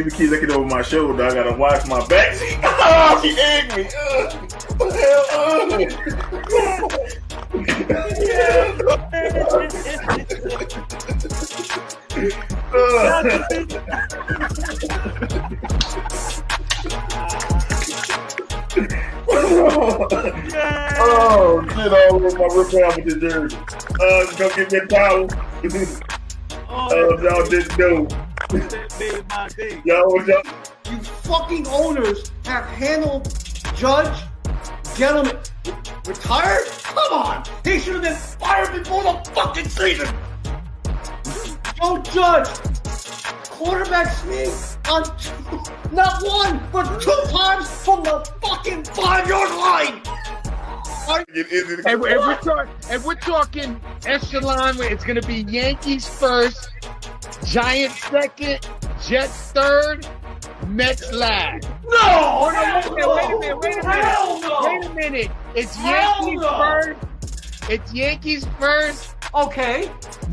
the kids looking over my shoulder. I gotta watch my back. Oh, she egged me. Oh, shit all over my rip out with this jersey. Go get me a towel. Y'all didn't know. Y'all. You fucking owners have handled Judge, gentlemen, retired? Come on! He should have been fired before the fucking season! Joe Judge, quarterback sneak on not one, but 2 times from the fucking 5-yard line! And we're talking echelon, it's going to be Yankees first, Giants second, Jets third, Mets last. No! Wait a minute. It's Yankees first. It's Yankees first. Okay.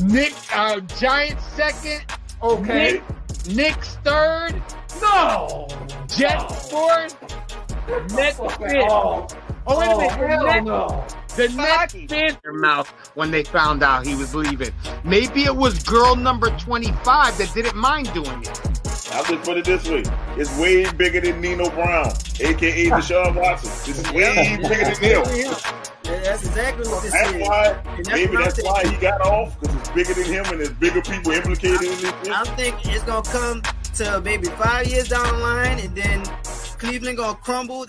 Giants second. Okay. Knicks third. No! Jets fourth. Mets fifth. Wait a minute. The Nets bit their mouth when they found out he was leaving. Maybe it was girl number 25 that didn't mind doing it. I'll just put it this way. It's way bigger than Nino Brown, a.k.a. Deshaun Watson. This is way bigger than him. Yeah, that's exactly what this is. That's why he got off, because it's bigger than him and there's bigger people implicated in this. I think it's going to come to maybe 5 years down the line, and then Cleveland going to crumble.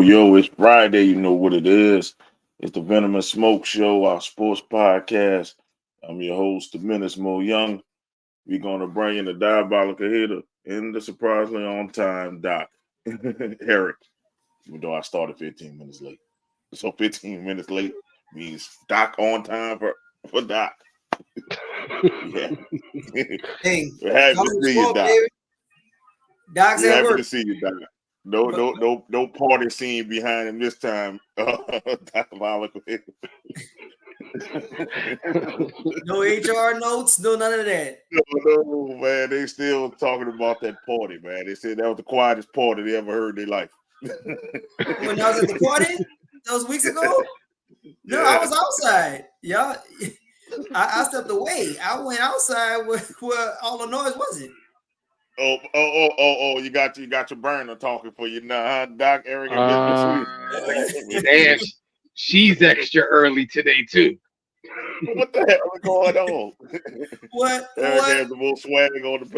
Yo, it's Friday. You know what it is. It's the Venom and Smoke Show, our sports podcast. I'm your host, the Menace Mo Young. We're going to bring in the Diabolical hitter and the surprisingly on-time Doc, Eric, even though I started 15 minutes late. So 15 minutes late means Doc on time for Doc. Yeah. Hey, we're happy to see you, Doc. Doc's at work. Happy to see you, Doc. No party scene behind him this time. Diabolical. No HR notes, no none of that. No, man. They still talking about that party, man. They said that was the quietest party they ever heard in their life. When I was at the party, those weeks ago? No, yeah. I was outside. Y'all, I stepped away. I went outside where all the noise wasn't. Oh! You got your burner talking for you now, huh, Doc? Eric, and she's extra early today too. What the hell is going on? What? Eric has the most swag on the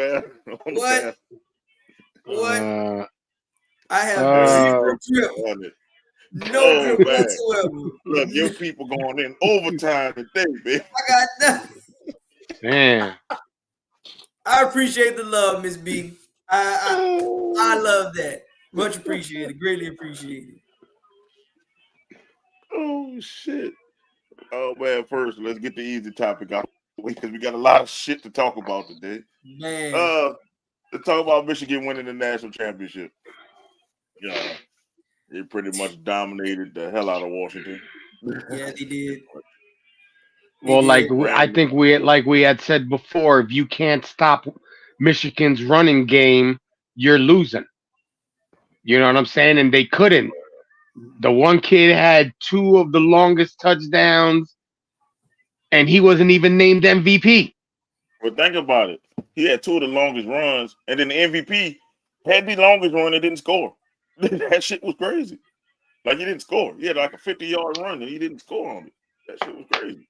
path. What? I have zero trip on it. No trip whatsoever. Look, your people going in overtime today, baby. I got nothing. Man. I appreciate the love, Miss B. I love that. Much appreciated. Greatly appreciated. Oh, shit. Oh, man, first, let's get the easy topic out because we got a lot of shit to talk about today. Man. Let's talk about Michigan winning the national championship. Yeah, they pretty much dominated the hell out of Washington. Yeah, they did. Well, I think we had said before, if you can't stop Michigan's running game, you're losing. You know what I'm saying? And they couldn't. The one kid had 2 of the longest touchdowns, and he wasn't even named MVP. Well, think about it. He had 2 of the longest runs, and then the MVP had the longest run and didn't score. That shit was crazy. Like, he didn't score. He had like a 50-yard run, and he didn't score on it. That shit was crazy.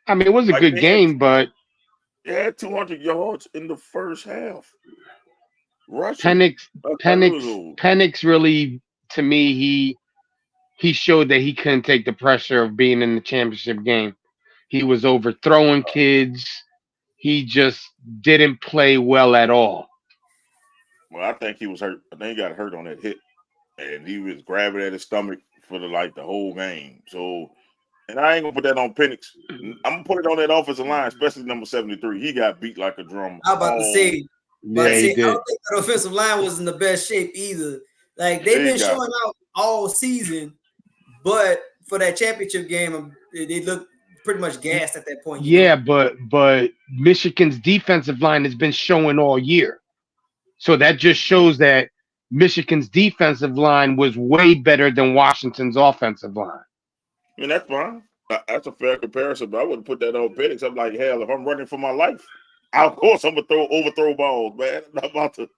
I mean, it was a good game, but he had 200 yards in the first half. Penix really, to me, he showed that he couldn't take the pressure of being in the championship game. He was overthrowing kids. He just didn't play well at all. Well, I think he was hurt. I think he got hurt on that hit, and he was grabbing at his stomach for the whole game. So, and I ain't gonna put that on Penix. I'm gonna put it on that offensive line, especially number 73. He got beat like a drum. I was about to say, Yeah, he I did. don't think that offensive line was in the best shape either. Like they've been showing out all season, but for that championship game, they look pretty much gassed at that point. Yeah, but Michigan's defensive line has been showing all year. So that just shows that Michigan's defensive line was way better than Washington's offensive line. I mean, that's fine. That's a fair comparison, but I wouldn't put that on Penix. I'm like, hell, if I'm running for my life, of course I'm gonna overthrow balls, man. I'm not about to.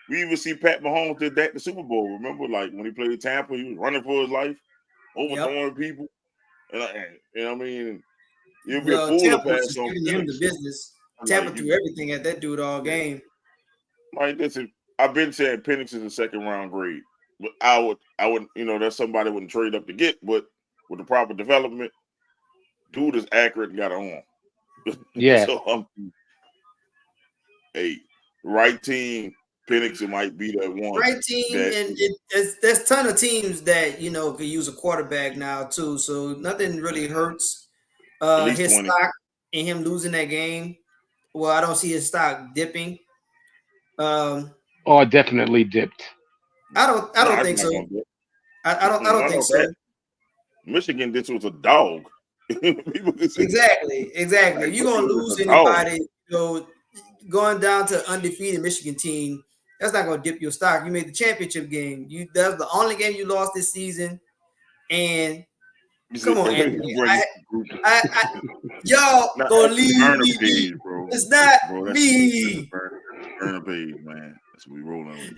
We even see Pat Mahomes did that in the Super Bowl. Remember, like when he played Tampa, he was running for his life, overthrowing people. And you know what I mean? You'd be a fool Tampa to was pass just on giving him the business. Tampa threw everything at that dude all game. Like this, I've been saying Penix is a second round grade, but I would, that's somebody I wouldn't trade up to get, but with the proper development, dude is accurate and got it on. Yeah. So hey, right team, Penix might be that one. Right team, and there's a ton of teams that could use a quarterback now too. So nothing really hurts his 20. stock in him losing that game. Well, I don't see his stock dipping. It definitely dipped. I don't think so. I don't think so. Michigan, this was a dog. Exactly. If you're gonna lose anybody, going down to undefeated Michigan team, that's not gonna dip your stock. You made the championship game. That's the only game you lost this season. And come on, Anthony. Y'all gonna leave me. Page, bro. It's not bro, me. Burn a page, man. That's what we rolling with.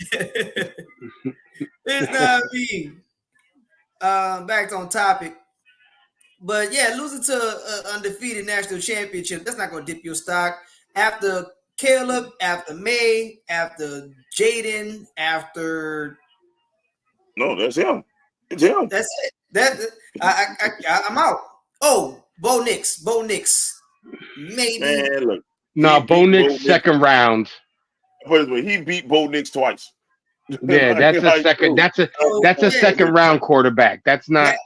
It's not me. Back on topic. But yeah, losing to an undefeated national championship, that's not gonna dip your stock. After Caleb, after May, after Jaden, after that's him. It's him. That's it. I'm out. Oh, Bo Nix. Maybe. Man, look. No, Bo Nix second round. Put it this way, he beat Bo Nix twice. Yeah, that's a second. That's a second round quarterback. That's not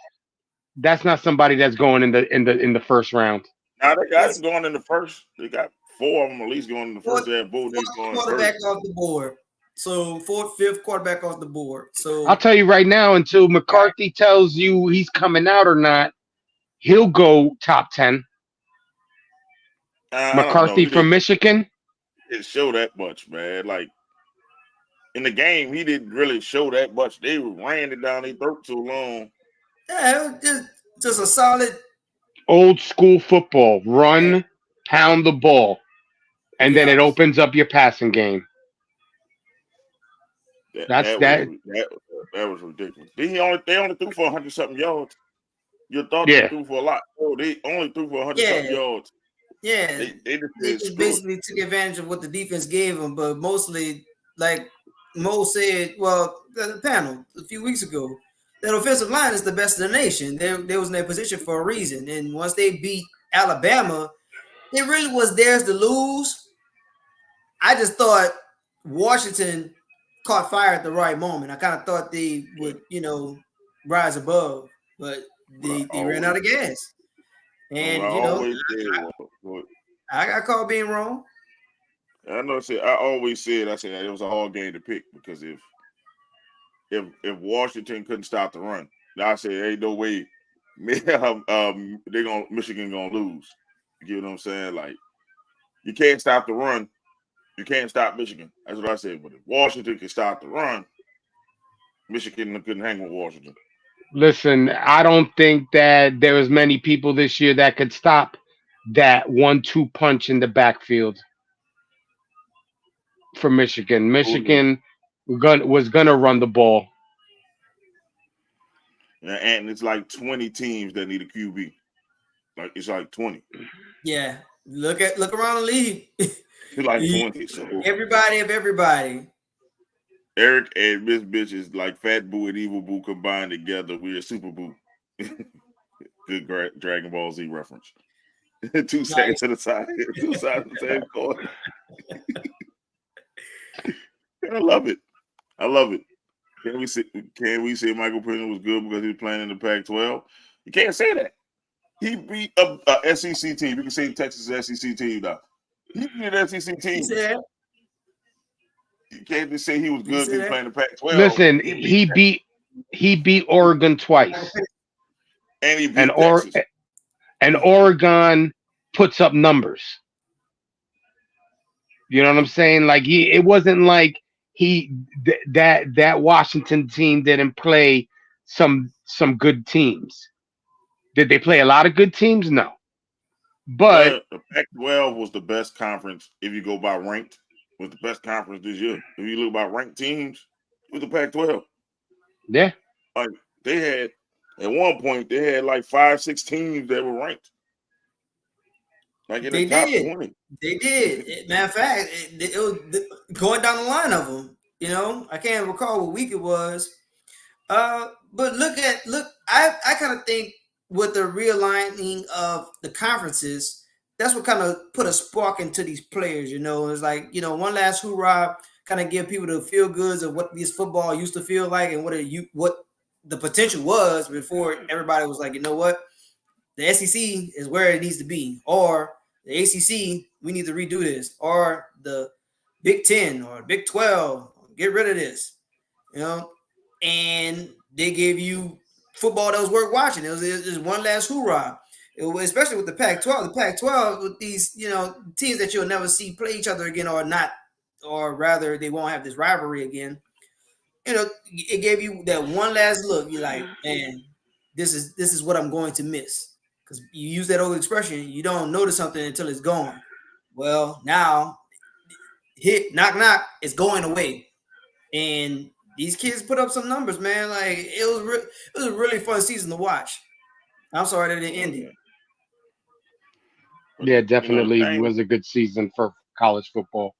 somebody that's going in the first round. Now they got going in the first. They got 4 of them at least going in the first. They have Bo Nix going quarterback off the board. So 4th, 5th quarterback off the board. So I'll tell you right now, until McCarthy tells you he's coming out or not, he'll go top 10. McCarthy from Michigan. Didn't show that much, man. Like in the game, he didn't really show that much. They ran it down their throat too long. Yeah, it was just a solid old school football. Run, pound the ball, and then it opens up your passing game. That was ridiculous. They only threw for 100-something yards. You thought they threw for a lot. Oh, they only threw for 100-something yards. Yeah, they just basically took advantage of what the defense gave them, but mostly, like Mo said, the panel a few weeks ago, that offensive line is the best in the nation. They was in their position for a reason, and once they beat Alabama, it really was theirs to lose. I just thought Washington caught fire at the right moment. I kind of thought they would, rise above, but they ran out of gas. And I got caught being wrong. I know. I always said it was a hard game to pick because if Washington couldn't stop the run, I said, "Hey, no way, Michigan gonna lose." You get what I'm saying? Like, you can't stop the run. You can't stop Michigan. That's what I said. But if Washington can stop the run, Michigan couldn't hang with Washington. Listen, I don't think that there was many people this year that could stop that 1-2 punch in the backfield for Michigan. Michigan was gonna run the ball. And it's like 20 teams that need a QB. It's like 20. Yeah. Look around the league. It's like 20. So everybody of everybody. Eric and Miss Bitch is like Fat Boo and Evil Boo combined together. We're Super Boo. Good Dragon Ball Z reference. 2 seconds to the side. 2 sides of the same coin. I love it. Can we say Michael Pittman was good because he was playing in the Pac-12? You can't say that. He beat a SEC team. You can say Texas SEC team now. He beat an SEC team. You said You can't just say he was good because he playing the Pac-12. Listen, he beat Oregon twice, and he beat Texas. And Oregon puts up numbers. You know what I'm saying? Like it wasn't like that Washington team didn't play some good teams. Did they play a lot of good teams? No. But the Pac-12 was the best conference if you go by ranked. Was the best conference this year. If you look by ranked teams, it was the Pac-12. Yeah. Like they had at one point they had like 5-6 teams that were ranked. Like in the top 20. They did. Matter of fact, it was going down the line of them. You know, I can't recall what week it was. But I kind of think with the realigning of the conferences, that's what kind of put a spark into these players. You know, it's like, you know, one last hoorah, kind of give people the feel goods of what this football used to feel like and what the potential was before everybody was like, you know what, the SEC is where it needs to be, or the ACC, we need to redo this, or the Big 10 or Big 12, get rid of this, you know. And they gave you football that was worth watching. It was one last hoorah. Especially with the Pac-12. The Pac-12 with these, you know, teams that you'll never see play each other again, or not, or rather they won't have this rivalry again. You know, it gave you that one last look. You're like, man, this is what I'm going to miss. Because you use that old expression, you don't notice something until it's gone. Well, now, knock, knock, it's going away. And these kids put up some numbers, man. Like, it was a really fun season to watch. I'm sorry that it ended. Yeah, definitely was a good season for college football.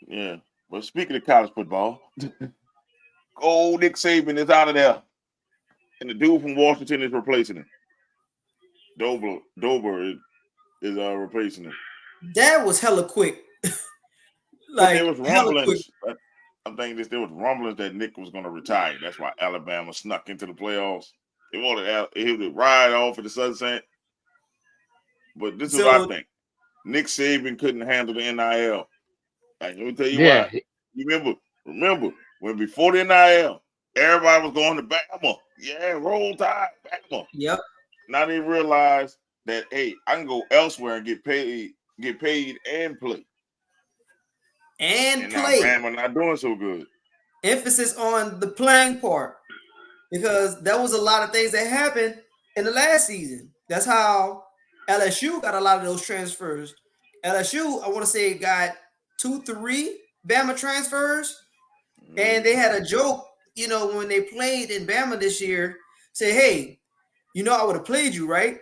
Yeah. Well, speaking of college football, old Nick Sabin is out of there. And the dude from Washington is replacing him. Dober is replacing him. That was hella quick. Like, there was rumblings. I'm thinking there was rumblings that Nick was going to retire. That's why Alabama snuck into the playoffs. They wanted him to ride off at the sunset. But this is what I think. Nick Saban couldn't handle the NIL. Like, let me tell you why. You remember when before the NIL, everybody was going to Bama. Yeah, roll tide, Bama. Yep. Now they realize that, hey, I can go elsewhere and get paid and play. And now Bama not doing so good. Emphasis on the playing part. Because there was a lot of things that happened in the last season. That's how LSU got a lot of those transfers. LSU, I want to say, got 2-3 Bama transfers. And they had a joke, you know, when they played in Bama this year, say, hey, you know I would have played you, right?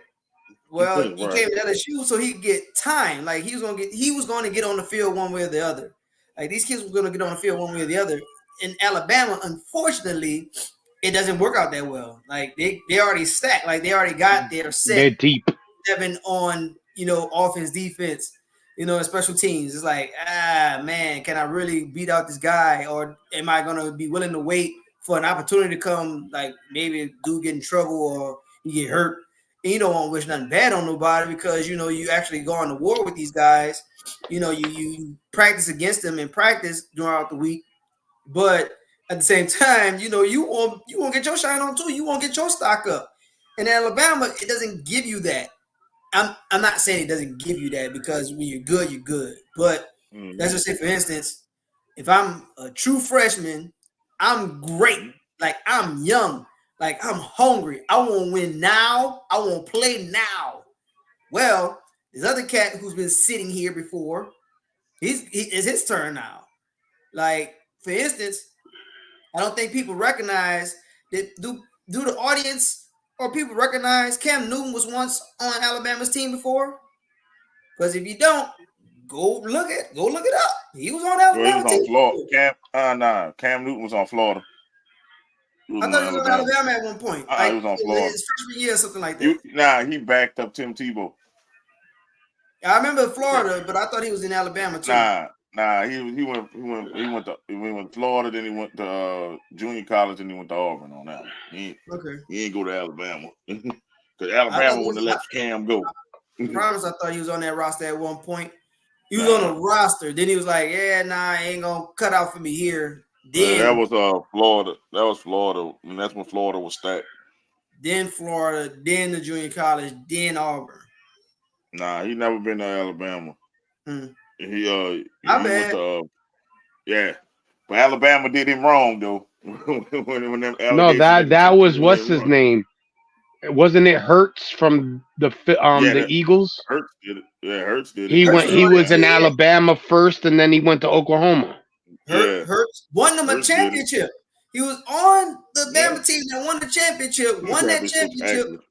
Well, he came to LSU so he could get time. Like he was going to get on the field one way or the other. Like these kids were going to get on the field one way or the other. In Alabama, unfortunately, it doesn't work out that well. Like they already stacked. Like they already got their set. They're deep. 7 on, you know, offense, defense, you know, and special teams. It's like, man, can I really beat out this guy, or am I gonna be willing to wait for an opportunity to come? Like maybe dude get in trouble or you get hurt. And you don't want to wish nothing bad on nobody because you know you actually go on to war with these guys. You know, you practice against them in practice throughout the week, but at the same time, you know, you won't get your shine on too. You won't get your stock up. In Alabama, it doesn't give you that. I'm not saying it doesn't give you that because when you're good, you're good. But let's just say, for instance, if I'm a true freshman, I'm great. Like I'm young. Like I'm hungry. I want to win now. I want to play now. Well, this other cat who's been sitting here before, it's his turn now. Like, for instance, I don't think people recognize that do the audience or people recognize Cam Newton was once on Alabama's team before? Because if you don't, go look it up. He was on Alabama's team. Florida. Cam Newton was on Florida. I thought he was on Alabama at one point. He was on Florida. His freshman year or something like that. He backed up Tim Tebow. I remember Florida, but I thought he was in Alabama too. Nah, he went to Florida, then he went to junior college, and he went to Auburn on that one. He ain't go to Alabama because Alabama wouldn't have let Cam go. I promise, I thought he was on that roster at one point. He was on a roster. Then he was like, "Yeah, nah, I ain't gonna cut out for me here." Then that was Florida. That was Florida, and that's when Florida was stacked. Then Florida, then the junior college, then Auburn. Nah, he never been to Alabama. He My went bad. to but Alabama did him wrong though. when them No, that was what's his name? Wasn't it Hurts from the Eagles? Hurts did it. Yeah, Hurts did it. He was in Alabama first, and then he went to Oklahoma. Hurts won them a championship. He was on the Bama team that won the championship. Won that championship.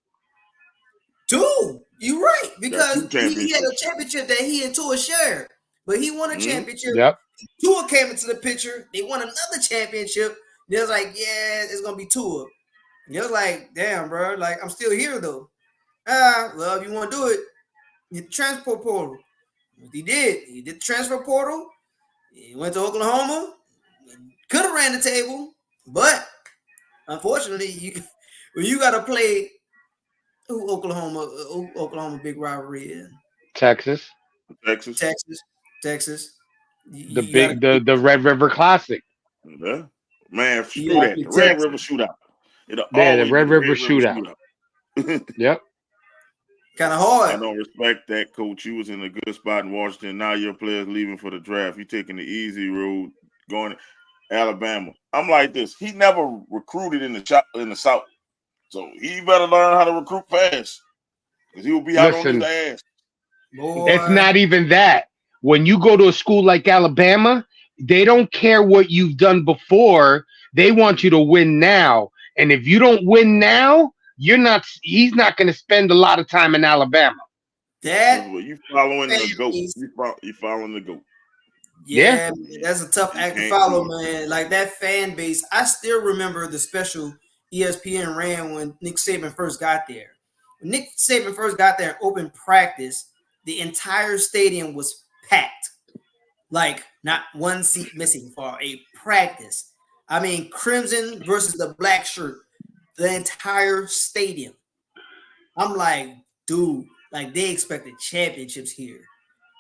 Two. You're right, because he had a championship that he and Tua shared, but he won a championship. Yep. Tua came into the picture. They won another championship. They was like, yeah, it's gonna be Tua. And it was like, damn, bro, like I'm still here though. Well, if you want to do it, hit the transfer portal. He did. He did the transfer portal. He went to Oklahoma. Could have ran the table, but unfortunately, you got to play. Who Oklahoma big rivalry in? Texas. The Red River Classic. Yeah. Man, the Red River Shootout. The Red River Shootout. Yep. Kind of hard. I don't respect that, coach. You was in a good spot in Washington. Now your players leaving for the draft. You taking the easy road going to Alabama. I'm like this. He never recruited in the South. So he better learn how to recruit fast, because he will be out on his ass. Boy. It's not even that. When you go to a school like Alabama, they don't care what you've done before. They want you to win now. And if you don't win now, he's not going to spend a lot of time in Alabama. You following the GOAT. You following the GOAT. Yeah, that's a tough act to follow, man. Like that fan base. I still remember the special ESPN ran when Nick Saban first got there. When Nick Saban first got there in open practice, the entire stadium was packed. Like not one seat missing for a practice. I mean, crimson versus the black shirt, the entire stadium. I'm like, dude, like they expected championships here.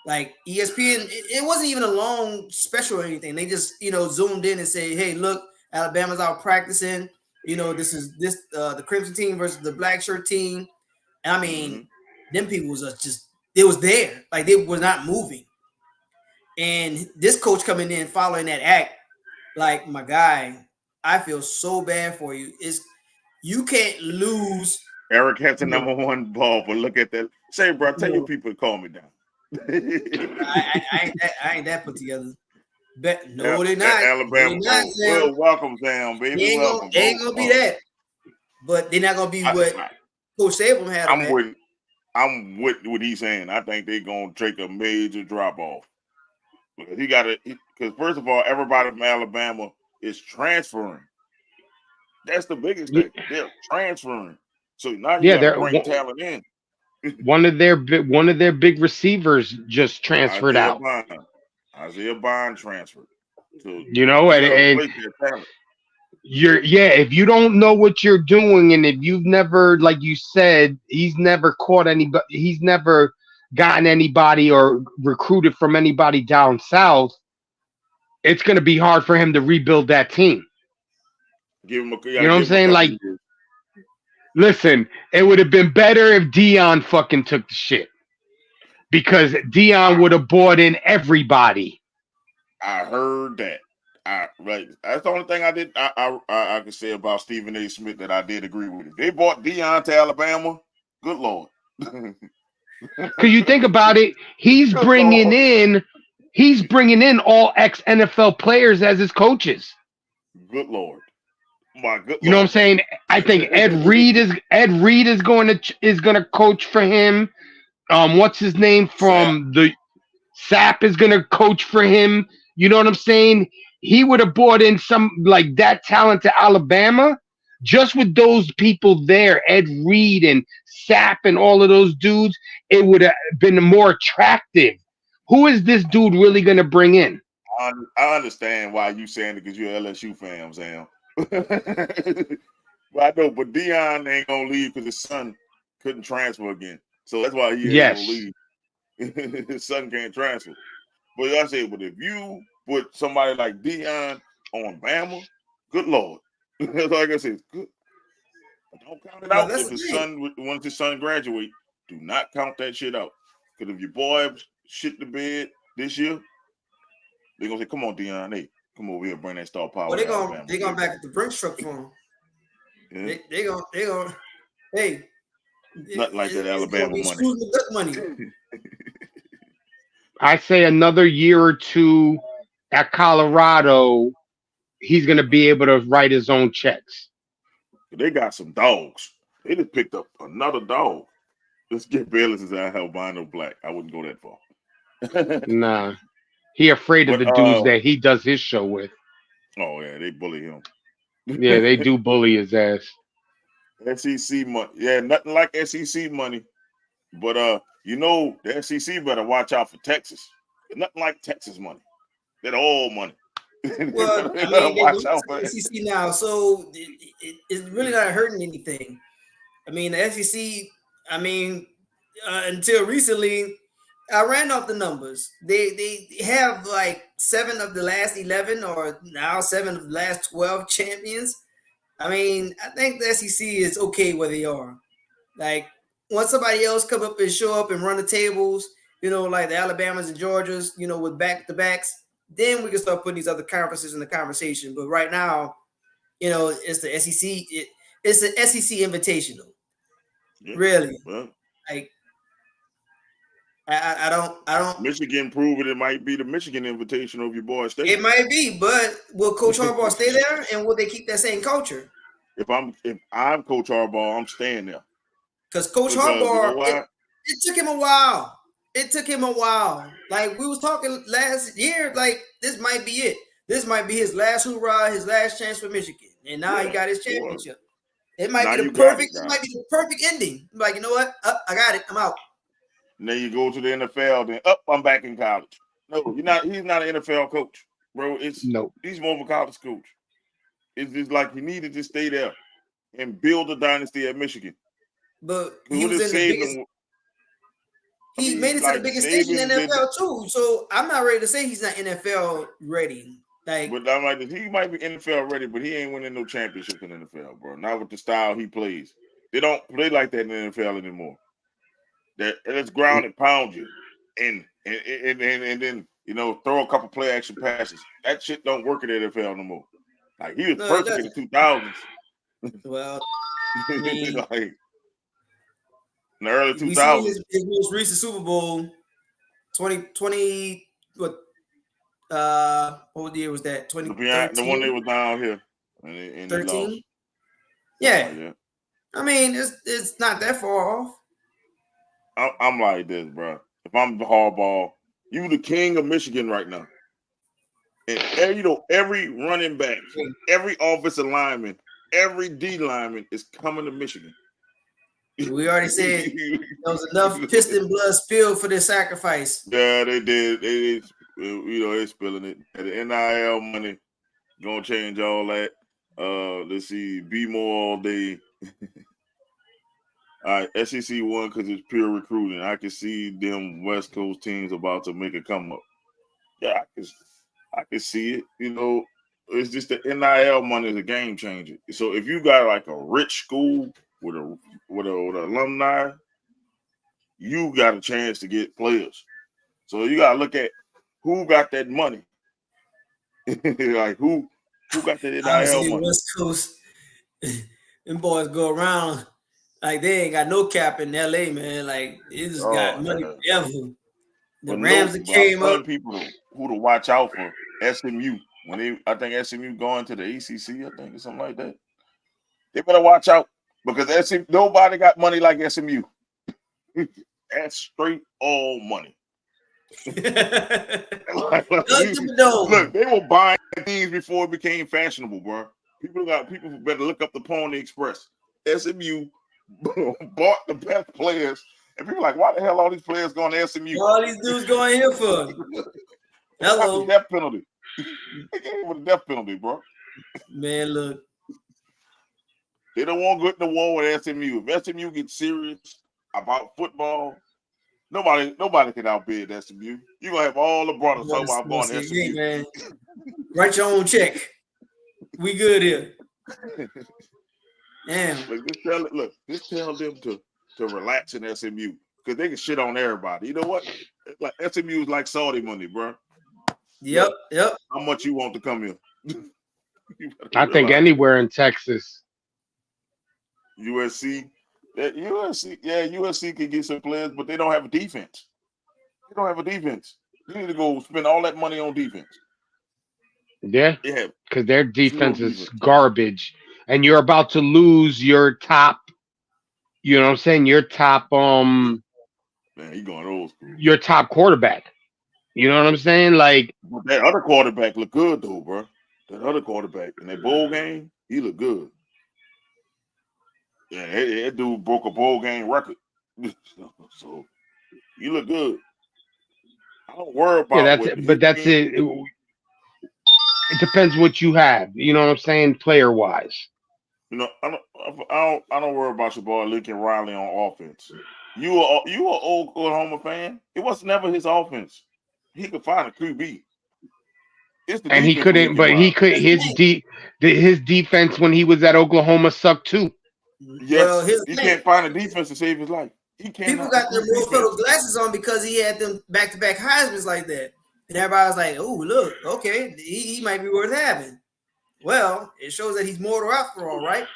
Like ESPN, it wasn't even a long special or anything. They just, zoomed in and say, hey, look, Alabama's out practicing. This is the crimson team versus the black shirt team. And I mean, them people was just, it was there. Like they were not moving. And this coach coming in following that act, like, my guy, I feel so bad for you. You can't lose. Eric has the number one ball, but look at that. Say, bro, tell your people to calm me down. I ain't that put together. No, they're not. Alabama. Welcome, Sam, baby. They ain't gonna be that. But they're not gonna be what Coach Sabin had. I'm with what he's saying. I think they're gonna take a major drop off. Because because first of all, everybody from Alabama is transferring. That's the biggest thing. They're transferring. So now you got to bring talent in. One of their big receivers just transferred out. Isaiah Bond transferred. So, and if you don't know what you're doing, and if you've never, like you said, he's never caught anybody, he's never gotten anybody or recruited from anybody down south, it's going to be hard for him to rebuild that team. You know what I'm saying? Like, listen, it would have been better if Dion fucking took the shit, because Dion would have bought in everybody. I heard that. That's the only thing I did. I can say about Stephen A. Smith that I did agree with. If they bought Dion to Alabama, good Lord. Because you think about it, he's bringing in all ex-NFL players as his coaches. Good Lord. My good Lord. You know what I'm saying? I think Ed Reed is going to coach for him. What's his name from the Sap is going to coach for him. You know what I'm saying? He would have brought in some like that talent to Alabama just with those people there, Ed Reed and Sap and all of those dudes. It would have been more attractive Who is this dude really going to bring in? I understand why you saying it because you're an LSU fan, Sam. But I know, but Deion ain't gonna leave because his son couldn't transfer again. So that's why he ain't gonna leave. His son can't transfer. But I say, but if you put somebody like Deion on Bama, good Lord. Like I said, good. But don't count it out if his son, once his son graduate, do not count that shit out. Because if your boy shit the bed this year, they're gonna say, come on, Deion, hey, come over here, bring that star power. Well, they're gonna back at the Brinks truck for him. Yeah. They gonna hey, nothing like that Alabama money. I say another year or two at Colorado, he's going to be able to write his own checks. They got some dogs. They just picked up another dog. Let's get Bayless as albino black. I wouldn't go that far. Nah. He afraid of the dudes that he does his show with. Oh, yeah, they bully him. Yeah, they do bully his ass. SEC money. Yeah, nothing like SEC money. But you know, the SEC better watch out for Texas. Nothing like Texas money. They're all money. Well, I mean, watch out for the SEC now, so it's really not hurting anything. I mean, the SEC, I mean, until recently, I ran off the numbers. They have like 7 of the last 11 or now 7 of the last 12 champions. I mean, I think the SEC is okay where they are. Like, once somebody else come up and show up and run the tables, you know, like the Alabamas and Georgias, you know, with back-to-backs, then we can start putting these other conferences in the conversation. But right now, you know, it's the SEC. It's the SEC Invitational. Yeah, really. Well, like, I don't. Michigan proved it might be the Michigan Invitational of your boy State. It might be, but will Coach Harbaugh stay there, and will they keep that same culture? If I'm Coach Harbaugh, I'm staying there. Because Coach Harbaugh, you know it took him a while. It took him a while. Like we was talking last year, like this might be it. This might be his last hoorah, his last chance for Michigan, and now he got his championship. It might be the perfect. It might be the perfect ending. Like, you know what? I got it. I'm out. And then you go to the NFL. Then I'm back in college. No, you're not. He's not an NFL coach, bro. He's more of a college coach. It's just like he needed to stay there and build a dynasty at Michigan. But he was in the biggest. He made it to the biggest stage in the NFL too. So I'm not ready to say he's not NFL ready. Like, but I'm like, he might be NFL ready, but he ain't winning no championship in the NFL, bro. Not with the style he plays. They don't play like that in the NFL anymore. Let's ground and pound you, and then throw a couple play action passes. That shit don't work in the NFL no more. Like he was perfect in the 2000s. Well, like in the early 2000s. His most recent Super Bowl, 2020. What year was that? 2013? The one that was down here. And 13? Yeah. I mean, it's not that far off. I'm like this, bro. If I'm the Harbaugh, you the king of Michigan right now. And every running back, every offensive lineman, every D lineman is coming to Michigan. We already said there was enough piston blood spilled for this sacrifice. Yeah, they did. They're spilling it. The NIL money gonna change all that. Let's see, be more all day. All right, SEC won because it's pure recruiting. I can see them West Coast teams about to make a come up. Yeah, I can see it. It's just the NIL money is a game changer. So if you got like a rich school with a alumni, you got a chance to get players. So you gotta look at who got that money. Like who got that NIL money? West Coast, them boys go around like they ain't got no cap in LA, man. Like they just got money forever. The Rams that came up. People who to watch out for SMU I think SMU going to the ACC, I think, or something like that. They better watch out because nobody got money like SMU. That's straight all money. Look, they were buying things before it became fashionable, bro. People better look up the Pony Express. SMU bought the best players And people like, why the hell all these players going to SMU? All these dudes going here for. Hello. The death penalty. They gave him a death penalty, bro. Man, look. They don't want to go to the war with SMU. If SMU gets serious about football, nobody can outbid SMU. You're going to have all the brothers talking about going to SMU. Man. Write your own check. We good here. Damn. Just tell them to relax in SMU because they can shit on everybody. You know what? Like SMU is like Saudi money, bro. Yep. How much you want to come here? I think anywhere in Texas. USC can get some players, but they don't have a defense. They don't have a defense. You need to go spend all that money on defense. Yeah, because their defense is garbage, and you're about to lose your top. You know what I'm saying? Your top, man, he going old school. Your top quarterback. You know what I'm saying? Like that other quarterback look good though, bro. That other quarterback in that bowl game, he looked good. Yeah, that dude broke a bowl game record. So you look good. I don't worry about that's it. It depends what you have. You know what I'm saying, player wise. You know, I don't worry about your boy Lincoln Riley on offense. You are old Oklahoma fan. It was never his offense. He could find a QB. And he couldn't, but he could. His defense when he was at Oklahoma sucked too. Yes, well, he can't find a defense to save his life. People got their rose-colored glasses on because he had them back-to-back Heismans like that. And everybody was like, oh, look, okay, he might be worth having. Well, it shows that he's mortal after all, right?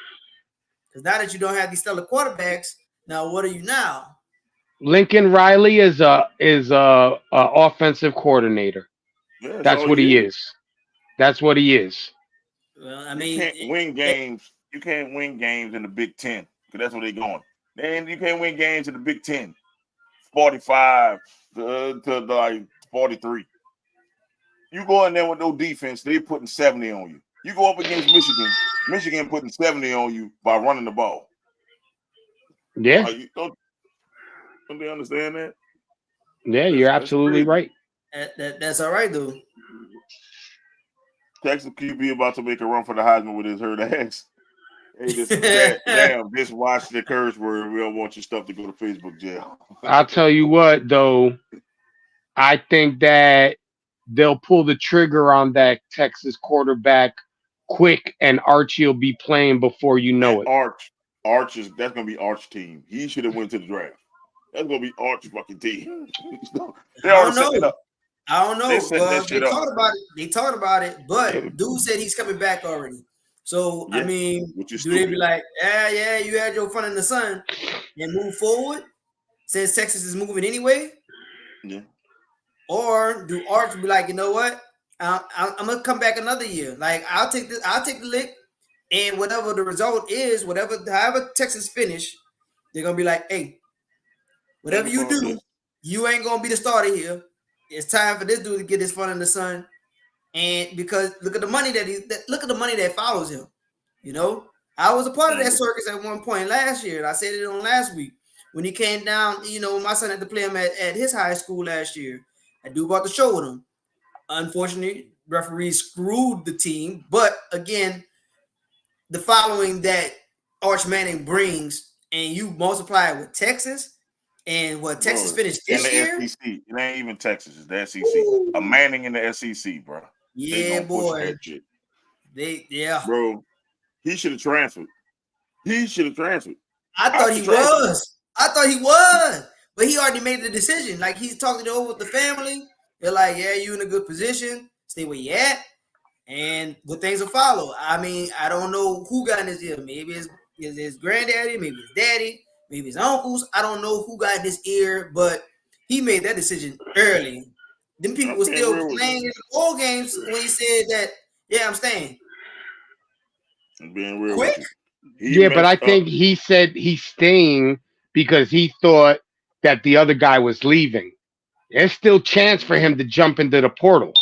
Because now that you don't have these stellar quarterbacks, now what are you now? Lincoln Riley is a offensive coordinator. Yeah, that's what he is. That's what he is. Well, I mean, you can't win games. You can't win games in the Big Ten because that's where they're going. Then you can't win games in the Big Ten, 45 to like 43. You go in there with no defense, they're putting 70 on you. You go up against Michigan putting 70 on you by running the ball. Yeah. Don't they understand that? Yeah, you're absolutely right. That's all right, though. Texas QB about to make a run for the Heisman with his hurt ass. Hey, just watch the curse word. We don't want your stuff to go to Facebook jail. I'll tell you what, though. I think that they'll pull the trigger on that Texas quarterback quick, and Archie will be playing before you know it. Arch that's gonna be Arch team. He should have went to the draft. That's gonna be Arch fucking team. I don't know. They talked about it, but dude said he's coming back already. So I mean, do they be like, yeah, you had your fun in the sun and move forward since Texas is moving anyway? Yeah. Or do Arch be like, you know what? I'm gonna come back another year. Like I'll take the lick, and whatever the result is, however Texas finish, they're gonna be like, hey, whatever you do, you ain't gonna be the starter here. It's time for this dude to get his fun in the sun. And because look at the money that follows him. You know, I was a part of that circus at one point last year. I said it on last week when he came down. You know, my son had to play him at his high school last year. I do about the show with him. Unfortunately, referees screwed the team. But again, the following that Arch Manning brings, and you multiply it with Texas and what Texas finished this year. SEC. It ain't even Texas. It's the SEC. Ooh. A Manning in the SEC, bro. Yeah, boy. Bro, he should have transferred. I thought he was. But he already made the decision. Like, he's talking it over with the family. They're like, yeah, you in a good position. Stay where you at. And good things will follow. I mean, I don't know who got in his ear. Maybe it's his granddaddy, maybe his daddy, maybe his uncles. I don't know who got in his ear, but he made that decision early. Them people were still playing in the bowl games when he said that, yeah, I'm staying. I'm being real quick. With you. But I think he said he's staying because he thought that the other guy was leaving. There's still chance for him to jump into the portal.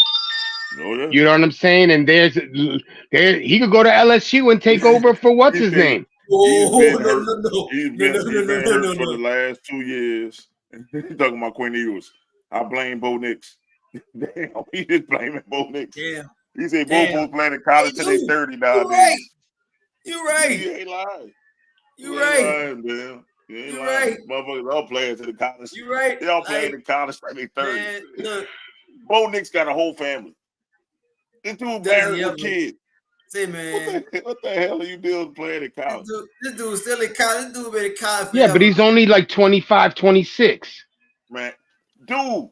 Oh, yeah. You know what I'm saying? And he could go to LSU and take over for what's his name? He's Oh, been hurt. He's been hurt for no. the last 2 years. He's talking about Quinn Ewers. I blame Bo Nix. Damn, he just blaming Bo Nix. Damn. He said Bo playing in college till they 30 You're nowadays. right. You're right. You ain't lying. You're right. Lying, man. You ain't You're lying. right. Motherfuckers all playing to the college. You're right. They all playing in college till they 30. Man, look. Bo Nix got a whole family. This dude married with kids. Say, man. What the hell are you doing playing in college? This dude's still in college. This dude been in college forever. Yeah, but he's only like 25, 26. Man, dude.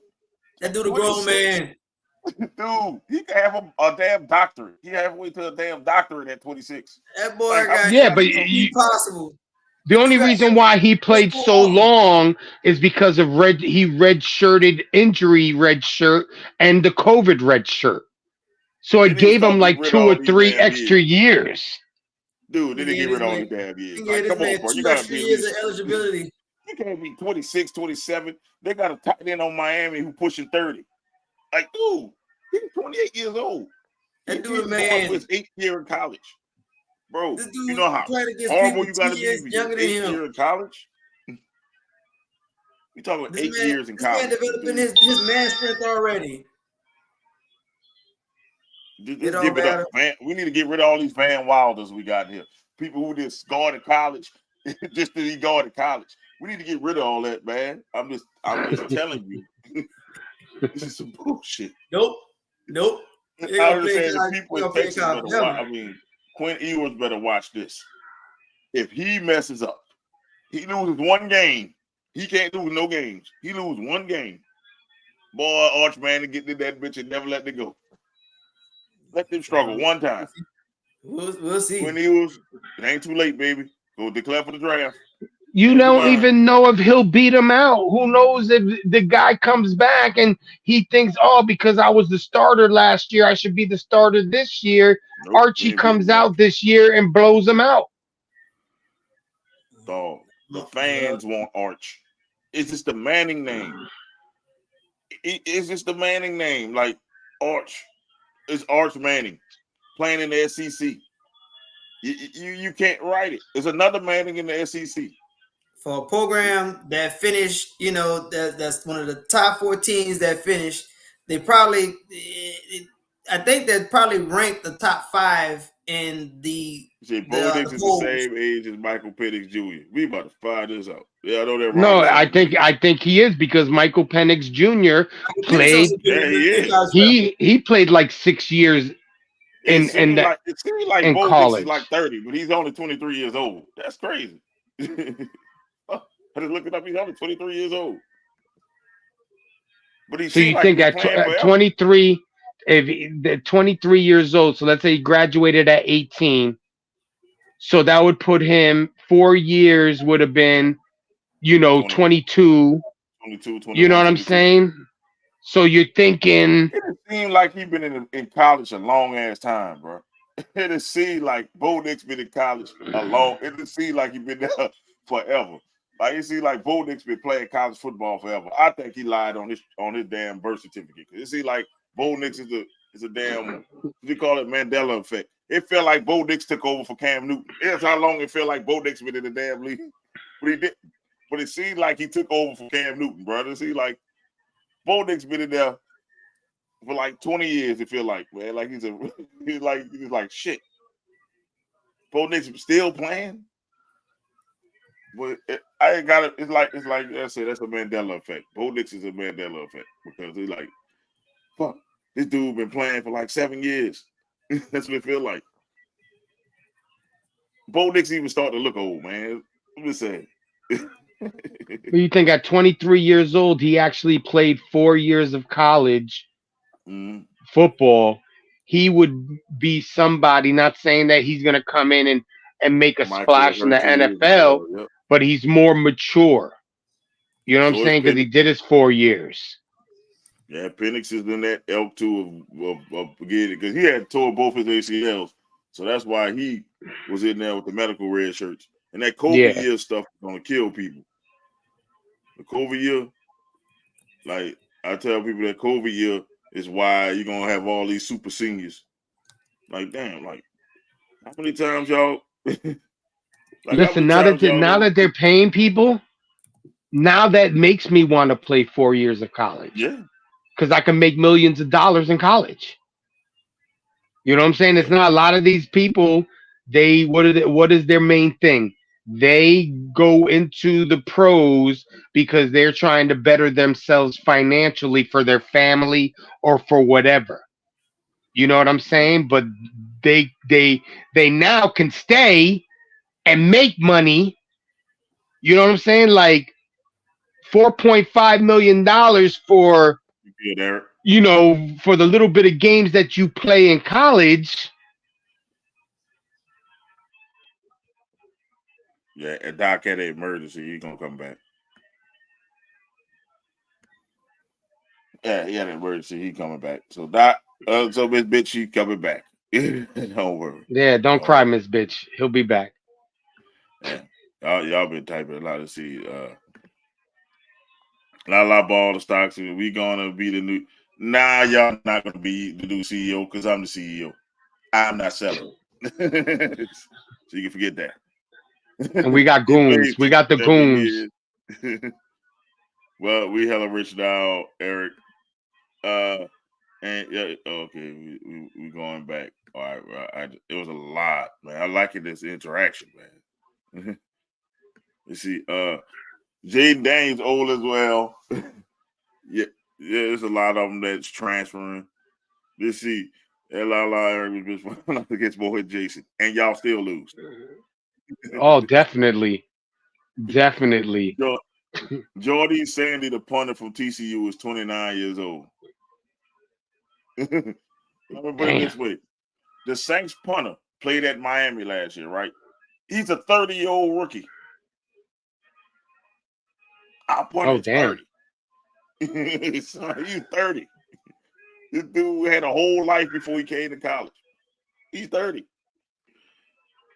That dude a grown man. Dude, he can have a damn doctorate. He halfway to a damn doctorate at 26. That boy got but possible. The only reason why he played so long is because of he red-shirted injury red shirt and the COVID red shirt. So it gave him like 2 or 3 extra years. Dude, they didn't get rid of all the damn years. Like, come on, bro. You got to be years of eligibility. You can't be 26, 27. They got a tight end on Miami who pushing 30. Like, dude, he's 28 years old. That dude, man, was 8th year in college. Bro, dude, you know how horrible you got to be younger than 8th year in college? You talking about 8 years in college. This man developing his man strength already. Just give it up, man. We need to get rid of all these Van Wilders we got here. People who just guarded college, just to be guarded college. We need to get rid of all that, man. I'm just telling you. This is some bullshit. Nope. I understand the people in Texas better watch. I mean, Quinn Ewers better watch this. If he messes up, he loses one game. He can't lose no games. He lose one game. Boy, Archman to get to that bitch and never let it go. Let them struggle one time. We'll see. Quinn Ewers, it ain't too late, baby. Go declare for the draft. You don't even know if he'll beat him out. Who knows if the guy comes back and he thinks, oh, because I was the starter last year, I should be the starter this year. Nope, Archie comes out this year and blows him out. Dog, the fans want Arch. It's just the Manning name. It's just the Manning name. Like, Arch. It's Arch Manning playing in the SEC. You can't write it. There's another Manning in the SEC. For a program that finished, that's one of the top 4 teams that finished. They probably, I think they probably ranked the top 5 in the. Bo Nix is the same age as Michael Penix Jr. We about to find this out. Yeah, I know that. No, I think he is because Michael Penix Jr. played. Yeah, he is. He played like 6 years it seems like Bo college. Nix is like 30, but he's only 23 years old. That's crazy. I just looked it up. He's only 23 years old. But he. So you think at 23, if 23 years old, so let's say he graduated at 18, so that would put him 4 years would have been, 22. 22, 21, you know what I'm 22. saying? So you're thinking. It seems like he's been in college a long ass time, bro. It seems like Bo Nix been in college a long. It seems like he's been there forever. Like it seems like Bo Nix been playing college football forever. I think he lied on his damn birth certificate. It seems like Bo Nix is a damn, what do you call it, Mandela effect. It felt like Bo Nix took over for Cam Newton. That's how long it felt like Bo Nix been in the damn league. But he did. But it seemed like he took over for Cam Newton, brother. It seemed like Bo Nix been in there for like 20 years. It feel like, man, like he's like shit. Bo Nix still playing. But I ain't got it. It's like I said, that's a Mandela effect. Bo Nix is a Mandela effect because he's like, fuck, this dude been playing for like 7 years. That's what it feel like. Bo Nix even starting to look old, man. I'm just saying. You think at 23 years old, he actually played 4 years of college football. He would be somebody, not saying that he's going to come in and make a splash in the NFL, but he's more mature. You know what I'm saying? Because he did his 4 years. Yeah, Penix is in that elk too of forgetting because he had tore both his ACLs. So that's why he was in there with the medical red shirts. And that COVID year stuff is going to kill people. The COVID year, like I tell people that COVID year is why you're going to have all these super seniors. Like, damn, like, how many times y'all Like Listen, now that they're paying people, now that makes me want to play 4 years of college yeah, because I can make millions of dollars in college. You know what I'm saying? It's yeah, not a lot of these people. What is their main thing? They go into the pros because they're trying to better themselves financially for their family or for whatever. You know what I'm saying? But they they they now can stay and make money. You know what I'm saying? Like $4.5 million for you feel Eric? for the little bit of games that you play in college. Yeah, and Doc had an emergency. He gonna come back. Yeah, he had an emergency. He coming back. So Doc, so Miss Bitch, she coming back. Don't worry. Yeah, don't Don't cry, worry. Miss Bitch. He'll be back. Yeah, y'all been typing a lot to see. La la ball the stocks. We gonna be the new. Nah, y'all not gonna be the new CEO because I'm the CEO. I'm not selling. So you can forget that. And we got It goons. made We got the 70 goons. years. Well, we hella rich now, Eric. And yeah, okay, we going back. All right, well, it was a lot, man. I like it this interaction, man. You see, Jaden Daniels old as well. Yeah, there's a lot of them that's transferring. You see, Eric was just against boy Jason, and y'all still lose. Oh, definitely. Definitely. Jordy Sandy, the punter from TCU, is 29 years old. Let me put it Damn. this way: the Saints punter played at Miami last year, right? He's a 30-year-old rookie. Our punter Oh, is damn. 30. So he's 30. This dude had a whole life before he came to college. He's 30.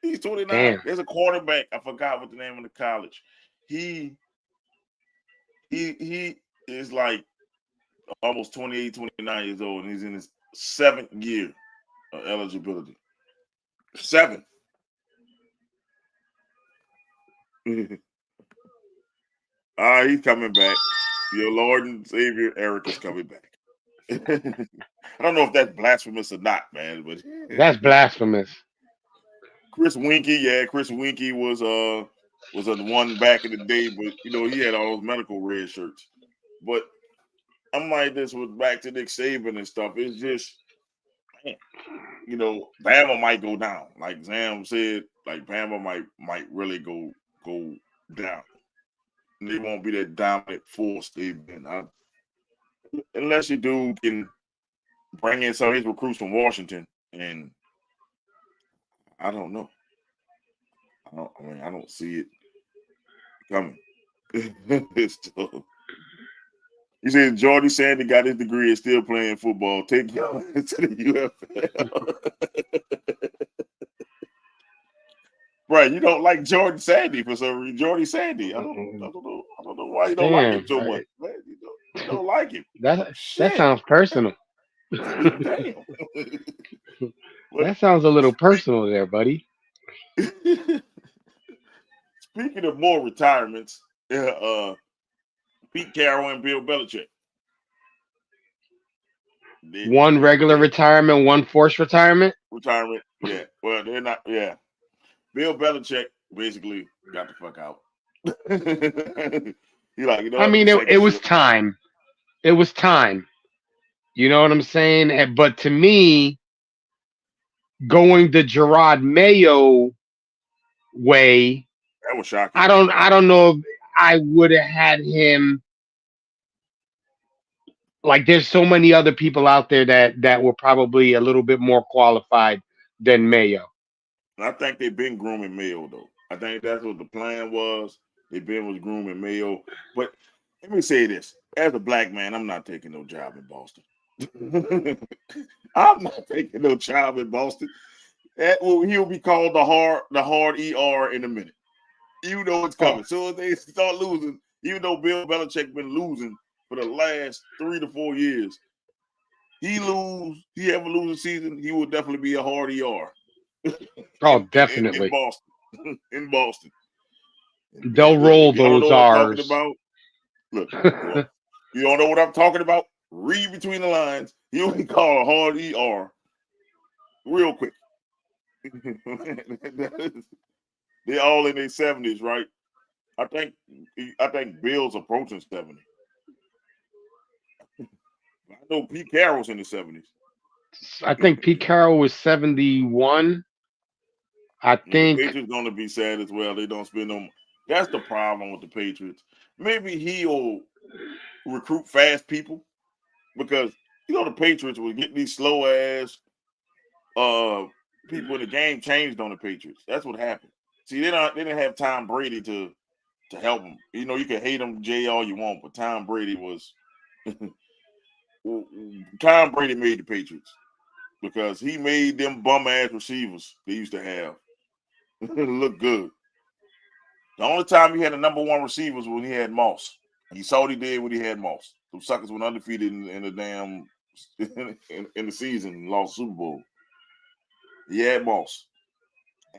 He's 29. Damn. There's a quarterback. I forgot what the name of the college. He is like almost 28, 29 years old, and he's in his 7th year of eligibility. 7. He's coming back. Your Lord and Savior Eric is coming back. I don't know if that's blasphemous or not, man, but That's blasphemous. Chris Winkie was a one back in the day, but he had all those medical red shirts. But I'm like this with back to Nick Saban and stuff. It's just, man, Bama might go down. Like Zam said, like Bama might really go down. And they won't be that dominant force they've been. Unless you do can bring in some of his recruits from Washington, and I don't know. I don't see it coming. So, you said Jordy Sandy got his degree and still playing football. Take y'all to the UFL. Right, you don't like Jordan Sandy for some reason. Jordy Sandy. I don't know why you don't like him so much. Man, you don't like him. That Shit. sounds personal. Damn. That sounds a little personal there, buddy. Speaking of more retirements, Pete Carroll and Bill Belichick. One regular retirement, one forced retirement. Retirement, yeah. Well, they're not. Yeah, Bill Belichick basically got the fuck out. He like, I mean, it was time. It was time. You know what I'm saying? But to me, going the Gerard Mayo way, that was shocking. I don't know if I would have had him. Like, there's so many other people out there that were probably a little bit more qualified than Mayo. I think they've been grooming Mayo, though. I think that's what the plan was. Was grooming Mayo. But let me say this. As a black man, I'm not taking no job in Boston. I'm not taking no job in Boston. He'll be called the hard ER in a minute. You know it's coming. So if they start losing, even though Bill Belichick been losing for the last 3 to 4 years, he ever lose a season, he will definitely be a hard ER. Oh, definitely. In Boston. in Boston. They'll roll If you don't those know what I'm talking R's. about, look, you don't know what I'm talking about, read between the lines. He'll be called a hard ER real quick. They're all in their 70s, right? I think Bill's approaching 70. I know Pete Carroll's in the 70s. I think Pete Carroll was 71. I The think Patriots gonna be sad as well. They don't spend no. That's the problem with the Patriots. Maybe he'll recruit fast people because the Patriots will get these slow ass people in the game changed on the Patriots. That's what happened. See, they didn't have Tom Brady to help them. You can hate him, Jay, all you want, but Tom Brady was Tom Brady made the Patriots because he made them bum ass receivers they used to have look good. The only time he had the number one receiver was when he had Moss. You saw what he did when he had Moss. Those suckers went undefeated in the damn in the season and lost Super Bowl. He had Moss.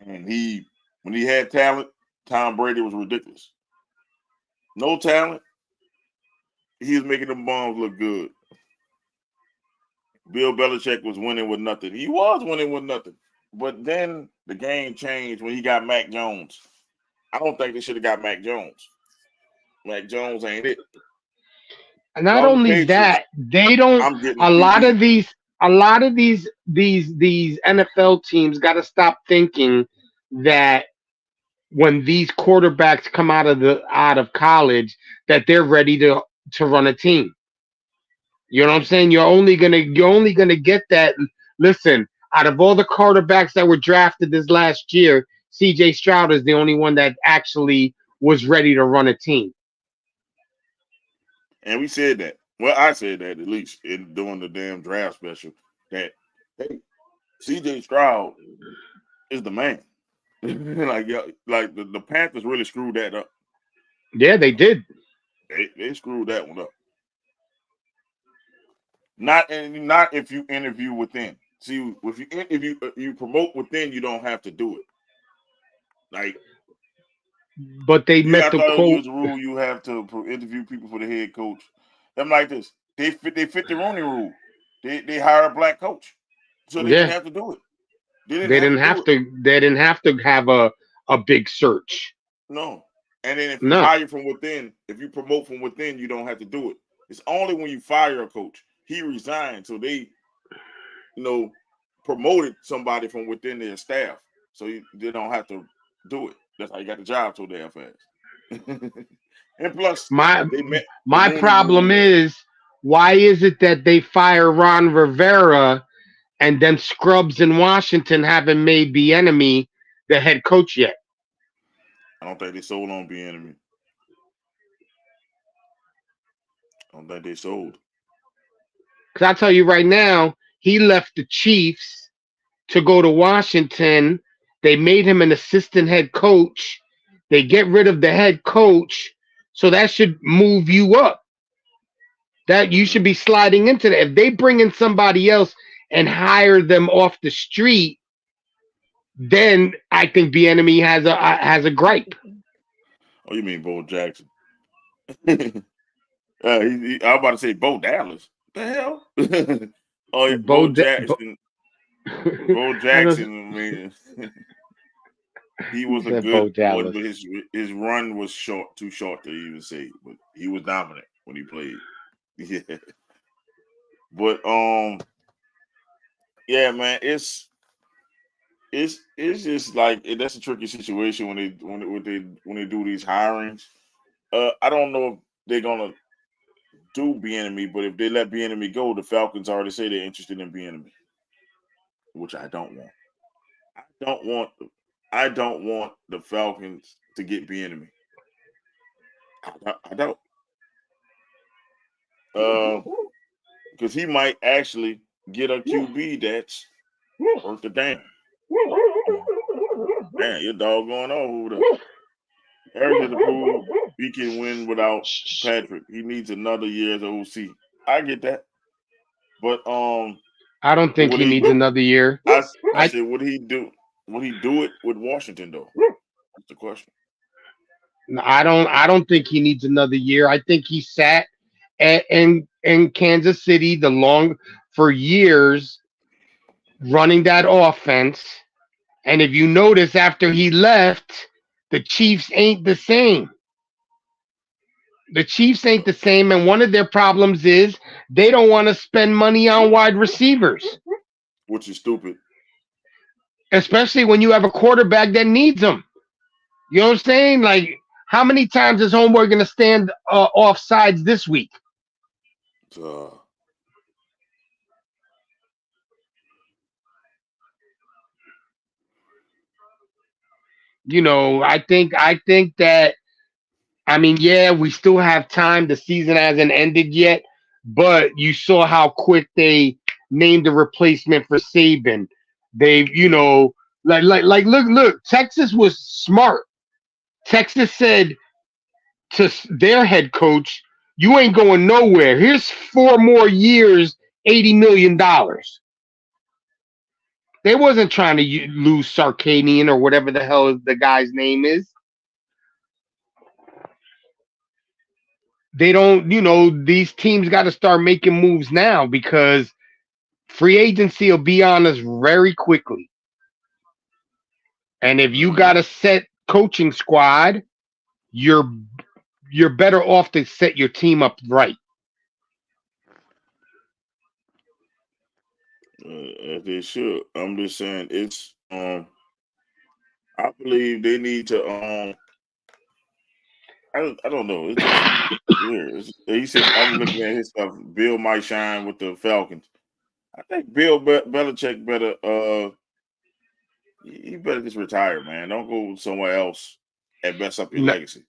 And when he had talent, Tom Brady was ridiculous. No talent, he was making them bums look good. Bill Belichick was winning with nothing. He was winning with nothing. But then the game changed when he got Mac Jones. I don't think they should have got Mac Jones. Mac Jones ain't it. And not only that, they don't. A lot of these NFL teams got to stop thinking that when these quarterbacks come out of college that they're ready to run a team. You know what I'm saying? You're only gonna get that. Listen, out of all the quarterbacks that were drafted this last year, CJ Stroud is the only one that actually was ready to run a team. And we said that. Well, I said that at least during the damn draft special that hey, CJ Stroud is the man. like the Panthers really screwed that up. Yeah, they did. They screwed that one up. Not if you interview within. See, if you promote within, you don't have to do it. Like, but they met the quote. Use a rule. You have to interview people for the head coach. I'm like this. They fit the Rooney rule. They hire a black coach, so they didn't have to do it. They didn't have to have a big search. No. And then if you hire from within, if you promote from within, you don't have to do it. It's only when you fire a coach. He resigned, so they, promoted somebody from within their staff, so they don't have to do it. That's how you got the job so damn fast. And plus, my problem is, why is it that they fire Ron Rivera and them scrubs in Washington haven't made Bieniemy the head coach yet? I don't think they sold on Bieniemy. I don't think they sold. Because I tell you right now, he left the Chiefs to go to Washington. They made him an assistant head coach. They get rid of the head coach. So that should move you up. That you should be sliding into that. If they bring in somebody else and hire them off the street, then I think Bieniemy has a gripe. Oh, you mean Bo Jackson? I'm about to say Bo Dallas. What the hell? Oh, yeah, Bo Jackson. Bo Jackson, man. He was a good boy, but his run was too short to even say. But he was dominant when he played. Yeah. But yeah, man, it's just like that's a tricky situation when they do these hirings. I don't know if they're gonna do Bieniemy, but if they let Bieniemy go, the Falcons already say they're interested in Bieniemy, which I don't want. I don't want the Falcons to get Bieniemy. I don't. Because he might actually get a QB that's worth the damn. Man, your dog going off over there. Eric has proved he can win without Patrick. He needs another year as OC. I get that. But I don't think he needs another year. I said, would he do it with Washington though? That's the question. I don't think he needs another year. I think he sat in Kansas City for years running that offense. And if you notice, after he left, the Chiefs ain't the same. The Chiefs ain't the same, and one of their problems is they don't want to spend money on wide receivers, Which is stupid. especially when you have a quarterback that needs them. You know what I'm saying? Like, how many times is Homeboy going to stand off sides this week? Uh, You know, I think that, I mean, yeah, we still have time. The season hasn't ended yet, but you saw how quick they named a replacement for Sabin. They, you know, look, Texas was smart. Texas said to their head coach, "You ain't going nowhere. Here's 4 more years, $80 million." They wasn't trying to lose Sarkanian or whatever the hell the guy's name is. They don't, you know, these teams got to start making moves now because free agency will be on us very quickly. And if you got a set coaching squad, you're better off to set your team up right. As they should. I'm just saying it's I believe they need to I don't know. It's just weird. He said I'm looking at his stuff. Bill might shine with the Falcons. I think Bill Belichick better he better just retire, man. Don't go somewhere else and mess up your legacy.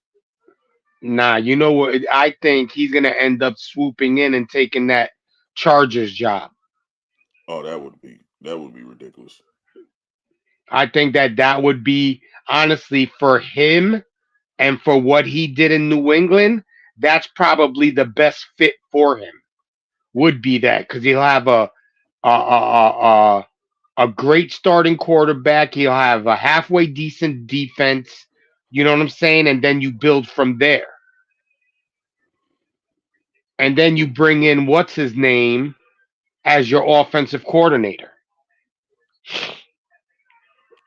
Nah, you know what? I think he's gonna end up swooping in and taking that Chargers job. Oh, that would be ridiculous. I think that would be, honestly, for him and for what he did in New England, that's probably the best fit for him. Would be that because he'll have a, a a great starting quarterback. He'll have a halfway decent defense. You know what I'm saying? And then you build from there. And then you bring in what's his name as your offensive coordinator.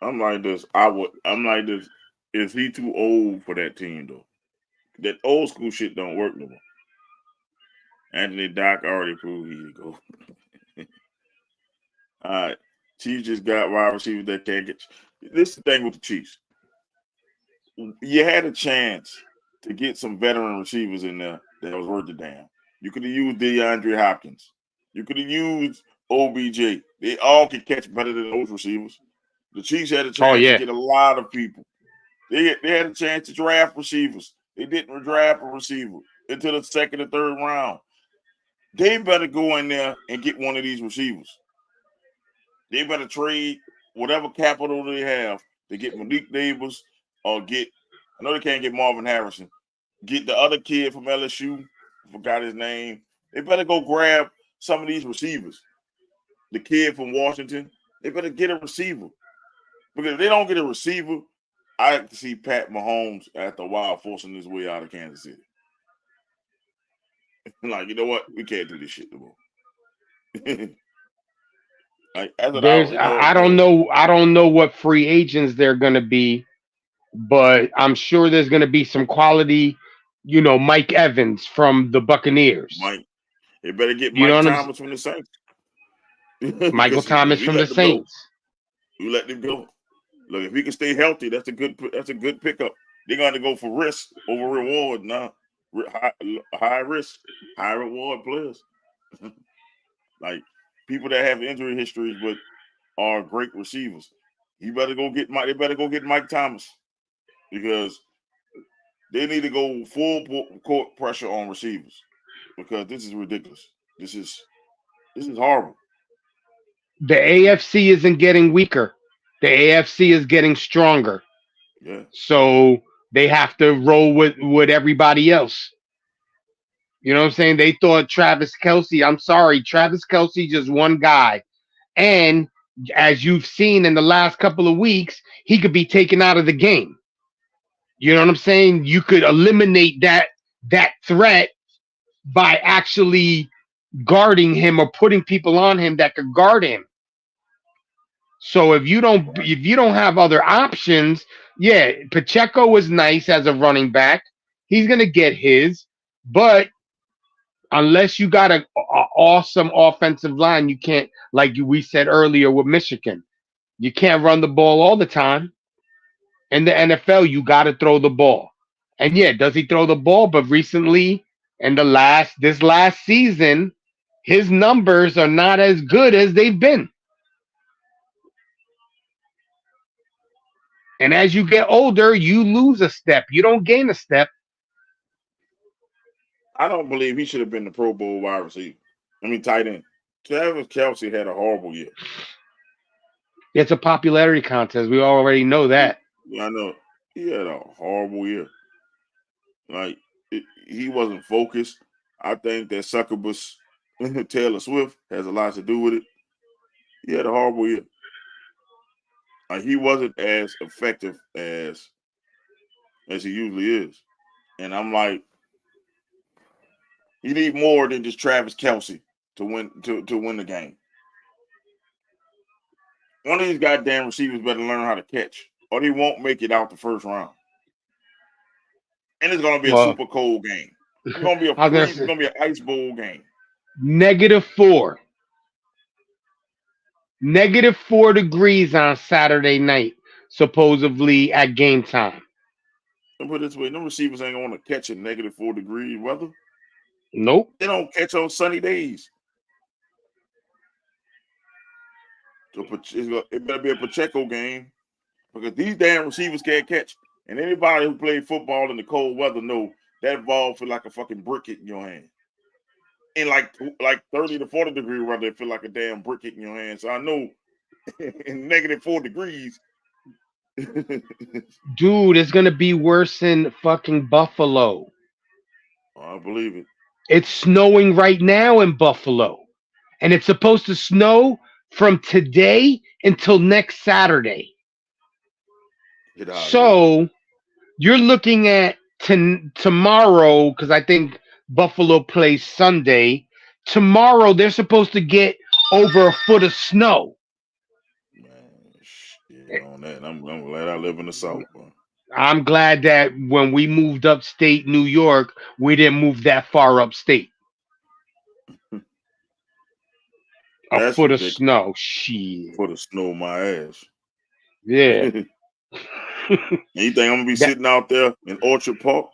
I'm like this. I'm like this. Is he too old for that team though? That old school shit don't work no more. Anthony Doc already proved he could go. All right. Chiefs just got wide receivers that can't get. This is the thing with the Chiefs. You had a chance to get some veteran receivers in there that was worth the damn. You could have used DeAndre Hopkins. You could have used OBJ. They all could catch better than those receivers. The Chiefs had a chance to get a lot of people. They had a chance to draft receivers. They didn't draft a receiver until the second or third round. They better go in there and get one of these receivers. They better trade whatever capital they have to get Malik Davis or I know they can't get Marvin Harrison. Get the other kid from LSU. Forgot his name. They better go grab some of these receivers. The kid from Washington. They better get a receiver. Because if they don't get a receiver, I have to see Pat Mahomes after a while forcing his way out of Kansas City. Like, you know what? We can't do this shit no more. Like, I don't know what free agents they're gonna be, but I'm sure there's gonna be some quality, you know, Mike Evans from the Buccaneers. They better get Mike Thomas from the Saints. Michael Thomas from the Saints. We let them go. Look, if he can stay healthy, that's a good pickup. They're going to go for risk over reward now. High risk, high reward players. Like people that have injury histories but are great receivers. They better go get Mike Thomas because they need to go full court pressure on receivers because this is ridiculous. This is horrible. The AFC isn't getting weaker. The AFC is getting stronger. Yeah. So they have to roll with everybody else. You know what I'm saying? They thought Travis Kelce. I'm sorry, Travis Kelce just one guy. And as you've seen in the last couple of weeks, he could be taken out of the game. You know what I'm saying? You could eliminate that threat by actually guarding him or putting people on him that could guard him. So if you don't have other options, yeah, Pacheco was nice as a running back. He's gonna get his, but unless you got a awesome offensive line, you can't, like we said earlier with Michigan, you can't run the ball all the time. In the NFL, you got to throw the ball. And yeah, does he throw the ball? But recently, in this last season, his numbers are not as good as they've been. And as you get older, you lose a step. You don't gain a step. I don't believe he should have been the Pro Bowl wide receiver. I mean, tight end. Travis Kelce had a horrible year. It's a popularity contest. We already know that. Yeah, I know. He had a horrible year. Like, he wasn't focused. I think that succubus Taylor Swift has a lot to do with it. He had a horrible year. Like, he wasn't as effective as he usually is. And I'm like, you need more than just Travis Kelce to win the game. One of these goddamn receivers better learn how to catch, or they won't make it out the first round. And it's gonna be a super cold game. It's gonna be it's gonna be an ice bowl game. -4. -4 degrees on Saturday night, supposedly at game time. I'll put it this way: no receivers ain't gonna catch in -4 degree weather. Nope. They don't catch on sunny days. So it better be a Pacheco game because these damn receivers can't catch. And anybody who played football in the cold weather know that ball feel like a fucking brick hitting your hand. In like 30 to 40 degree weather, it feel like a damn brick hitting your hand. So I know in -4 degrees. Dude, it's gonna be worse in fucking Buffalo. I believe it. It's snowing right now in Buffalo. And it's supposed to snow from today until next Saturday. So you're looking at tomorrow, because I think Buffalo plays Sunday. Tomorrow they're supposed to get over a foot of snow. Man, shit on that. I'm glad I live in the South, bro. I'm glad that when we moved upstate New York, we didn't move that far upstate. A foot of snow. Shit. Foot of snow, my ass. Yeah. You think I'm gonna be sitting out there in Orchard Park?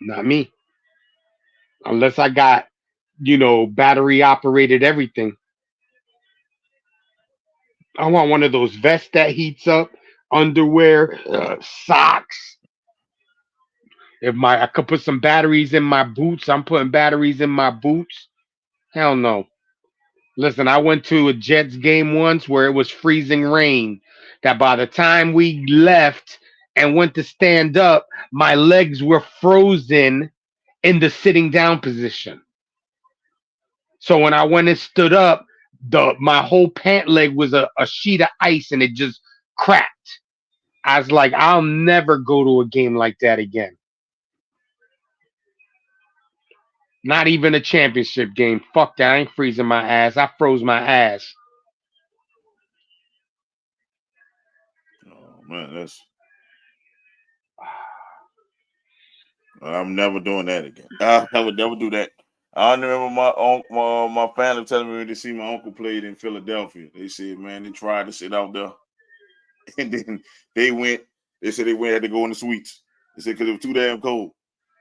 Not me. Unless I got, battery operated everything. I want one of those vests that heats up, underwear, socks. If I could put some batteries in my boots, I'm putting batteries in my boots. Hell no. Listen, I went to a Jets game once where it was freezing rain. That by the time we left and went to stand up, my legs were frozen in the sitting down position. So when I went and stood up, my whole pant leg was a sheet of ice and it just cracked. I was like, I'll never go to a game like that again. Not even a championship game. Fuck that. I ain't freezing my ass. I froze my ass. Oh, man, I'm never doing that again. I would never do that. I remember my family telling me when they see my uncle played in Philadelphia. They said, man, they tried to sit out there. And then they said they had to go in the suites. They said because it was too damn cold.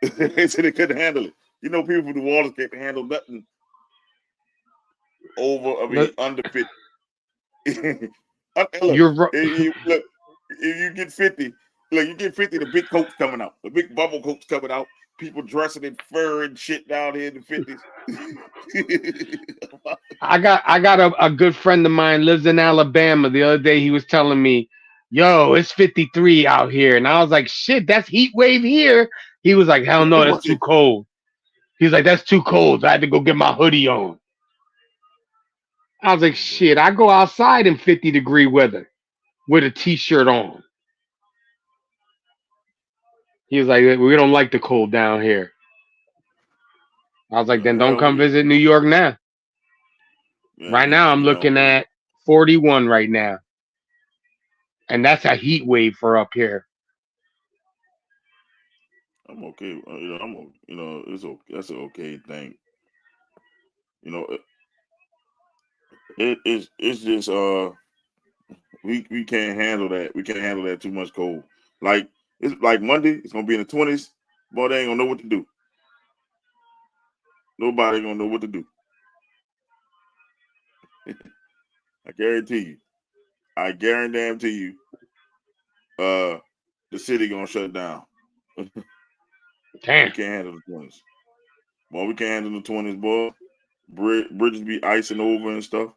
They said they couldn't handle it. People from New Orleans can't handle nothing under 50. You're right. If you get 50, you get 50, the big coat's coming out. The big bubble coat's coming out. People dressing in fur and shit down here in the 50s. I got a good friend of mine lives in Alabama. The other day he was telling me, yo, it's 53 out here. And I was like, shit, that's heat wave here. He was like, hell no, that's too cold. He's like, that's too cold. I had to go get my hoodie on. I was like, shit, I go outside in 50-degree weather with a t-shirt on. He was like, we don't like the cold down here. I was like, then don't come visit New York now. Right now, I'm looking at 41 right now. And that's a heat wave for up here. I'm okay. It's okay. That's an okay thing. You know, it's just we can't handle that. We can't handle that too much cold. Like it's like Monday. It's gonna be in the 20s. Boy, they ain't gonna know what to do. Nobody gonna know what to do. I guarantee you. I guarantee you. The city gonna shut down. Damn. We can't handle the 20s. Boy, we can't handle the 20s, boy. Bridges be icing over and stuff.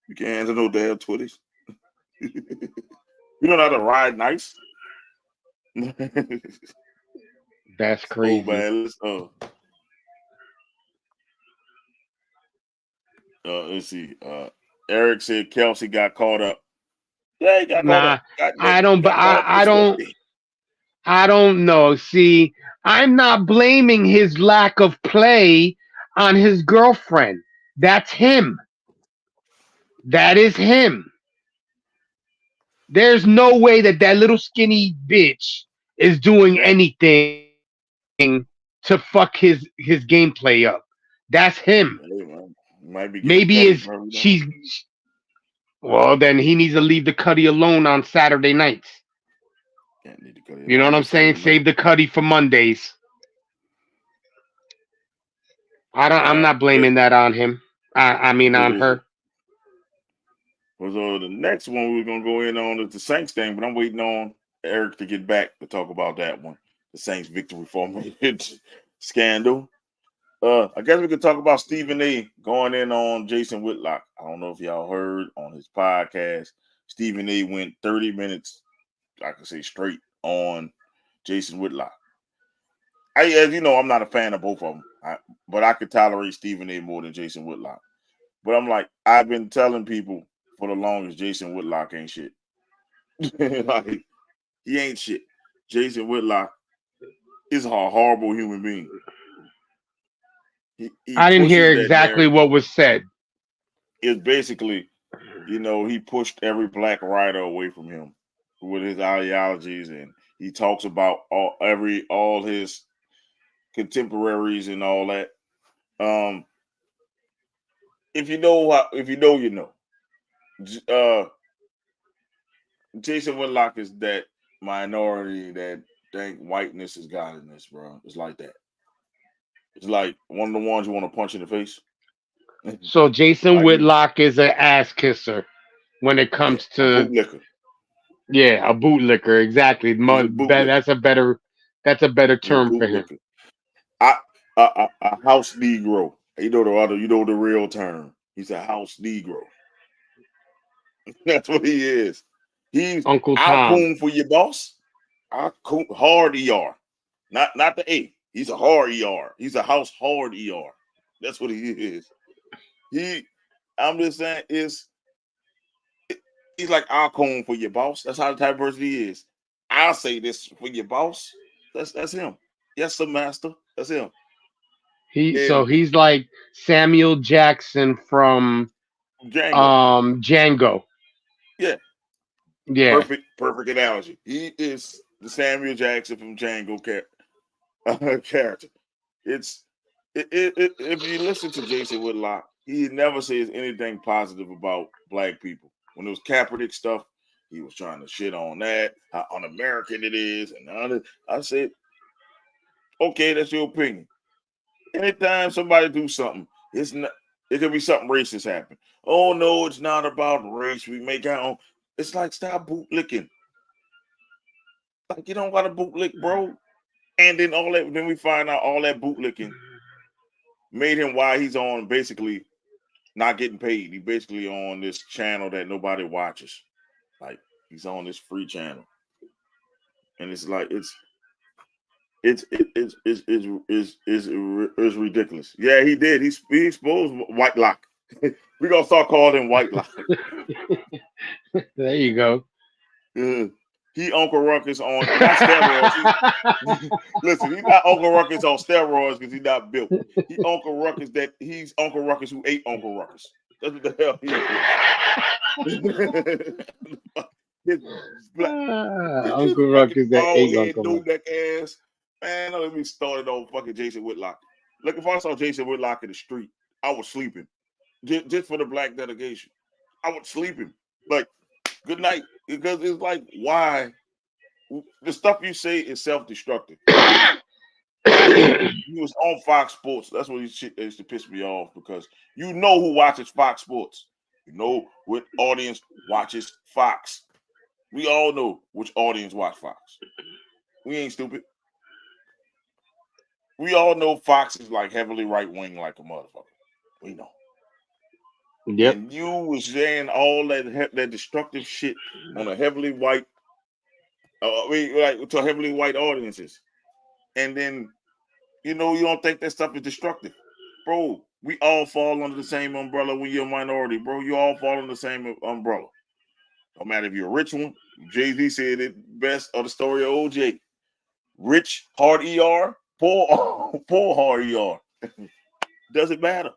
You can't handle no damn 20s. You don't know how to ride nice. That's crazy. Oh man, let's see. Eric said Kelsey got caught up. Yeah, he got caught up. I don't know. See, I'm not blaming his lack of play on his girlfriend. That's him. That is him. There's no way that little skinny bitch is doing anything to fuck his gameplay up. That's him. Maybe she's. Well, then he needs to leave the cuddy alone on Saturday nights. You know what I'm saying? Save the cuddy for Mondays. I'm not blaming that on him. I mean on her. So the next one we're gonna go in on is the Saints thing, but I'm waiting on Eric to get back to talk about that one. The Saints victory formation scandal. I guess we could talk about Stephen A. going in on Jason Whitlock. I don't know if y'all heard on his podcast. Stephen A. went 30 minutes, I can say straight, on Jason Whitlock. As you know, I'm not a fan of both of them, but I could tolerate Stephen A. more than Jason Whitlock. But I'm like, I've been telling people for the longest, Jason Whitlock ain't shit. Like, he ain't shit. Jason Whitlock is a horrible human being. He I didn't hear exactly what was said. It's basically, he pushed every black writer away from him with his ideologies, and he talks about all his contemporaries and all that. If you know, you know. Jason Whitlock is that minority that think whiteness is godliness, bro. It's like that. It's like one of the ones you want to punch in the face. So Jason Whitlock is an ass kisser when it comes to a bootlicker. Yeah, a bootlicker, exactly. That's a better term for him. A house Negro. You know the real term. He's a house Negro. That's what he is. He's Uncle Tom. I'll coon for your boss. Hard ER. Not the A. He's a hard ER. He's a house hard ER. That's what he is. I'm just saying, he's like, I'll coon for your boss. That's how the type of person he is. I'll say this for your boss. That's him. Yes, sir, master. That's him. So he's like Samuel Jackson from Django. Yeah. Perfect analogy. He is the Samuel Jackson from Django character. If you listen to Jason Whitlock, he never says anything positive about black people. When it was Kaepernick stuff, he was trying to shit on that, how un-American it is, and I said, okay, that's your opinion. Anytime somebody do something, it could be something racist happen. Oh no, it's not about race. We make our own. It's like, stop bootlicking. Like, you don't got to bootlick, bro. And then then we find out all that bootlicking made him why he's on basically not getting paid. He basically on this channel that nobody watches. Like, he's on this free channel, and it's like it's ridiculous. Yeah, he did. He exposed Whitelock. We're gonna start calling him Whitelock. There you go. He He Uncle Ruckus on not steroids. Listen, he's not Uncle Ruckus on steroids because he's not built. He's Uncle Ruckus who ate Uncle Ruckus. That's what the hell he is. Uncle Ruckus that ate Uncle no Ruckus. neck ass. Man, don't let me started on fucking Jason Whitlock. Look, if I saw Jason Whitlock in the street, I was sleeping. Just for the black delegation. I would sleep him. Like, good night. Because it's like, why? The stuff you say is self-destructive. He was on Fox Sports. That's what he used to piss me off because you know who watches Fox Sports. You know what audience watches Fox. We all know which audience watch Fox. We ain't stupid. We all know Fox is like heavily right-wing like a motherfucker. We know. Yep. And you was saying all that destructive shit on a heavily white, to heavily white audiences. And then, you don't think that stuff is destructive. Bro, we all fall under the same umbrella when you're a minority, bro. You all fall under the same umbrella. No matter if you're a rich one. Jay-Z said it best of the story of OJ. Rich, hard ER, poor hard ER. Doesn't matter.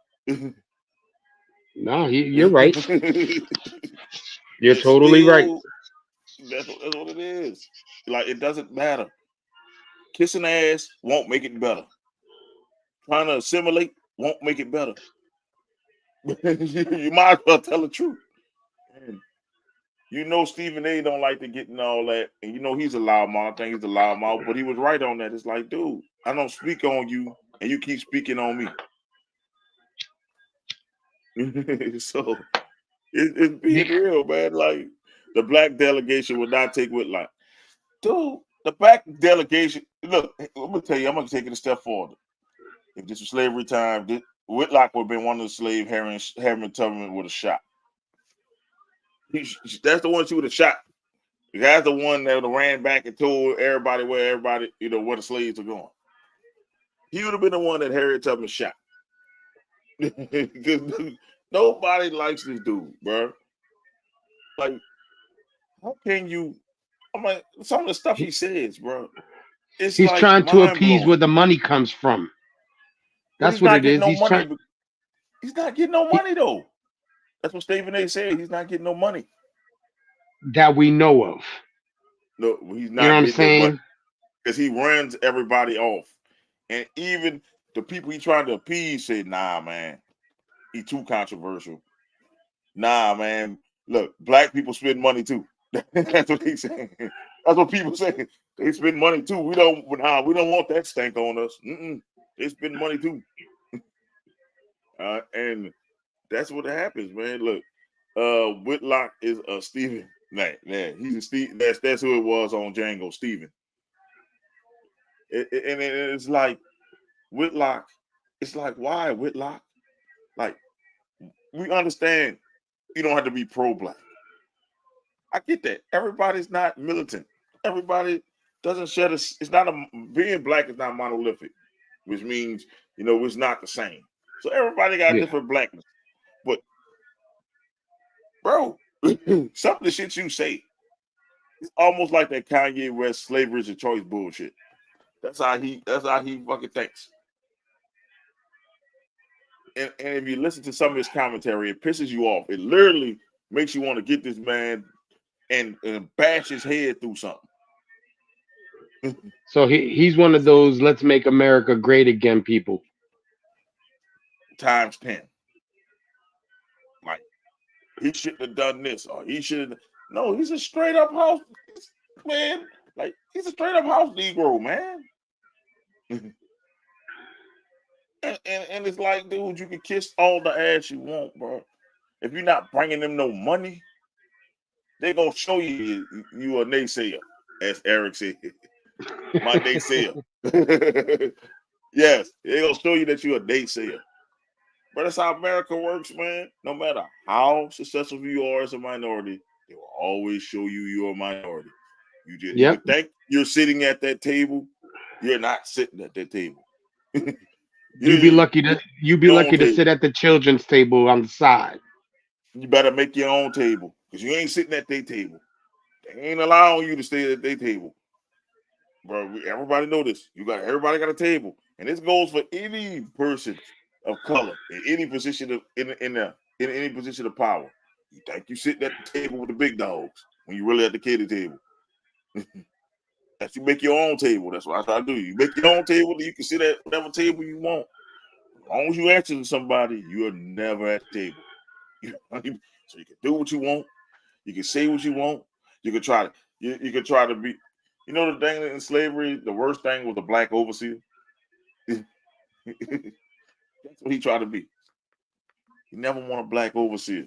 No, you're right. You're totally right. That's what it is. Like, it doesn't matter. Kissing ass won't make it better. Trying to assimilate won't make it better. You might as well tell the truth. Stephen A. don't like to get in all that. And he's a loudmouth. I think he's a loudmouth, but he was right on that. It's like, dude, I don't speak on you, and you keep speaking on me. So it's being real, man. Like, the black delegation would not take Whitlock. Dude, the black delegation, look, I'm going to tell you, I'm going to take it a step forward. If this was slavery time, Whitlock would have been one of the slave Harriman Tubman would have shot. That's the one she would have shot. That's the one that would have ran back and told everybody where the slaves are going. He would have been the one that Harriet Tubman shot. Because nobody likes this dude, bro. Like, how can you? I'm like, some of the stuff he says, bro. He's like trying to appease where the money comes from. That's what it is. He's not getting no money though. That's what Stephen A. said. He's not getting no money that we know of. No, he's not. You know what I'm saying? Because he runs everybody off, and even the people he trying to appease say, "Nah, man, he too controversial. Nah, man, look, black people spend money too." That's what he's saying. That's what people say. They spend money too. We don't want that stank on us. They spend money too. And that's what happens, man. Look, Whitlock is a Stephen. Nah, he's a Steve. That's who it was on Django, Stephen. And it's like Whitlock. It's like, why Whitlock? Like, we understand you don't have to be pro-black. I get that. Everybody's not militant. Everybody doesn't share this. It's not being black is not monolithic, which means it's not the same. So everybody got different blackness. But bro, some of the shit you say, it's almost like that Kanye West slavery is a choice bullshit. That's how he fucking thinks. And if you listen to some of his commentary, it pisses you off. It literally makes you want to get this man and bash his head through something. So he's one of those "let's make America great again" people. Times 10. Like, he shouldn't have done this, or he should. No, he's a straight up house man. Like, he's a straight up house Negro, man. and it's like, dude, you can kiss all the ass you want, bro. If you're not bringing them no money, they gonna show you a naysayer, as Eric said. My naysayer. Yes, they gonna show you that you're a naysayer. But that's how America works, man. No matter how successful you are as a minority, they will always show you're a minority. You think you're sitting at that table, you're not sitting at that table. You'd be lucky to sit at the children's table on the side. You better make your own table because you ain't sitting at their table. ain't allowing you to stay at their table, bro. Everybody know this. Everybody got a table, and this goes for any person of color in any position in any position of power. You think you sitting at the table with the big dogs when you really at the kiddie table. That you make your own table. That's what I try to do. You make your own table, you can sit at whatever table you want. As long as you answer to somebody, you are never at the table. So you can do what you want. You can say what you want. You can try to. You can try to be. You know the thing in slavery, the worst thing was the black overseer. That's what he tried to be. He never want a black overseer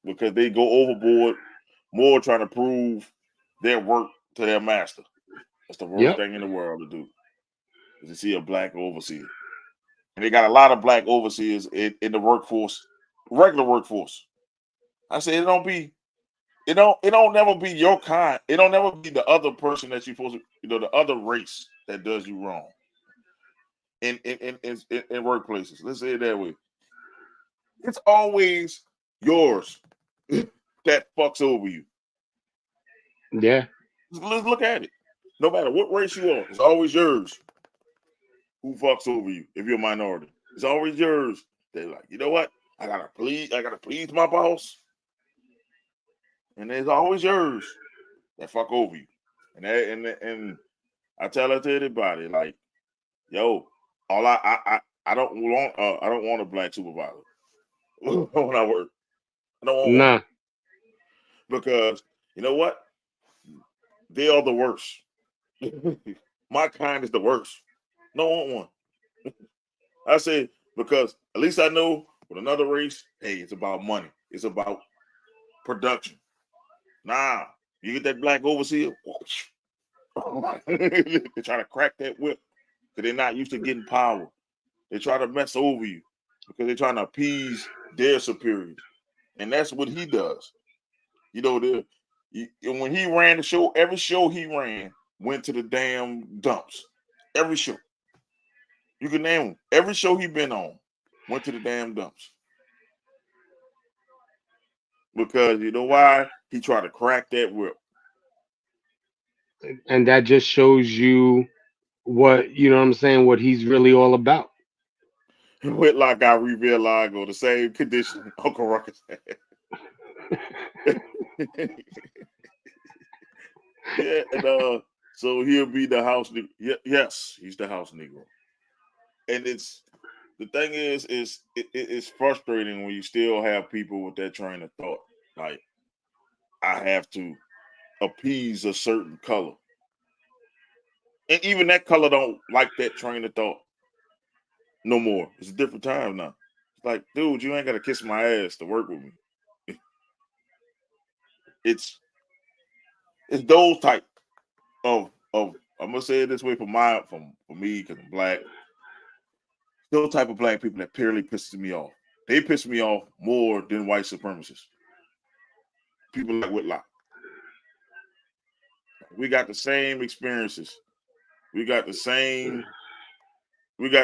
because they go overboard more trying to prove their work to their master. That's the worst thing in the world to do, is to see a black overseer. And they got a lot of black overseers in the workforce, regular workforce. I say it don't never be your kind. It don't never be the other person that you're supposed to, the other race that does you wrong. In workplaces, let's say it that way. It's always yours that fucks over you. Yeah. Let's look at it. No matter what race you are, it's always yours who fucks over you if you're a minority. It's always yours. They're like, you know what? I gotta please my boss. And it's always yours that fuck over you. And I tell it to anybody, like, yo, I don't want a black supervisor when I work. I don't want one. Because you know what? They are the worst. My kind is the worst. No want one. I say, because at least I know with another race, hey, it's about money. It's about production. Nah, you get that black overseer, they try to crack that whip because they're not used to getting power. They try to mess over you because they're trying to appease their superiors. And that's what he does. When he ran the show, every show he ran went to the damn dumps. Every show. You can name them. Every show he been on went to the damn dumps. Because you know why? He tried to crack that whip. And that just shows you what what he's really all about. Whitlock got Revelago, the same condition Uncle Ruckus had. Yeah, and so he'll be the house. Yes, he's the house Negro. And the thing is it's frustrating when you still have people with that train of thought. Like, I have to appease a certain color. And even that color don't like that train of thought no more. It's a different time now. It's like, dude, you ain't got to kiss my ass to work with me. It's those type of I'm gonna say it this way for me because I'm black. Those type of black people that purely pisses me off. They piss me off more than white supremacists. People like Whitlock. We got the same experiences. We got the same. We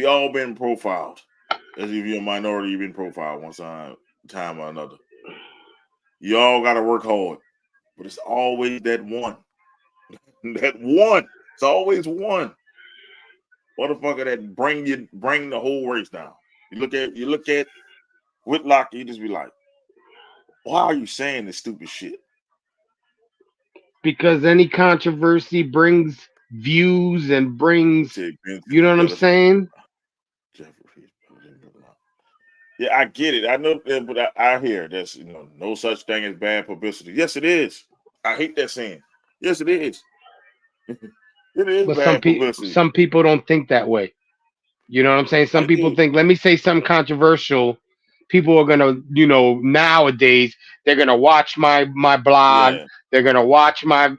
all been profiled. As if you're a minority, you've been profiled one time or another. You all got to work hard, but it's always that one. That one. It's always one motherfucker that bring the whole race down. You look at Whitlock, you just be like, why are you saying this stupid shit? Because any controversy brings views and brings, you know what I'm saying? Yeah, I get it. I know, but I hear there's no such thing as bad publicity. Yes, it is. I hate that saying. Yes, it is. It is But bad publicity. some people don't think that way. You know what I'm saying? Some people think, let me say something controversial. People are gonna, nowadays they're gonna watch my blog. Yeah. They're gonna watch my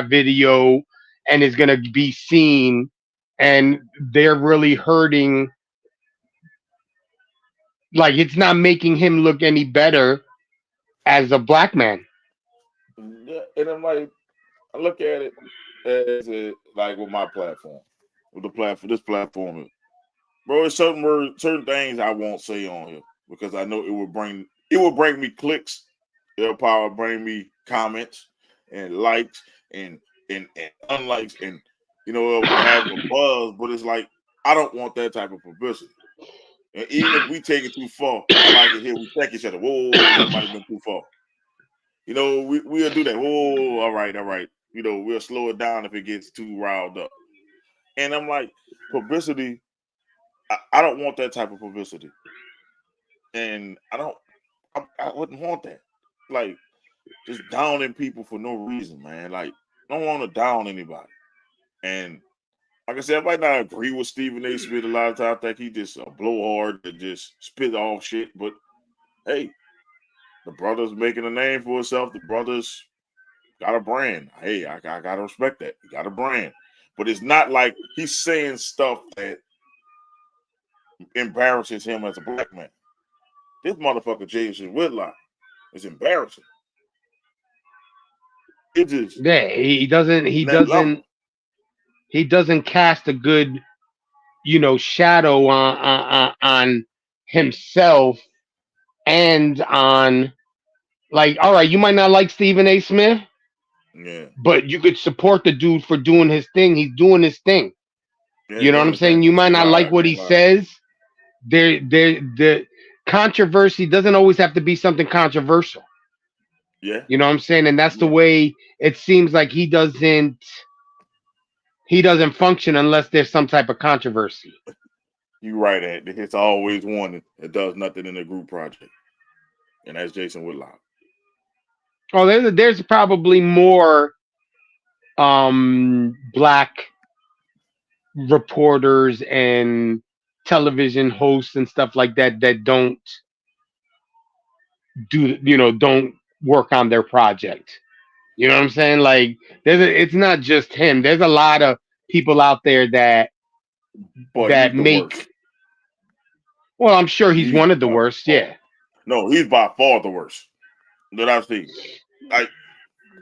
video, and it's gonna be seen, and they're really hurting. Like, it's not making him look any better as a black man. Yeah, and I'm like, I look at it as like with my platform, this platform, bro. There's certain things I won't say on here because I know it will bring it will bring me clicks. It'll probably bring me comments and likes and unlikes and it'll have a buzz. But it's like I don't want that type of publicity. And even if we take it too far, I like it here. We check each other. Whoa, that might have been too far. We'll do that. Whoa, all right. We'll slow it down if it gets too riled up. And I'm like, publicity. I don't want that type of publicity, and I wouldn't want that. Like, just downing people for no reason, man. Like, I don't want to down anybody. And like I said, I might not agree with Stephen A. Smith a lot of times. I think he just a blowhard that just spit off shit. But hey, the brother's making a name for himself. The brother's got a brand. Hey, I gotta respect that. He got a brand. But it's not like he's saying stuff that embarrasses him as a black man. This motherfucker Jason Whitlock is embarrassing. It just he doesn't cast a good shadow on himself and on, like, all right, you might not like Stephen A. Smith, yeah, but you could support the dude for doing his thing. He's doing his thing. yeah, You know what I'm saying? You might not like what he says. The controversy doesn't always have to be something controversial. Yeah. You know what I'm saying? And that's the way it seems like he doesn't function unless there's some type of controversy. You're right, Ed. It's always one that does nothing in a group project. And that's Jason Whitlock. Oh, there's probably more black reporters and television hosts and stuff like that don't don't work on their project. You know what I'm saying? Like, it's not just him. There's a lot of people out there that make. Worst. Well, I'm sure he's one of the worst. Yeah. No, he's by far the worst that I've seen. Like,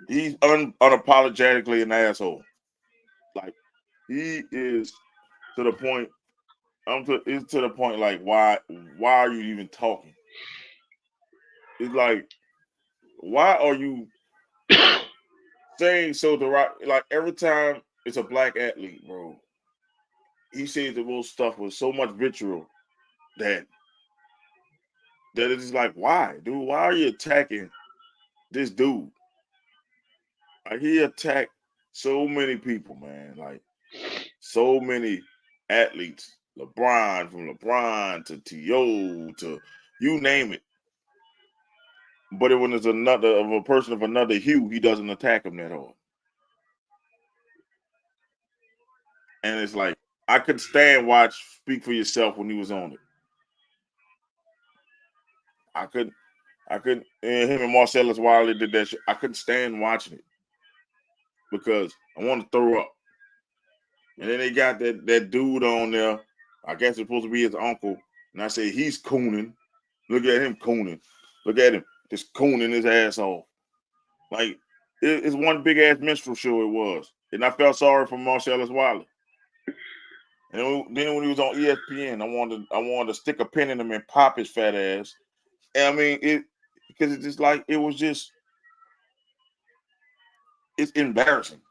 he's unapologetically an asshole. Like, he is to the point. It's to the point. Like, why are you even talking? It's like, why are you saying so? Like, every time it's a black athlete, bro, he says the most stuff with so much vitriol that it's like, why, dude? Why are you attacking this dude? Like, he attacked so many people, man. Like, so many athletes. From LeBron to T.O. to you name it. But when it's a person of another hue, he doesn't attack him that hard. And it's like, I could watch Speak for Yourself when he was on it. I couldn't. And him and Marcellus Wiley did that shit. I couldn't stand watching it because I want to throw up. And then they got that dude on there. I guess it's supposed to be his uncle. And I say, he's cooning. Look at him cooning. Look at him just cooning his ass off. Like, it's one big ass minstrel show it was. And I felt sorry for Marcellus Wiley. And then when he was on ESPN, I wanted to stick a pin in him and pop his fat ass. And I mean, because it's just like, it's embarrassing.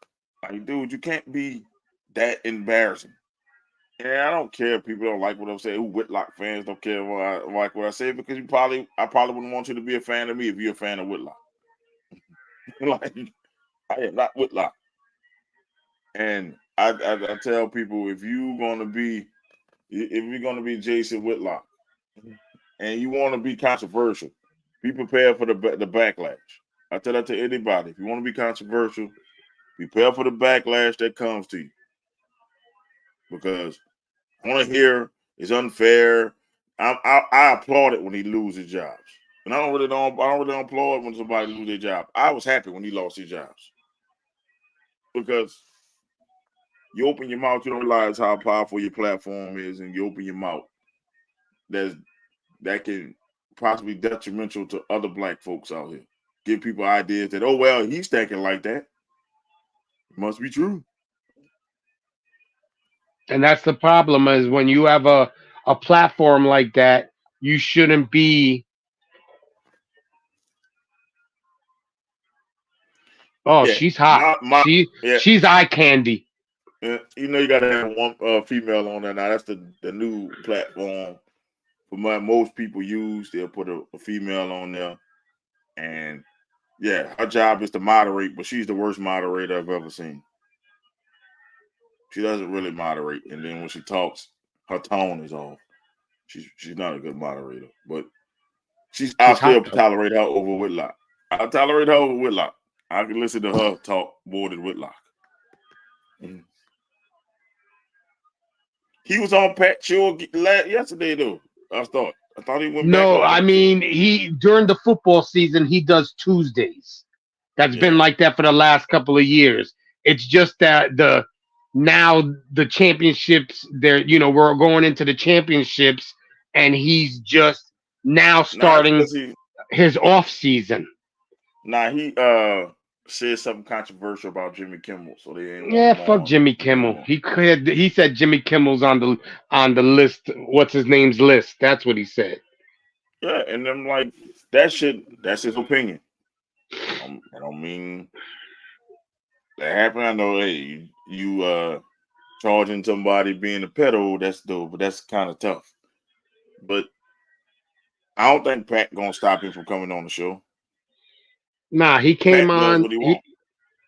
Like, dude, you can't be that embarrassing. And I don't care if people don't like what I'm saying. Whitlock fans don't care what I say, because I probably wouldn't want you to be a fan of me if you're a fan of Whitlock. Like, I am not Whitlock. And I tell people, if you're gonna be Jason Whitlock and you want to be controversial, be prepared for the backlash. I tell that to anybody. If you want to be controversial, prepare for the backlash that comes to you. Because I want to hear it's unfair. I applaud it when he loses jobs, and I don't really applaud when somebody loses their job. I was happy when he lost his jobs, because you open your mouth, you don't realize how powerful your platform is, and you open your mouth. That can possibly be detrimental to other black folks out here. Give people ideas that, oh well, he's thinking like that. It must be true. And that's the problem, is when you have a platform like that, you shouldn't be Oh, Yeah, she's hot. yeah. She's eye candy. You know, you gotta have one female on there now. That's the new platform for most people use. They'll put a female on there, and yeah, her job is to moderate, but she's the worst moderator I've ever seen. She doesn't really moderate, and then when she talks, her tone is off. She's not a good moderator, but I'll still hot. tolerate her over Whitlock. I'll tolerate her over Whitlock. I can listen to her talk more than Whitlock. He was on Pat Show yesterday, though. I thought he went back No, on I Pat mean he during the football season he does Tuesdays. That's been like that for the last couple of years. It's just that the championships we're going into the championships and he's just now starting his off season. Nah, he said something controversial about Jimmy Kimmel, so they ain't want him Fuck on. Jimmy Kimmel. He said Jimmy Kimmel's on the list. What's his name's list? That's what he said. Yeah, and I'm like, that's his opinion. I don't mean that happened. I know, hey, you charging somebody being a pedo, that's dope, but that's kind of tough. But I don't think Pat gonna stop him from coming on the show. Nah, he came on.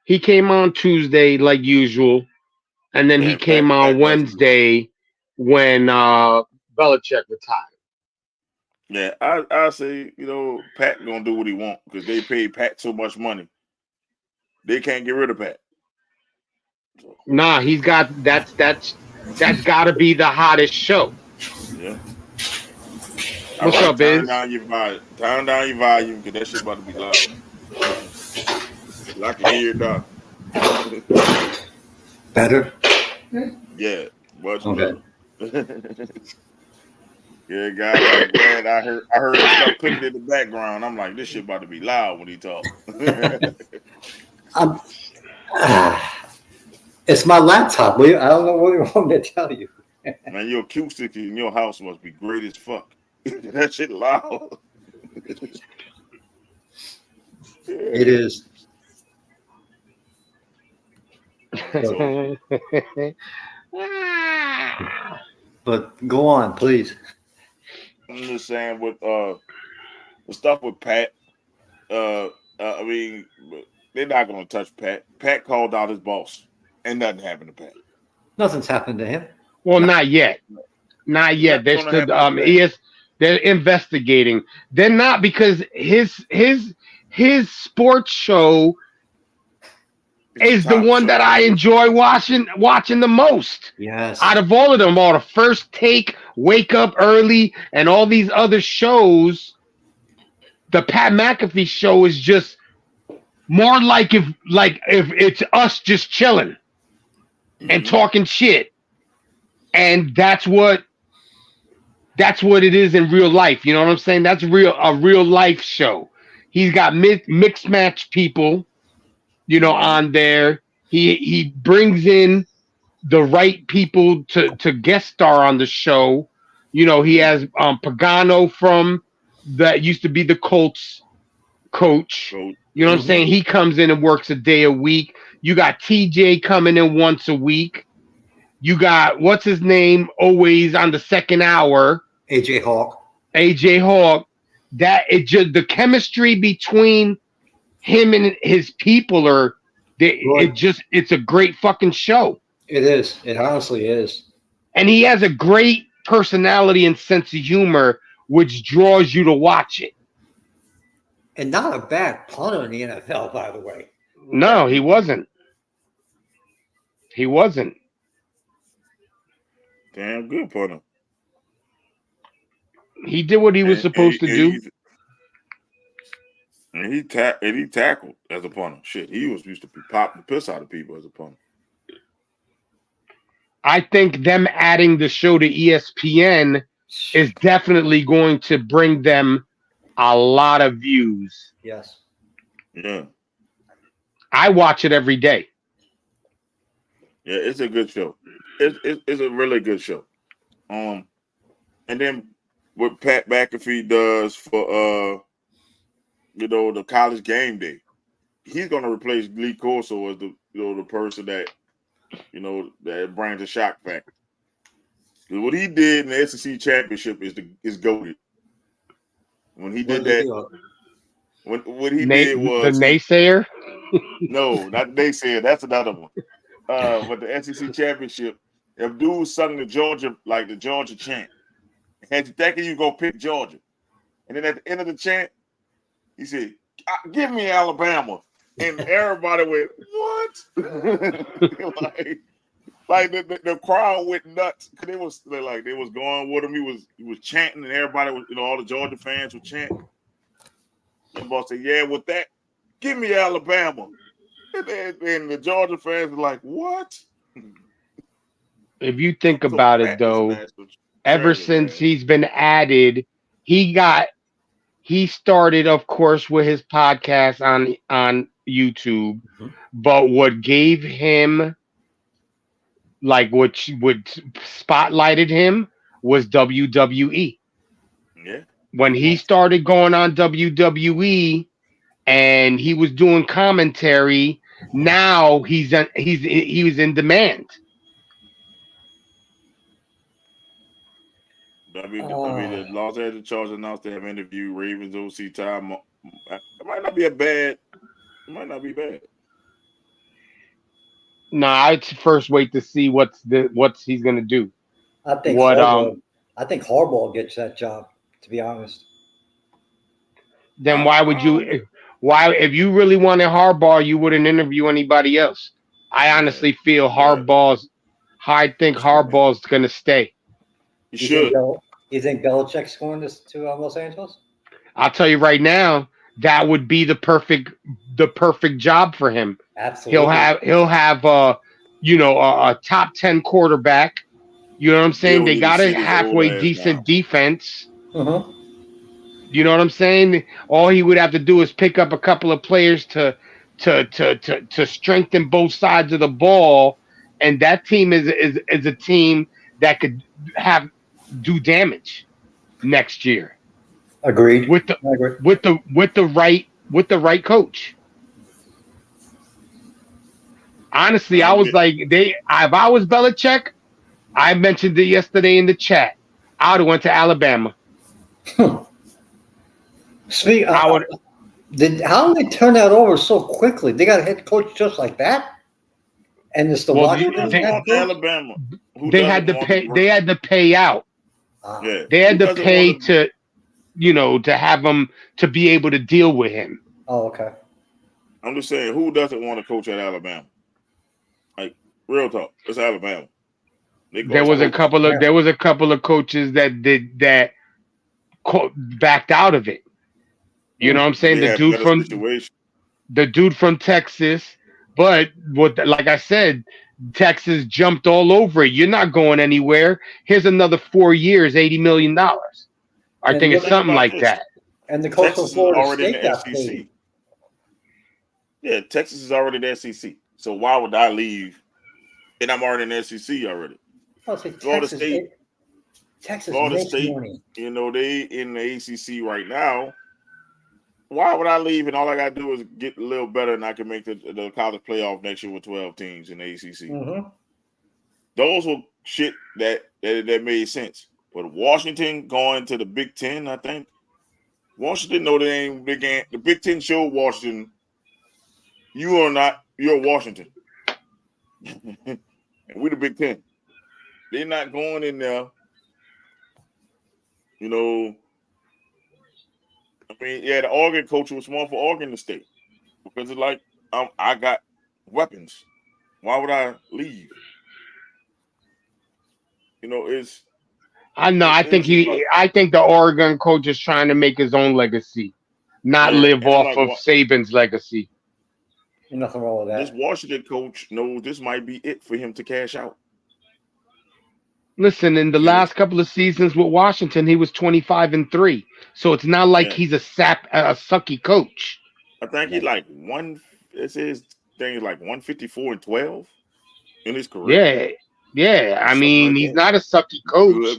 He came on Tuesday like usual, and then he came on Wednesday when Belichick retired. Yeah, I say, Pat gonna do what he want because they paid Pat so much money. They can't get rid of Pat. So. Nah, he's got that's got to be the hottest show. Yeah. What's up, Biz? Turn down your volume because that shit about to be loud. I can hear it now. Better? Yeah, much better. Yeah, guys, I'm glad I heard stuff clicking in the background. I'm like, this shit about to be loud when he talk. It's my laptop. I don't know what you want me to tell you. Man, your acoustic in your house must be great as fuck. That shit loud. It is. But go on, please. I'm just saying with the stuff with Pat. I mean, they're not gonna touch Pat. Pat called out his boss, and nothing happened to Pat. Nothing's happened to him. Well, not yet. Not yet. They're still they're investigating. They're not because his sports show is the one that I enjoy watching the most. Yes. Out of all of them, all the First Take, Wake Up Early, and all these other shows, the Pat McAfee show is just more like if it's us just chilling and talking shit. And that's what it is in real life. You know what I'm saying? That's a real life show. He's got mixed match people, on there. He brings in the right people to guest star on the show. He has Pagano from that used to be the Colts coach. You know what I'm saying? He comes in and works a day a week. You got TJ coming in once a week. You got what's his name always on the second hour. AJ Hawk. That the chemistry between him and his people it's a great fucking show. It is. It honestly is. And he has a great personality and sense of humor, which draws you to watch it. And not a bad punter in the NFL, by the way. No, he wasn't. Damn good punter. He did what he was supposed to do. And he tackled as a punter. Shit, he was used to pop the piss out of people as a punter. I think them adding the show to ESPN is definitely going to bring them a lot of views. Yes. Yeah. I watch it every day. Yeah, it's a good show. It's a really good show. And then what Pat McAfee does for the college game day. he's going to replace Lee Corso as the person that that brings a shock factor. What he did in the SEC championship is goated. When he did that, what he did was the naysayer. No, not naysayer. That's another one. But the SEC championship, if dude sung the Georgia chant, had you thinking you gonna pick Georgia, and then at the end of the chant, he said, "Give me Alabama," and everybody went, "What?" like the crowd went nuts because they was going with him. He was chanting, and everybody was, all the Georgia fans were chanting. And boss said, "Yeah, with that, give me Alabama." And the Georgia fans were like, "What?" If you think about it, though, ever since he's been added, he started, of course, with his podcast on YouTube. Mm-hmm. But what gave him, like, what spotlighted him was WWE. Yeah. When he started going on WWE and he was doing commentary, now he was in demand. The Los Angeles Chargers announced they have interviewed Ravens OC time. It might not be bad. No, I'd first wait to see what he's gonna do. I think Harbaugh gets that job, to be honest. Then why would you? Why, if you really wanted Harbaugh, you wouldn't interview anybody else. I honestly feel I think Harbaugh's gonna stay. He should. You think Belichick's going to Los Angeles? I'll tell you right now, that would be the perfect job for him. Absolutely. He'll have a top 10 quarterback. You know what I'm saying? They got a halfway decent defense. Uh-huh. You know what I'm saying? All he would have to do is pick up a couple of players to strengthen both sides of the ball, and that team is a team that could do damage next year. Agreed. With the right coach. Honestly, I was like, if I was Belichick, I mentioned it yesterday in the chat, I would have went to Alabama. How did they turn that over so quickly? They got a head coach just like that, and it's the Washington head coach? Alabama. They had to pay. They had to pay out. Yeah. They had to pay to have him to be able to deal with him. Oh, okay. I'm just saying, who doesn't want to coach at Alabama? Like, real talk, it's Alabama. There was a couple of coaches that backed out of it. You know what I'm saying? The dude from Texas, but like I said, Texas jumped all over it. You're not going anywhere. Here's another 4 years, $80 million. I think it's something like that. And the coach from Florida State got paid. Yeah, Texas is already in the SEC. So why would I leave? And I'm already in the SEC already. Florida State money. They in the ACC right now. Why would I leave? And all I got to do is get a little better, and I can make the college playoff next year with 12 teams in the ACC. Mm-hmm. Those were shit that made sense. But Washington going to the Big Ten, I think. Washington know they ain't big. The Big Ten showed Washington, you're Washington. And we the Big Ten. They're not going in there. The Oregon coach was smart for Oregon State because it's like I got weapons. Why would I leave? I think the Oregon coach is trying to make his own legacy, not live off of Sabin's legacy. Nothing wrong with that. This Washington coach knows this might be it for him to cash out. Listen, in the last couple of seasons with Washington, he was 25-3. So it's not like he's a sucky coach. I think he's like his thing is like 154-12 in his career. Yeah. I mean, he's not a sucky coach.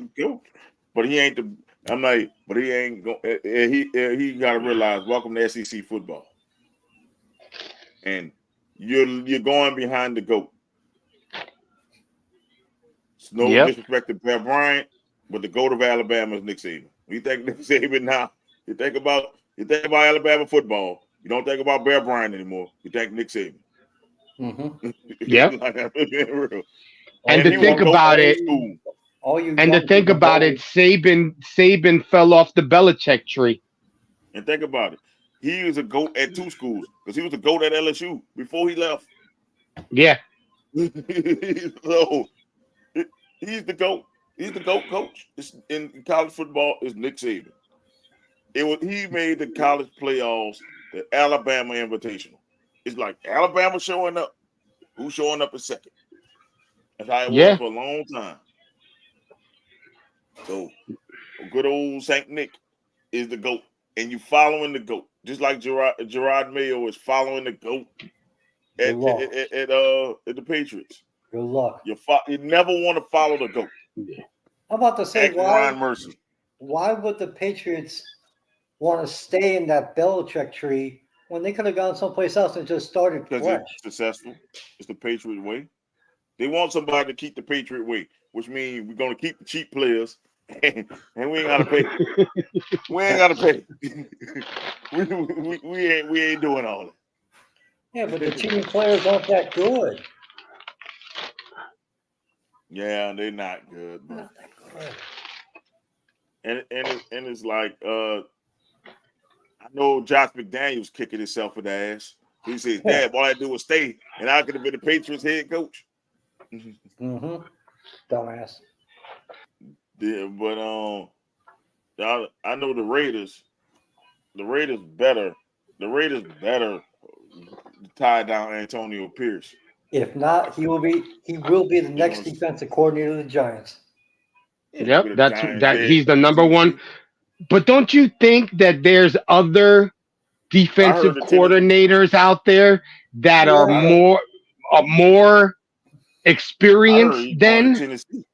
But he ain't but he ain't going. He got to realize, welcome to SEC football. and you're going behind the GOAT. It's no disrespect to Bear Bryant, but the GOAT of Alabama is Nick Saban. You think Nick Saban now? You think about Alabama football. You don't think about Bear Bryant anymore. You think Nick Saban. Mm-hmm. Yep. And to think about it, Saban fell off the Belichick tree. And think about it. He was a GOAT at 2 schools because he was a GOAT at LSU before he left. Yeah. So he's the GOAT. He's the GOAT coach. In college football is Nick Saban. He made the college playoffs, the Alabama Invitational. It's like Alabama showing up. Who's showing up in second? That's how it was for a long time. So good old Saint Nick is the GOAT. And you following the GOAT. Just like Gerard Mayo is following the GOAT at the Patriots. Good luck. You never want to follow the GOAT. I'm about to say, Ryan Mercy. Why would the Patriots want to stay in that Belichick tree when they could have gone someplace else and just started fresh? Because it's successful. It's the Patriot way. They want somebody to keep the Patriot way, which means we're going to keep the cheap players, and we ain't got to pay. We ain't got to pay. we ain't doing all that. Yeah, but the cheap players aren't that good. Yeah, they're not good. Not that good. And it's like I know Josh McDaniels kicking himself in the ass. He says, "Dad, all I do was stay, and I could have been the Patriots head coach." Mm-hmm. Dumbass. Yeah, but I know the Raiders. The Raiders better tie down Antonio Pierce. If not, he will be the next defensive coordinator of the Giants. Yep, he's the number one. But don't you think that there's other defensive coordinators out there that are more experienced than Tennessee?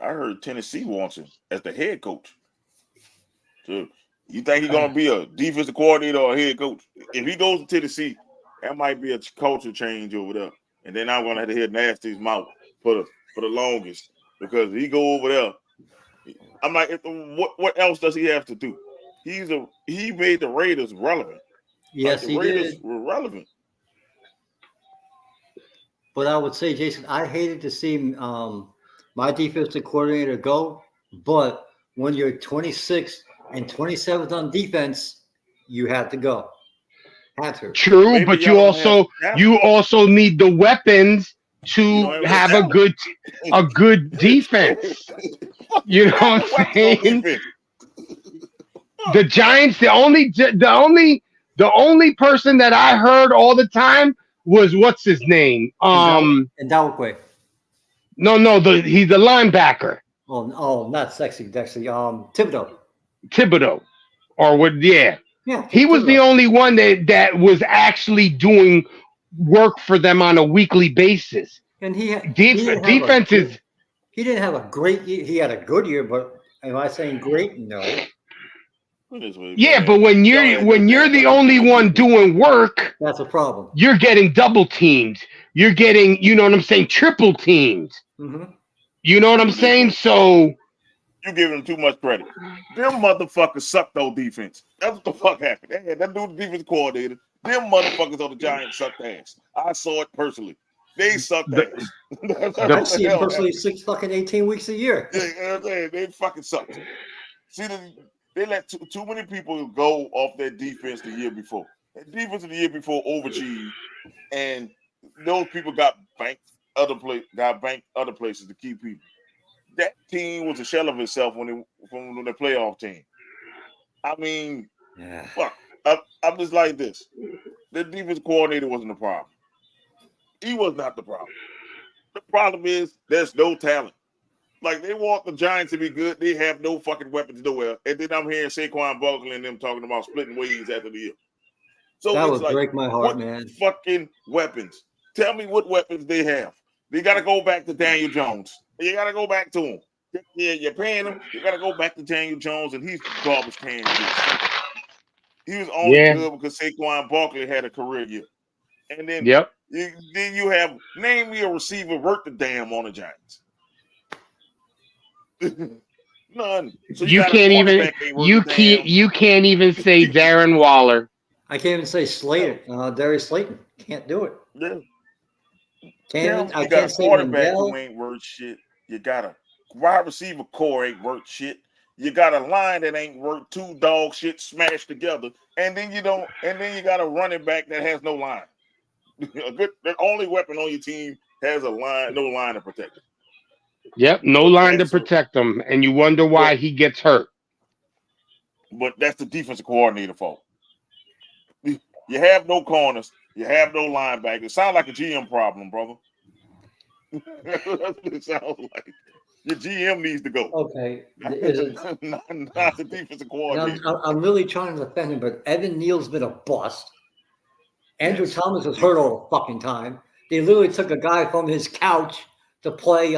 I heard Tennessee wants him as the head coach. So you think he's gonna be a defensive coordinator or a head coach? If he goes to Tennessee, that might be a culture change over there. And then I'm gonna have to hear Nasty's mouth for the longest because he go over there. I'm like, what else does he have to do? He made the Raiders relevant. Yes, the Raiders were relevant. But I would say, Jason, I hated to see my defensive coordinator go. But when you're 26th and 27th on defense, you have to go. Have to. True, maybe but you also need the weapons to have a good defense. You know what I'm saying? The Giants, the only person that I heard all the time was what's his name? Diabolical. No, he's the linebacker. Oh, not sexy, Thibodeau. Or what? Yeah. Yeah, he was the only one that was actually doing work for them on a weekly basis. And defense is. He didn't have a great year. He had a good year, but am I saying great? No. Yeah, but when you're the only one doing work, that's a problem. You're getting double teamed. You're getting, you know what I'm saying, triple teamed. Mm-hmm. You know what I'm saying? So you giving them too much credit. Them motherfuckers sucked on defense. That's what the fuck happened. They had that dude, the defense coordinator. Them motherfuckers on the Giants sucked ass. I saw it personally. They sucked ass. I see it personally 18 weeks a year. Yeah, they fucking sucked. See, they let too many people go off their defense the year before. The defense of the year before overachieved, and those people got banked other places to keep people. That team was a shell of itself when the playoff team. I mean, fuck. I'm just like this. The defense coordinator wasn't the problem. He was not the problem. The problem is there's no talent. Like, they want the Giants to be good. They have no fucking weapons nowhere. And then I'm hearing Saquon Barkley and them talking about splitting ways after the year. So that would break my heart, man. Fucking weapons. Tell me what weapons they have. They got to go back to Daniel Jones. You got to go back to him. Yeah, you're paying him. You got to go back to Daniel Jones, and he's garbage can. He was only good because Saquon Barkley had a career year. And then Yep. you have name me a receiver worth the damn on the Giants. None. So you got a quarterback ain't worth the damn. You can't even say Darren Waller. I can't even say Slater. Darius Slayton can't do it. Yeah. I You got can't a say quarterback Mandel. who ain't worth shit. You got a wide receiver core ain't worth shit. You got a line that ain't worth two dog shit smashed together, and then you got a running back that has no line. The only weapon on your team has no line to protect it. Yep, no line to protect him, and you wonder why he gets hurt. But that's the defensive coordinator fault. You have no corners. You have no linebackers. It sounds like a GM problem, brother. That's what it sounds like. Your GM needs to go. Okay. not the defensive coordinator. I'm really trying to defend him, but Evan Neal's been a bust. Andrew Thomas was hurt all the fucking time. They literally took a guy from his couch to play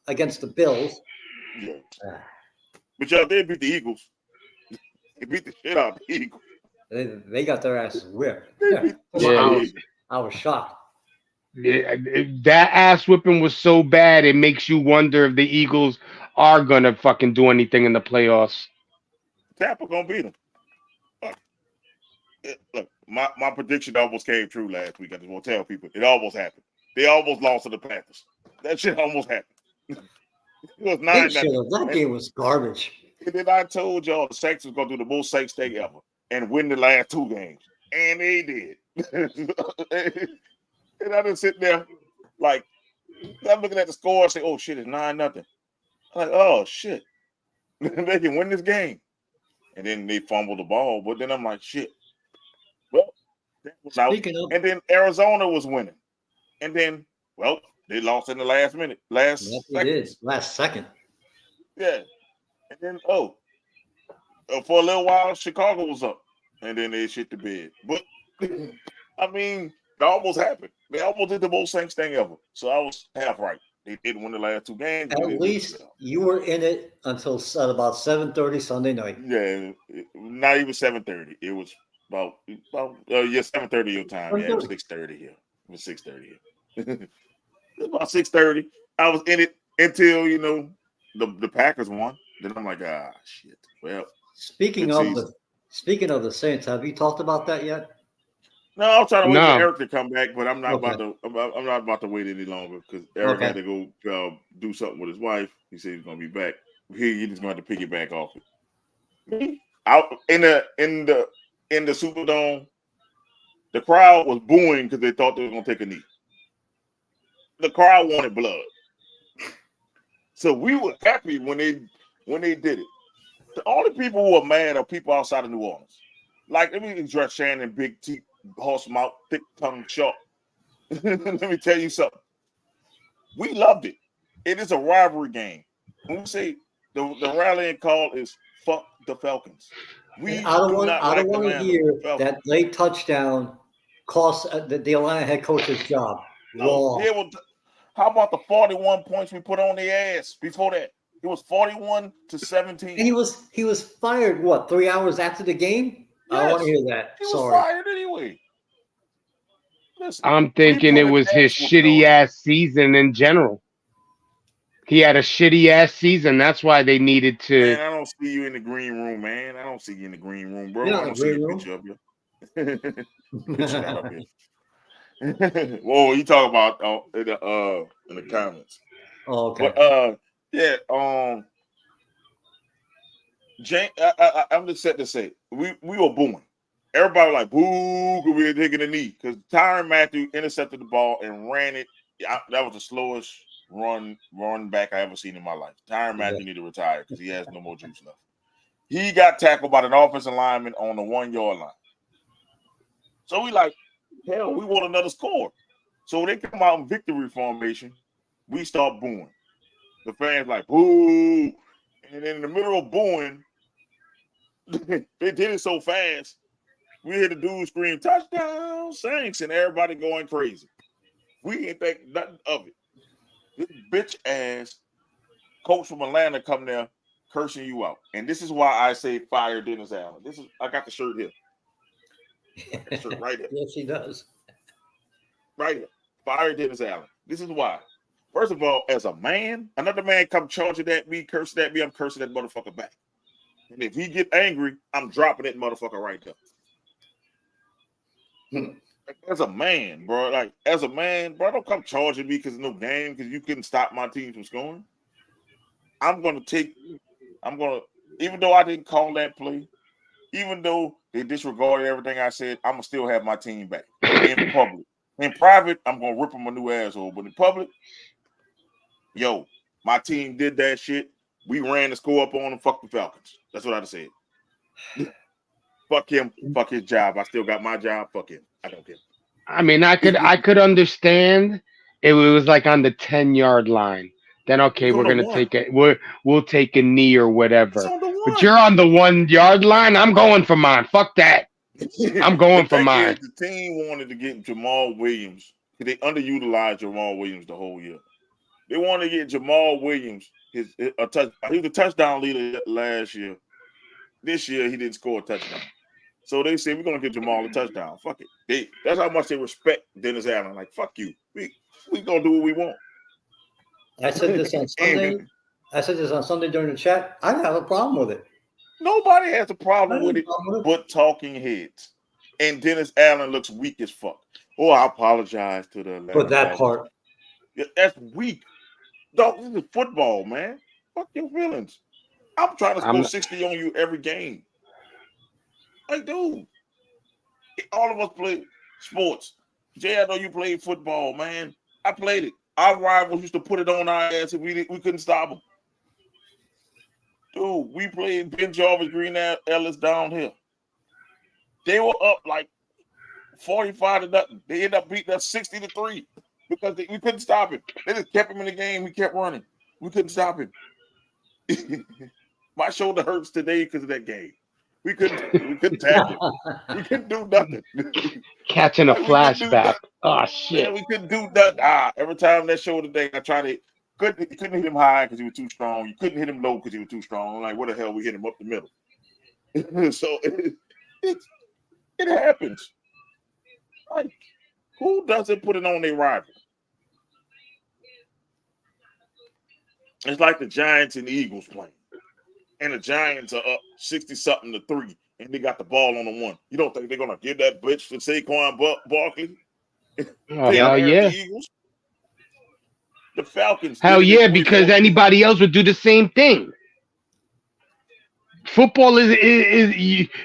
against the Bills. Yeah. But y'all did beat the Eagles. They beat the shit out of the Eagles. They got their asses whipped. Yeah. I was shocked. That ass whipping was so bad, it makes you wonder if the Eagles are going to fucking do anything in the playoffs. Tampa going to beat them. Look, my prediction almost came true last week. I just want to tell people. It almost happened. They almost lost to the Panthers. That shit almost happened. It was 9-0. That game was garbage. And then I told y'all the Saints was going to do the most Saints thing ever and win the last two games. And they did. And I just sit there like, I'm looking at the score and say, oh, shit, it's 9-0. I'm like, oh, shit. They can win this game. And then they fumbled the ball. But then I'm like, shit. Well, that was out. And then Arizona was winning. And then, well, they lost in the last minute. Last second. Yeah. And then, for a little while, Chicago was up. And then they shit the bed. But, I mean, it almost happened. They almost did the most Saints thing ever. So I was half right. They didn't win the last two games. At least you were in it until about 7:30 Sunday night. Yeah, not even 7:30. It was about 7:30 your time. Yeah, it was 6:30 here. It was 6:30 here. It was about 6:30. I was in it until the Packers won. Then I'm like, shit. Well, speaking of the Saints, have you talked about that yet? No, I'm trying to wait for Eric to come back, but I'm not about to wait any longer because Eric had to go do something with his wife. He said he's gonna be back. He's just going to piggyback off it. Out in the Superdome, the crowd was booing because they thought they were gonna take a knee. The crowd wanted blood, so we were happy when they did it. The only people who are mad are people outside of New Orleans. Like, let me address Shannon, big teeth, horse mouth, thick tongue, short. Let me tell you something. We loved it. It is a rivalry game. When we say the rallying call is fuck the Falcons. I don't want to hear that late touchdown cost the Atlanta head coach's job. How about the 41 points we put on their ass before that? It was 41-17. And he was fired, 3 hours after the game? Yes. I don't want to hear that. He was fired anyway. Listen, I'm thinking it was his shitty ass season in general. He had a shitty ass season. That's why they needed to. Man, I don't see you in the green room, man. I don't see you in the green room, bro. I don't see a picture of you. Picture that up here. Whoa, you talk about in the comments. Oh, okay. But yeah, Jane, I'm just set to say we were booing. Everybody was like, boo, because we were taking a knee. Because Tyrann Mathieu intercepted the ball and ran it. That was the slowest run back I ever seen in my life. Tyrann Mathieu need to retire because he has no more juice left. He got tackled by an offensive lineman on the 1 yard line. So we like, hell, we want another score. So when they come out in victory formation, we start booing. The fans like, boo. And in the middle of booing, they did it so fast. We hear the dude scream, touchdown, Saints, and everybody going crazy. We didn't think nothing of it. This bitch ass coach from Atlanta come there cursing you out. And this is why I say fire Dennis Allen. I got the shirt here. That shirt right here. Yes, he does. right here. Fire Dennis Allen. This is why. First of all, as a man, another man come charging at me, cursing at me, I'm cursing that motherfucker back. And if he get angry, I'm dropping that motherfucker right there. As a man, bro, don't come charging me because of no game, because you couldn't stop my team from scoring. Even though I didn't call that play, even though they disregarded everything I said, I'm gonna still have my team back in public. In private, I'm gonna rip them a new asshole, but in public, yo, my team did that shit. We ran the score up on them. Fuck the Falcons. That's what I'd have said. Fuck him. Fuck his job. I still got my job. Fuck him. I don't care. I mean, I could understand if it was like on the 10-yard line. Then okay, we're gonna take it. We'll take a knee or whatever. But you're on the 1-yard line. I'm going for mine. Fuck that. I'm going for mine. The team wanted to get Jamal Williams because they underutilized Jamal Williams the whole year. They wanted to get Jamal Williams a touchdown. He was a touchdown leader last year. This year he didn't score a touchdown. So they said we're gonna get Jamal a touchdown. Fuck it. That's how much they respect Dennis Allen. Like, fuck you. We gonna do what we want. I said this on Sunday during the chat. I don't have a problem with it. Nobody has a problem with it but talking heads. And Dennis Allen looks weak as fuck. Oh, I apologize to the Atlanta But that part. Yeah, that's weak. Dog, this is football, man. Fuck your feelings. I'm trying to score 60 on you every game. Like, dude. All of us play sports. Jay, I know you played football, man. I played it. Our rivals used to put it on our ass if we couldn't stop them. Dude, we played Ben Jarvis, Green Ellis downhill. They were up like 45-0. They ended up beating us 60-3 because we couldn't stop him. They just kept him in the game. He kept running. We couldn't stop him. My shoulder hurts today because of that game. We couldn't tackle him. We couldn't do nothing. Catching a flashback. Oh shit. Yeah, we couldn't do nothing. Every time that shoulder day, I tried to couldn't hit him high because he was too strong. You couldn't hit him low because he was too strong. I'm like, what the hell? We hit him up the middle. So it happens. Like, who doesn't put it on their rival? It's like the Giants and the Eagles playing. And the Giants are up 60-something-3, and they got the ball on the 1. You don't think they're going to give that bitch to Saquon Barkley? Oh, hell yeah. The Eagles? The Falcons. Hell yeah, because anybody else would do the same thing. Football is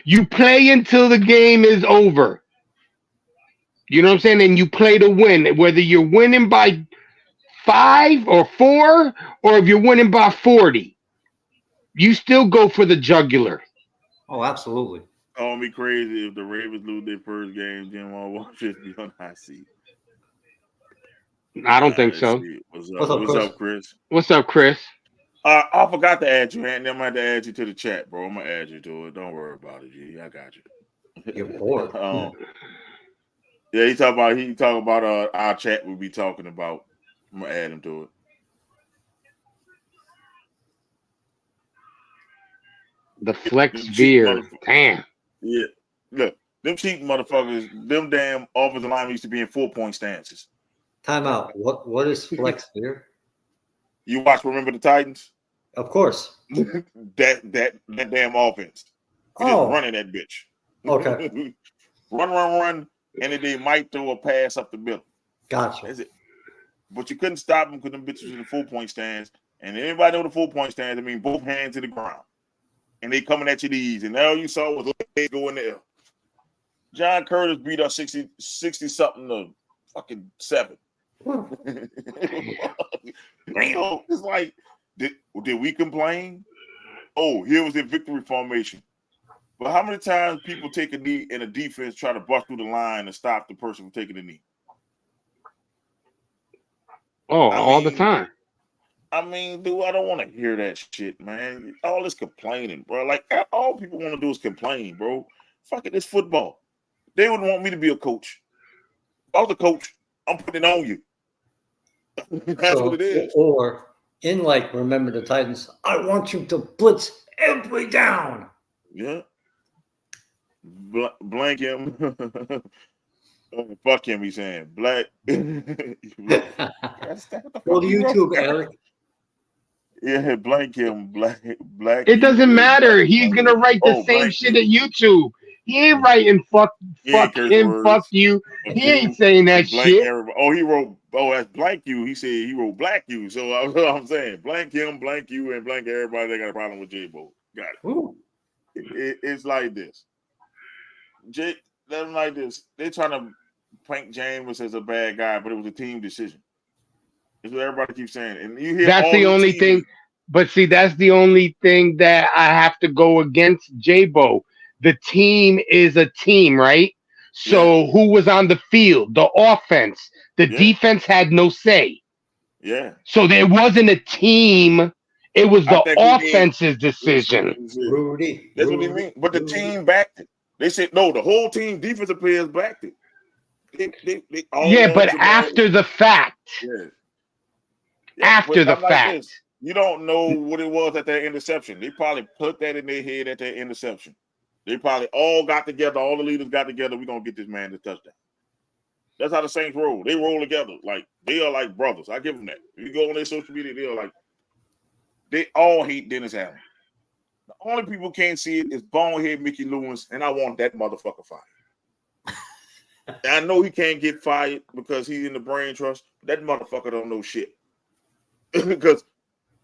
you play until the game is over. You know what I'm saying? And you play to win, whether you're winning by 5 or 4, or if you're winning by 40. You still go for the jugular. Oh, absolutely. Call me crazy if the Ravens lose their first game. Jim Wall should be on high seat. I don't think so. What's up, Chris? What's up, Chris? I forgot to add you, and I'm going to add you to the chat, bro. I'm going to add you to it. Don't worry about it, G. I got you. You're bored. Yeah, he talk about our chat we'll be talking about. I'm going to add him to it. The flex beer. Damn. Yeah. Look, them cheap motherfuckers, them damn offensive linemen used to be in 4-point stances. Time out. What is flex beer? You watch Remember the Titans? Of course. that damn offense. Just running that bitch. Okay. run, and then they might throw a pass up the middle. Gotcha. That's it. But you couldn't stop them because them bitches in the 4-point stands. And anybody know the 4-point stands, I mean both hands to the ground. And they coming at you these, and all you saw was legs go in the air. John Curtis beat us 60-something to fucking 7. It's like, did we complain? Oh, here was the victory formation. But how many times people take a knee and a defense try to bust through the line and stop the person from taking the knee? All the time. I mean, dude, I don't want to hear that shit, man. All this complaining, bro. Like, all people want to do is complain, bro. Fuck it, it's football. They wouldn't want me to be a coach. If I was a coach, I'm putting it on you. That's what it is. Or in Remember the Titans, I want you to blitz every down. Yeah. Blank him. Fuck him, he's saying. Black. Go to YouTube, Eric. Yeah, blank him. Black It you. doesn't matter. He's Blank gonna him. write the same Blank shit you. at YouTube. He ain't writing fuck Curse him, fuck words. you. Fuck He ain't you. saying He that blank shit. everybody. Oh, he wrote. Oh, that's blank you. He said he wrote black you. So I'm saying blank him, blank you, and blank everybody that got a problem with J-Bo. Got it. It's like this. Them like this. They're trying to paint James as a bad guy, but it was a team decision. Is what everybody keeps saying. And you hear That's all the only teams, thing. But see, that's the only thing that I have to go against J-Bo. The team is a team, right? So who was on the field? The offense. The defense had no say. Yeah. So there wasn't a team. It was I the think offense's decision. Rudy. That's what he mean. But the team backed it. They said no. The whole team, defensive players backed it. They all Yeah, wanted but Jamal. after the fact. Yeah, After the I'm like fact. this. You don't know what it was at that interception. They probably put that in their head at that interception. They probably all got together. All the leaders got together. We're gonna get this man the touchdown. That's how the Saints roll. They roll together. Like they are like brothers. I give them that. If you go on their social media, they are like they all hate Dennis Allen. The only people who can't see it is bonehead Mickey Lewis, and I want that motherfucker fired. I know he can't get fired because he's in the brain trust. That motherfucker don't know shit. Because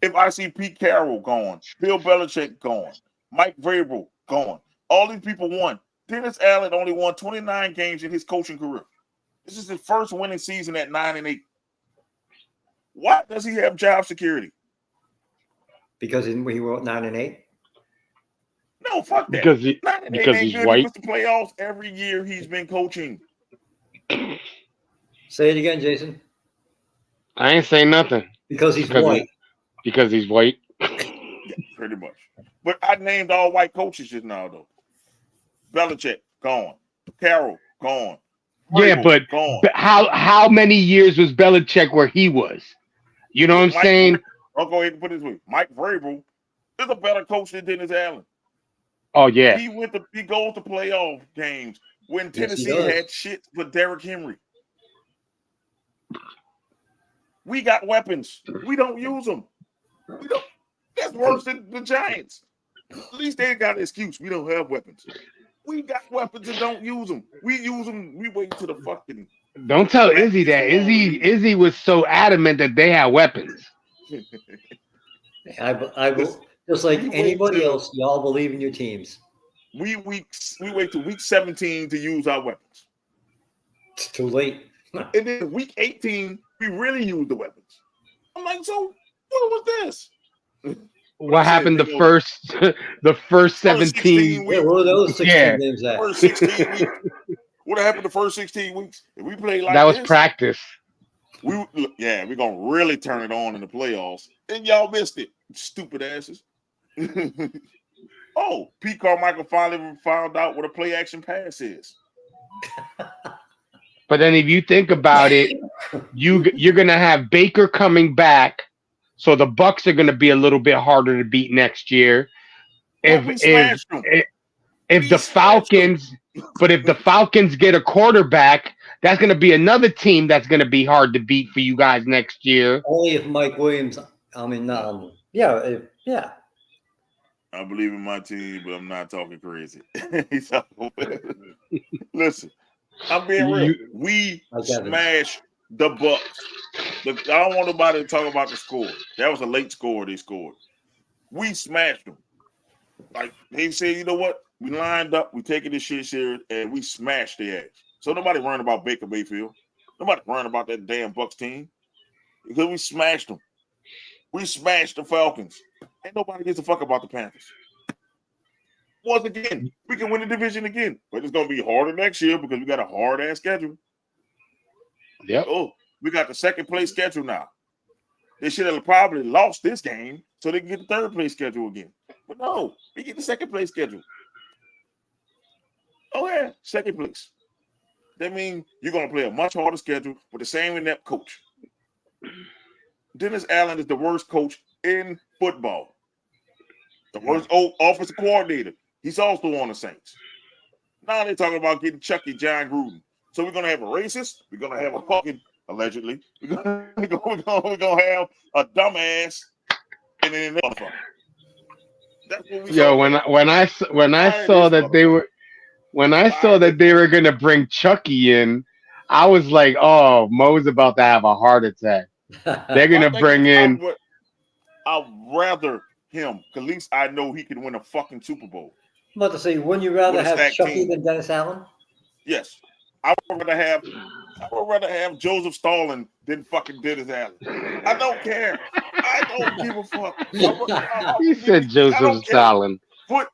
if I see Pete Carroll gone, Bill Belichick gone, Mike Vrabel gone, all these people won. Dennis Allen only won 29 games in his coaching career. This is his first winning season at 9-8. Why does he have job security? Because he wrote 9-8. No, fuck that. Because He's he's good. white. He missed the playoffs every year he's been coaching. Say it again, Jason. I ain't saying nothing. Because he's white. Because he's white. Yeah, pretty much. But I named all white coaches just now, though. Belichick, gone. Carroll, gone. Yeah, but gone. How many years was Belichick where he was? You know what I'm saying? I'll go ahead and put it this way. Mike Vrabel is a better coach than Dennis Allen. Oh, yeah. He goes to playoff games when Tennessee had shit for Derrick Henry. We got weapons. We don't use them. We don't. That's worse than the Giants. At least they got an excuse. We don't have weapons. We got weapons and don't use them. We use them. We wait to the fucking. Don't tell Izzy that. Izzy was so adamant that they had weapons. I just like anybody else, y'all believe in your teams. We wait till week 17 to use our weapons. It's too late. And then week 18, we really use the weapons. I'm like, so what was this? What happened the first 17 weeks? Yeah, what are those 16 games at? First 16 weeks. What happened the first 16 weeks? If we play like that was this, practice. We're gonna really turn it on in the playoffs. And y'all missed it, stupid asses. Oh, Pete Carmichael finally found out what a play action pass is. But then if you think about it, you're gonna have Baker coming back, so the Bucks are gonna be a little bit harder to beat next year. If the Falcons get a quarterback, that's gonna be another team that's gonna be hard to beat for you guys next year. Only if Mike Williams. I believe in my team, but I'm not talking crazy. Listen. I'm being real. We smashed the Bucks. I don't want nobody to talk about the score. That was a late score they scored. We smashed them. Like they said, you know what? We lined up, we taking this shit serious, and we smashed their ass. So nobody worrying about Baker Mayfield. Nobody worrying about that damn Bucks team. Because we smashed them. We smashed the Falcons. Ain't nobody gives a fuck about the Panthers. Once again, we can win the division again, but it's gonna be harder next year because we got a hard ass schedule. Yep. Oh, we got the second place schedule now. They should have probably lost this game so they can get the third place schedule again. But no, we get the second place schedule. Oh yeah, second place. That means you're gonna play a much harder schedule with the same inept coach. Dennis Allen is the worst coach in football. The worst offensive coordinator. He's also on the Saints. Now they're talking about getting Chucky John Gruden. So we're gonna have a racist. We're gonna have a fucking allegedly. We're gonna have a dumbass, and then motherfucker. That's what we. Yo, when I saw that they were gonna bring Chucky in, I was like, oh, Mo's about to have a heart attack. They're gonna bring in. I'd rather him. At least I know he can win a fucking Super Bowl. I'm about to say, wouldn't you rather have Chucky than Dennis Allen? Yes, I would rather have Joseph Stalin than fucking Dennis Allen. I don't care. I don't give a fuck. He said Joseph Stalin. Put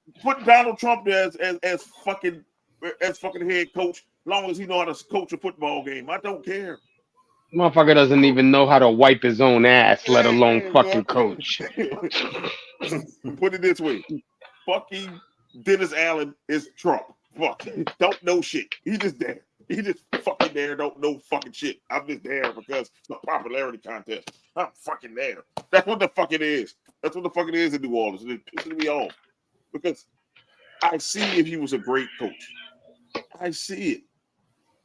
Donald Trump there as fucking head coach, as long as he know how to coach a football game. I don't care. Motherfucker doesn't even know how to wipe his own ass, let alone fucking coach. Put it this way. Fucking Dennis Allen is Trump. Fuck. Don't know shit. He just there. He just fucking there. Don't know fucking shit. I'm just there because it's a popularity contest. I'm fucking there. That's what the fuck it is. That's what the fuck it is in New Orleans. It's pissing me off. Because I see if he was a great coach. I see it.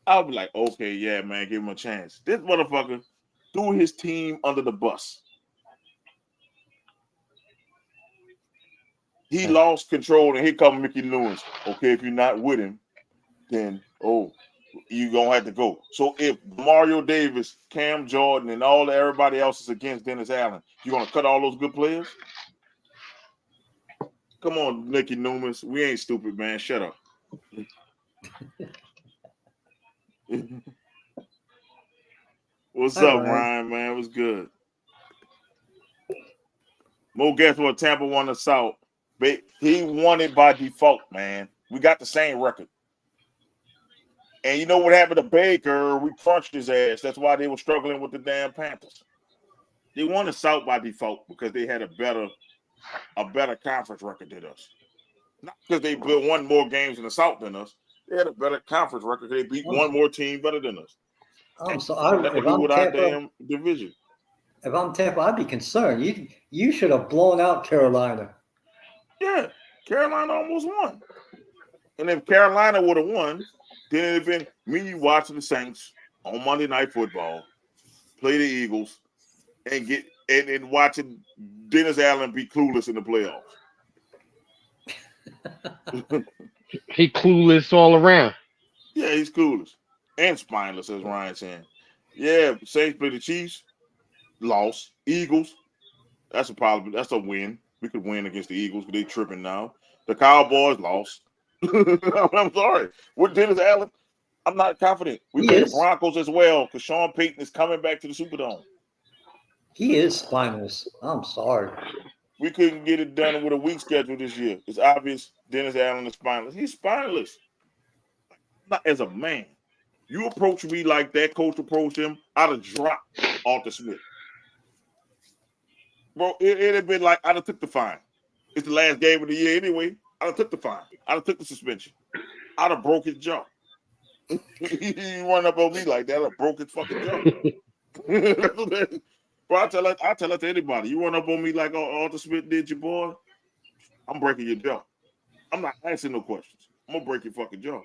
I'll be like, okay, yeah, man, give him a chance. This motherfucker threw his team under the bus. He lost control, and here comes Mickey Lewis. Okay, if you're not with him, then, you're going to have to go. So if Mario Davis, Cam Jordan, and everybody else is against Dennis Allen, you're going to cut all those good players? Come on, Nicky Loomis. We ain't stupid, man. Shut up. What's up, Ryan, man? What's good? Mo, guess what? Tampa won the South. He won it by default, man. We got the same record. And you know what happened to Baker? We crunched his ass. That's why they were struggling with the damn Panthers. They won the South by default because they had a better conference record than us. Not because they won more games in the South than us. They had a better conference record. They beat one more team better than us. So if I'm with our damn division. If I'm Tampa, I'd be concerned. You should have blown out Carolina. Yeah, Carolina almost won. And if Carolina would have won, then it'd have been me watching the Saints on Monday Night Football, play the Eagles, and watching Dennis Allen be clueless in the playoffs. He clueless all around. Yeah, he's clueless and spineless, as Ryan's saying. Yeah, Saints play the Chiefs, lost. Eagles, that's a problem. That's a win. We could win against the Eagles because they tripping now. The Cowboys lost. I'm sorry. With Dennis Allen, I'm not confident. We play the Broncos as well because Sean Payton is coming back to the Superdome. He is spineless. I'm sorry. We couldn't get it done with a weak schedule this year. It's obvious Dennis Allen is spineless. He's spineless. Not as a man. You approach me like that coach approached him, I'd have dropped Arthur Smith. Bro, it'd have been like I'd have took the fine. It's the last game of the year anyway. I'd have took the fine. I'd have took the suspension. I'd have broke his jaw. He run up on me like that. I'd have broke his fucking jaw. Bro, I tell that to anybody. You run up on me like Arthur Smith did your boy, I'm breaking your jaw. I'm not asking no questions. I'm gonna break your fucking jaw.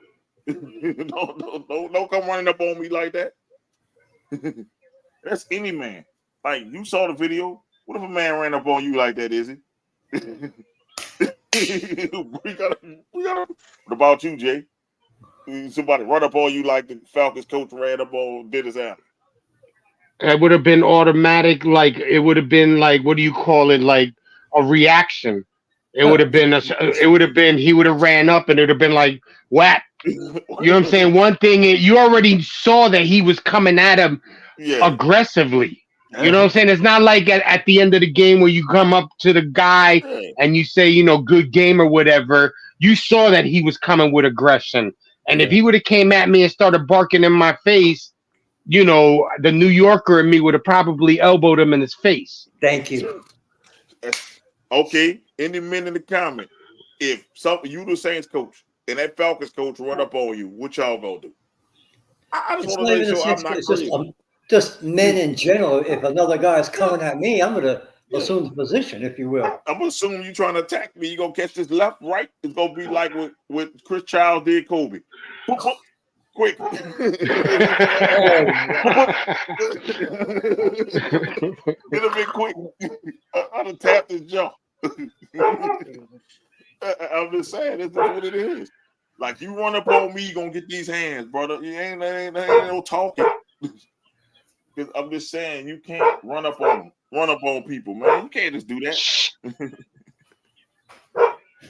Don't come running up on me like that. That's any man. Like you saw the video. What if a man ran up on you like that, is he? we gotta. What about you, Jay? Somebody run up on you like the Falcons coach ran up on Dennis Allen. It would have been automatic, like it would have been like, what do you call it? Like a reaction. It would have been he would have ran up and it would have been like, whap. You know what I'm saying? One thing, you already saw that he was coming at him aggressively. You know what I'm saying? It's not like at the end of the game where you come up to the guy and you say, good game or whatever. You saw that he was coming with aggression. And if he would have came at me and started barking in my face, the New Yorker in me would have probably elbowed him in his face. Thank you. Okay, any men in the comment, if you the Saints coach and that Falcons coach run up on you, what y'all gonna do? I just want to make sure I'm not crazy. Just men in general. If another guy is coming at me, I'm gonna assume the position, if you will. I'm gonna assume you trying to attack me. You gonna catch this left, right. It's gonna be like what Chris Childs did Kobe. quick. Hit him in quick. I'd have tapped his jaw. I'm just saying, this is what it is. Like, you run up on me, you gonna get these hands, brother. You ain't no talking. Because I'm just saying, you can't run up on them. Run up on people, man. You can't just do that.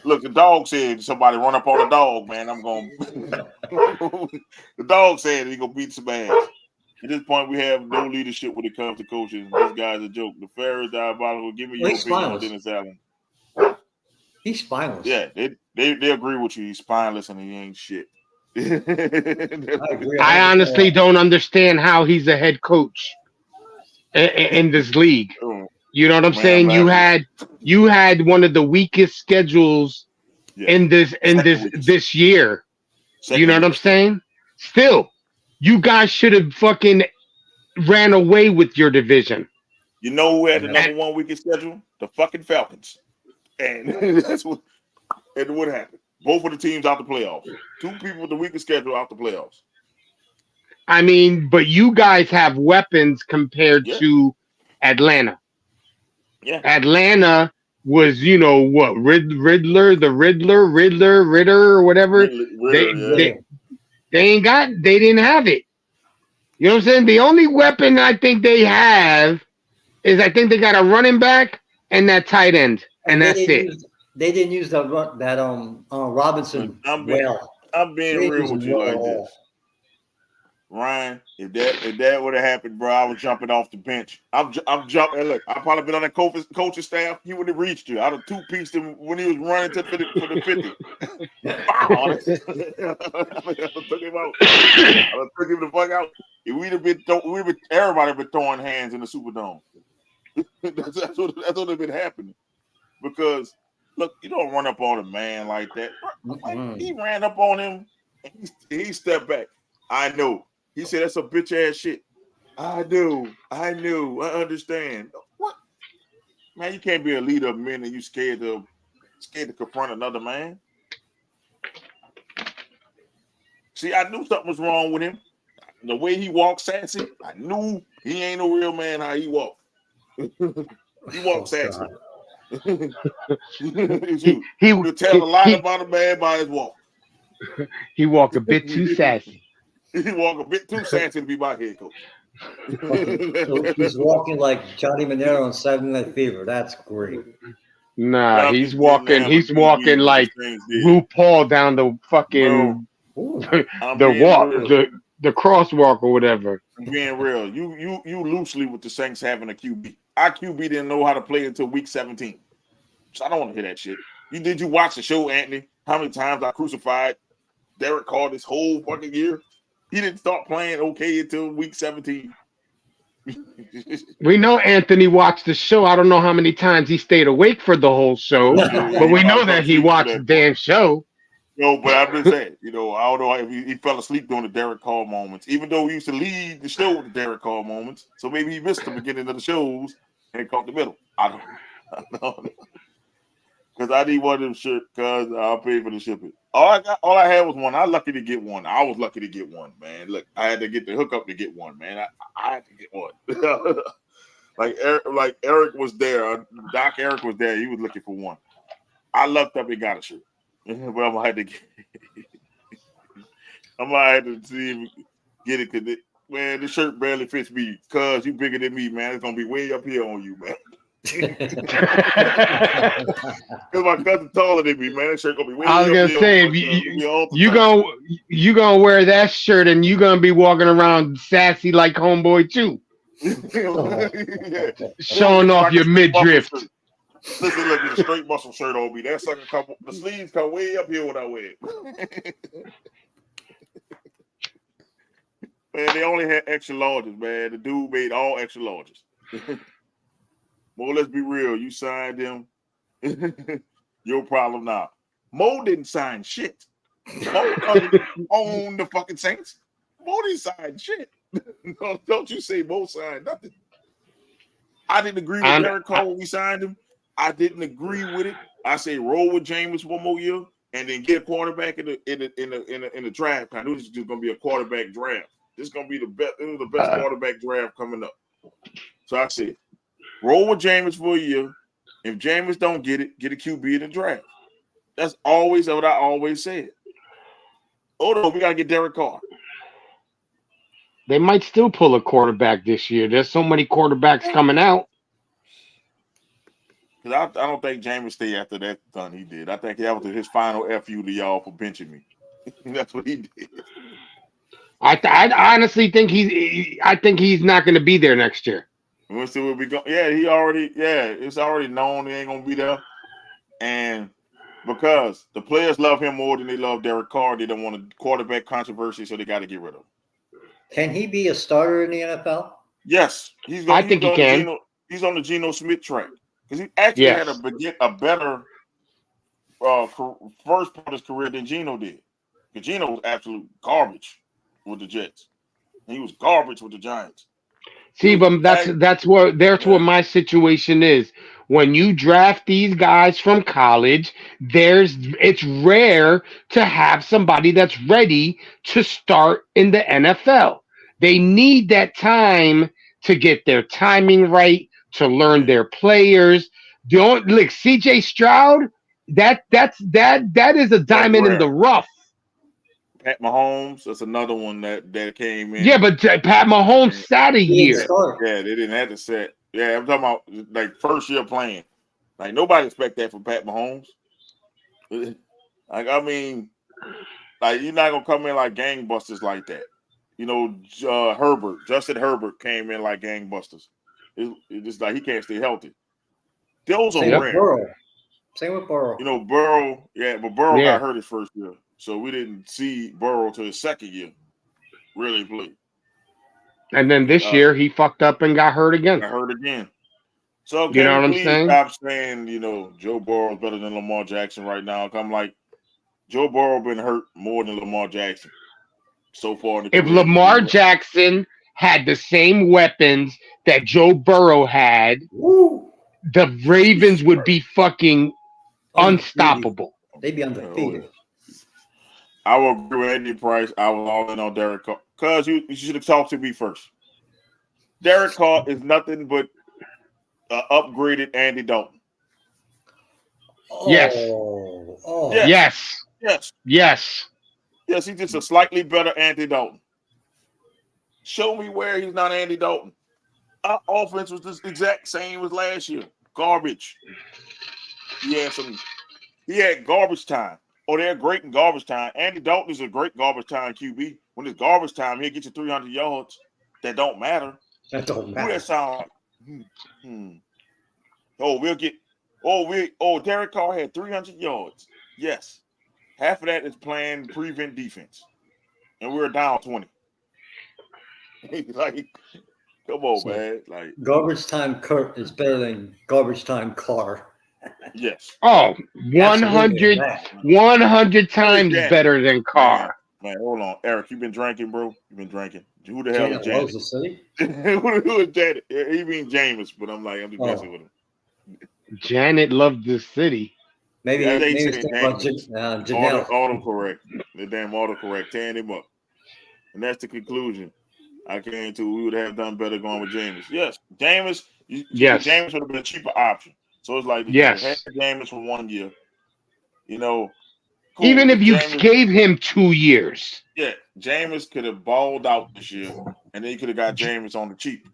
Look, the dog said somebody run up on the dog, man. I'm going the dog said he gonna beat some ass. At this point, we have no leadership when it comes to coaching. This guy's a joke. The fair is diabolical. Give me your opinion on Dennis Allen. He's spineless. Yeah, they agree with you. He's spineless and he ain't shit. I honestly don't understand how he's a head coach in this league. You know what I'm saying? You had one of the weakest schedules in this year. You know what I'm saying? Still, you guys should have fucking ran away with your division. You know who had the number one weakest schedule? The fucking Falcons. And that's what happened. Both of the teams out the playoffs. Two people with the weakest schedule out the playoffs. I mean, but you guys have weapons compared to Atlanta. Yeah. Atlanta was, you know, what, Riddler, or whatever. They didn't have it. You know what I'm saying? The only weapon I think they have is I think they got a running back and that tight end, and that's it. They didn't use that Robinson. I'm being real with you like this. Ryan, if that would have happened, bro, I was jumping off the bench. I'm jumping. Look, I've probably been on the coaching staff. He would have reached you. I'd have two-pieced him when he was running for the 50. I took him out. I took him the fuck out. We'd have been everybody been throwing hands in the Superdome. that's what would have been happening. Because look, you don't run up on a man like that. Like, he ran up on him and he stepped back. I know. He said that's a bitch ass shit. I knew. I understand. What? Man, you can't be a leader of men and you scared to confront another man. See, I knew something was wrong with him. The way he walked sassy, I knew he ain't no real man how he walked. He walked sassy. You could tell a lot about a man by his walk. He walked a bit too sassy. He walked a bit too sassy to be my head coach. So he's walking like Johnny Manero on Saturday Night Fever. That's great. Nah, he's walking like RuPaul down the fucking the crosswalk or whatever. I'm being real. You loosely with the Saints having a QB. Our QB didn't know how to play until week 17. So I don't want to hear that shit. Did you watch the show, Anthony? How many times I crucified Derek Carr this whole fucking year? He didn't start playing okay until week 17. We know Anthony watched the show. I don't know how many times he stayed awake for the whole show, but we know that he watched the damn show. No, but I'm just saying, I don't know if he fell asleep during the Derek Carr moments, even though he used to lead the show with the Derek Carr moments. So maybe he missed the beginning of the shows and caught the middle. I don't know. Because I need one of them shirts because I'll pay for the shipping. All I had was one. I was lucky to get one. I was lucky to get one, man. Look, I had to get the hookup to get one, man. I had to get one. like Eric was there. Doc Eric was there. He was looking for one. I lucked up and got a shirt. But I'm gonna have to get see if get it because man, the shirt barely fits me. Cause you bigger than me, man. It's gonna be way up here on you, man. Because my cousin taller than me, man. That shirt gonna be way. I was gonna say you gonna wear that shirt and you gonna be walking around sassy like homeboy too, showing off your midriff. Listen, look, it's a straight muscle shirt on me. That sucker the sleeves come way up here when I wear it. Man, they only had extra larges, man. The dude made all extra larges. Mo, let's be real. You signed him. Your problem now. Mo didn't sign shit. Mo owned the fucking Saints. Mo didn't sign shit. Don't you say Mo signed nothing. I didn't agree with Derek Carr when we signed him. I didn't agree with it. I say roll with Jameis one more year. and then get a quarterback in the draft. I knew this was just gonna be a quarterback draft. This is gonna be the best. This is the best quarterback draft coming up. So I said, roll with Jameis for a year. If Jameis don't get it, get a QB in the draft. That's always what I always said. Oh no, we gotta get Derek Carr. They might still pull a quarterback this year. There's so many quarterbacks coming out. Because I don't think Jameis stayed after that done he did. I think that was his final FU to y'all for benching me. That's what he did. I honestly think he's not going to be there next year. We'll see where we go. Yeah, it's already known he ain't gonna be there. And because the players love him more than they love Derek Carr, they don't want a quarterback controversy, so they got to get rid of him. Can he be a starter in the NFL? Yes, I think he can. He's on the Geno Smith track because he actually had a better first part of his career than Geno did. Because Geno was absolute garbage with the Jets. He was garbage with the Giants. See, but that's what my situation is. When you draft these guys from college, it's rare to have somebody that's ready to start in the NFL. They need that time to get their timing right, to learn their players. Don't look, CJ Stroud, that is a diamond in the rough. Pat Mahomes, that's another one that came in. Yeah, but Pat Mahomes sat a year. Yeah, they didn't have to set. Yeah, I'm talking about like first year playing. Like nobody expect that from Pat Mahomes. Like I mean, like you're not gonna come in like gangbusters like that. You know, Justin Herbert came in like gangbusters. It's just like he can't stay healthy. Those are rare. Same with Burrow. You know, Burrow, but Burrow got hurt his first year. So we didn't see Burrow till his second year really play. And then this year he fucked up and got hurt again. So you know what I'm saying? Stop saying, Joe Burrow's better than Lamar Jackson right now. I'm like, Joe Burrow been hurt more than Lamar Jackson so far in the career. If Lamar Jackson had the same weapons that Joe Burrow had, the Ravens would be fucking unstoppable. They'd be undefeated. I will agree with Andy Price. I was all in on Derek Carr. Cuz you should have talked to me first. Derek Carr is nothing but upgraded Andy Dalton. Yes. Yes, he's just a slightly better Andy Dalton. Show me where he's not Andy Dalton. Our offense was the exact same as last year. Garbage. He had garbage time. Oh, they're great in garbage time. Andy Dalton is a great garbage time QB. When it's garbage time, he'll get you 300 yards. That don't matter. Who that sound like? Derek Carr had 300 yards. Yes. Half of that is playing prevent defense. And we're down 20. Like, come on, man. Like garbage time Kurt is better than garbage time Carr. Yes. Oh, 100 times better than Carr. Man, hold on. Eric, you been drinking, bro? You been drinking. Who the hell is Janet? Who is Janet? He means Jameis, but I'm just messing with him. Janet loved the city. Maybe it's autocorrect. The damn autocorrect tearing him up. And that's the conclusion. I came to we would have done better going with Jameis. Yes. Jameis would have been a cheaper option. So it's like, had Jameis for 1 year. Cool. Even if you gave him 2 years. Yeah, Jameis could have balled out this year, and then you could have got Jameis on the cheap.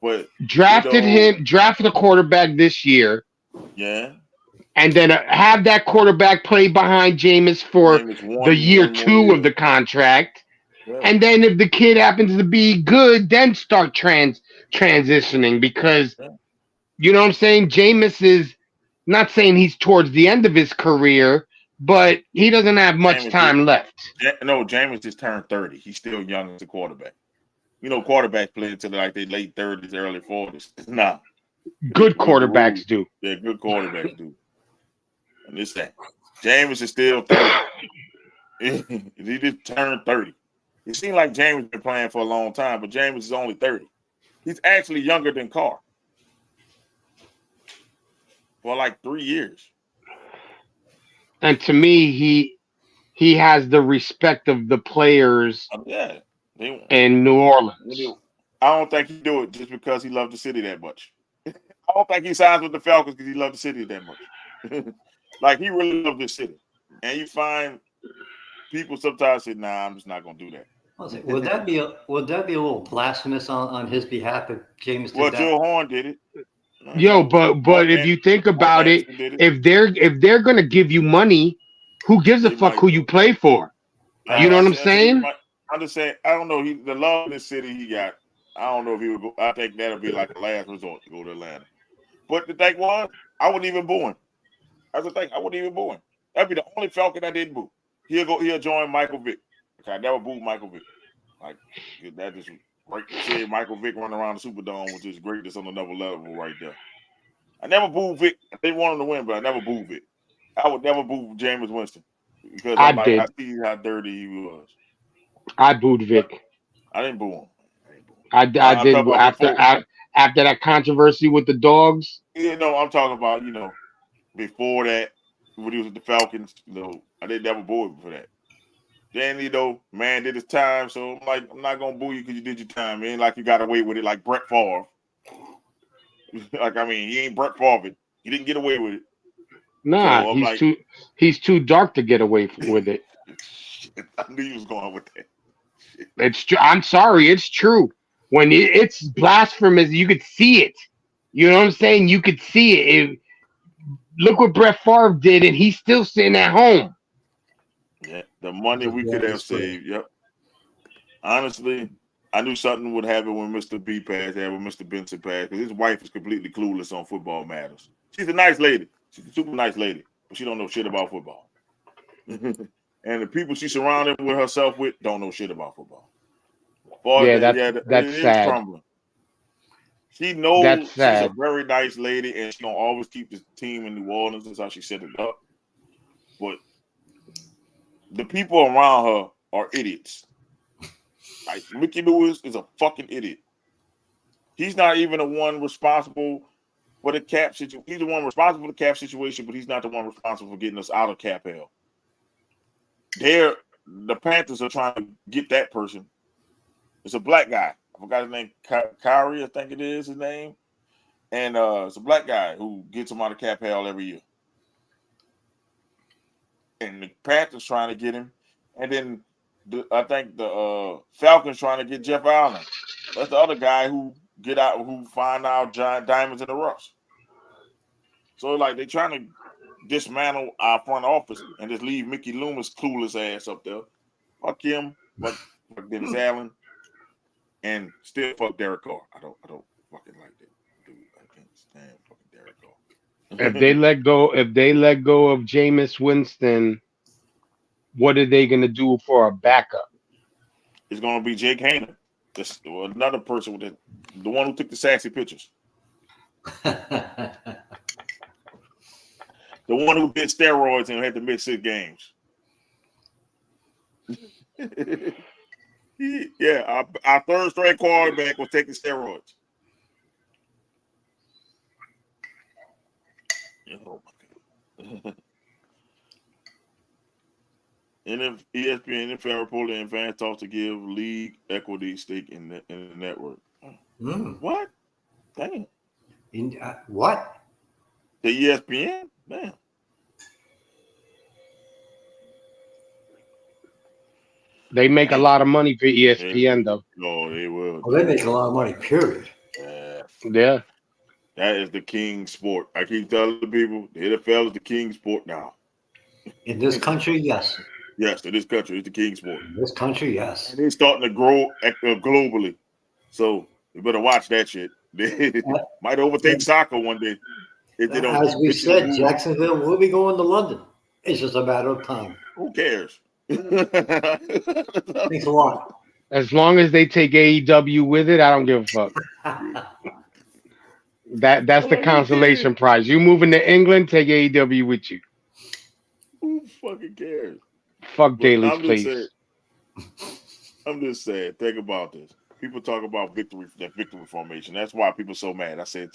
But drafted a quarterback this year. Yeah. And then have that quarterback play behind Jameis for the year 2 of the contract. Yeah. And then if the kid happens to be good, then start transitioning because you know what I'm saying? Jameis is not saying he's towards the end of his career, but he doesn't have much time left. No, Jameis just turned 30. He's still young as a quarterback. Quarterbacks play until like their late 30s, early 40s. Nah. Good quarterbacks do. Yeah, good quarterbacks do. And this thing. Jameis is still 30. He just turned 30. It seems like Jameis has been playing for a long time, but Jameis is only 30. He's actually younger than Carr. For like 3 years. And to me, he has the respect of the players Yeah. in New Orleans. I don't think he do it just because he loved the city that much. I don't think he signs with the Falcons because he loved the city that much. Like he really loved this city. And you find people sometimes say, "Nah, I'm just not gonna do that." Would that be a little blasphemous on his behalf if James did Well, that? Joe Horn did it. Yo, but if you think about it, if they're gonna give you money, who gives a fuck who you play for? You know what I'm saying? I'm just saying. I don't know. The love in this city he got. I don't know if he would go. I think that'll be like the last resort to go to Atlanta. But the thing was, I wasn't even born. That's the thing. I wasn't even born. That'd be the only Falcon I didn't boo. He'll join Michael Vick. I never booed Michael Vick. Like that just great to see Michael Vick running around the Superdome, which is greatness on another level right there. I never booed Vick. I didn't want him to win, but I never booed Vick. I would never boo Jameis Winston because I see how dirty he was. I booed Vic. I didn't boo him. I did after that controversy with the dogs. You know, I'm talking about, before that, when he was with the Falcons, I didn't never boo him for that. Then, man did his time, so I'm like, I'm not going to boo you because you did your time. It ain't like you got away with it like Brett Favre. He ain't Brett Favre. He didn't get away with it. Nah, so he's too dark to get away with it. I knew you was going with that. It's true. I'm sorry, it's true. When it's blasphemous, you could see it. You know what I'm saying? You could see it. Look what Brett Favre did, and he's still sitting at home. Yeah, the money we could have saved. Yep. Honestly, I knew something would happen when Mr. B passed, and when Mr. Benson passed, because his wife is completely clueless on football matters. She's a nice lady. She's a super nice lady, but she don't know shit about football. And the people she's surrounded with herself with don't know shit about football. That's sad. Crumbling. She knows she's a very nice lady, and she's gonna always keep the team in New Orleans. That's how she set it up. But the people around her are idiots. Like Mickey Lewis is a fucking idiot. He's not even the one responsible for the cap situation. He's the one responsible for the cap situation, but he's not the one responsible for getting us out of cap hell. The Panthers are trying to get that person. It's a black guy. I forgot his name. Kyrie, I think it is his name. And it's a black guy who gets him out of cap hell every year. And the Panthers trying to get him. And then I think the Falcons trying to get Jeff Allen. That's the other guy who find out giant diamonds in the rough. So they're trying to dismantle our front office and just leave Mickey Loomis' clueless ass up there. Fuck him, fuck Dennis Allen, and still fuck Derek Carr. I don't fucking like that dude. I can't stand fucking Derek Carr. If they let go of Jameis Winston, what are they gonna do for a backup? It's gonna be Jake Haener, another person with the one who took the sassy pictures. The one who did steroids and had to miss 6 games. Yeah, our third string quarterback was taking steroids. Oh my God. And if ESPN NFL reported in advance talks to give league equity stake in the network. What? Dang. What? The ESPN? Man. They make a lot of money for ESPN, though. No, they will. Oh, they make a lot of money, period. Yeah. That is the king sport. I keep telling the people, the NFL is the king sport now. In this country, yes. Yes, in this country, it's the king sport. In this country, yes. And it's starting to grow globally. So you better watch that shit. They might overtake soccer one day. If they don't. As we said, Jacksonville will be going to London. It's just a matter of time. Who cares? Thanks a lot. As long as they take AEW with it, I don't give a fuck. That's the consolation prize. You moving to England, take AEW with you. Who fucking cares? Fuck Daly's Place. I'm just saying, think about this. People talk about victory formation. That's why people are so mad. I said,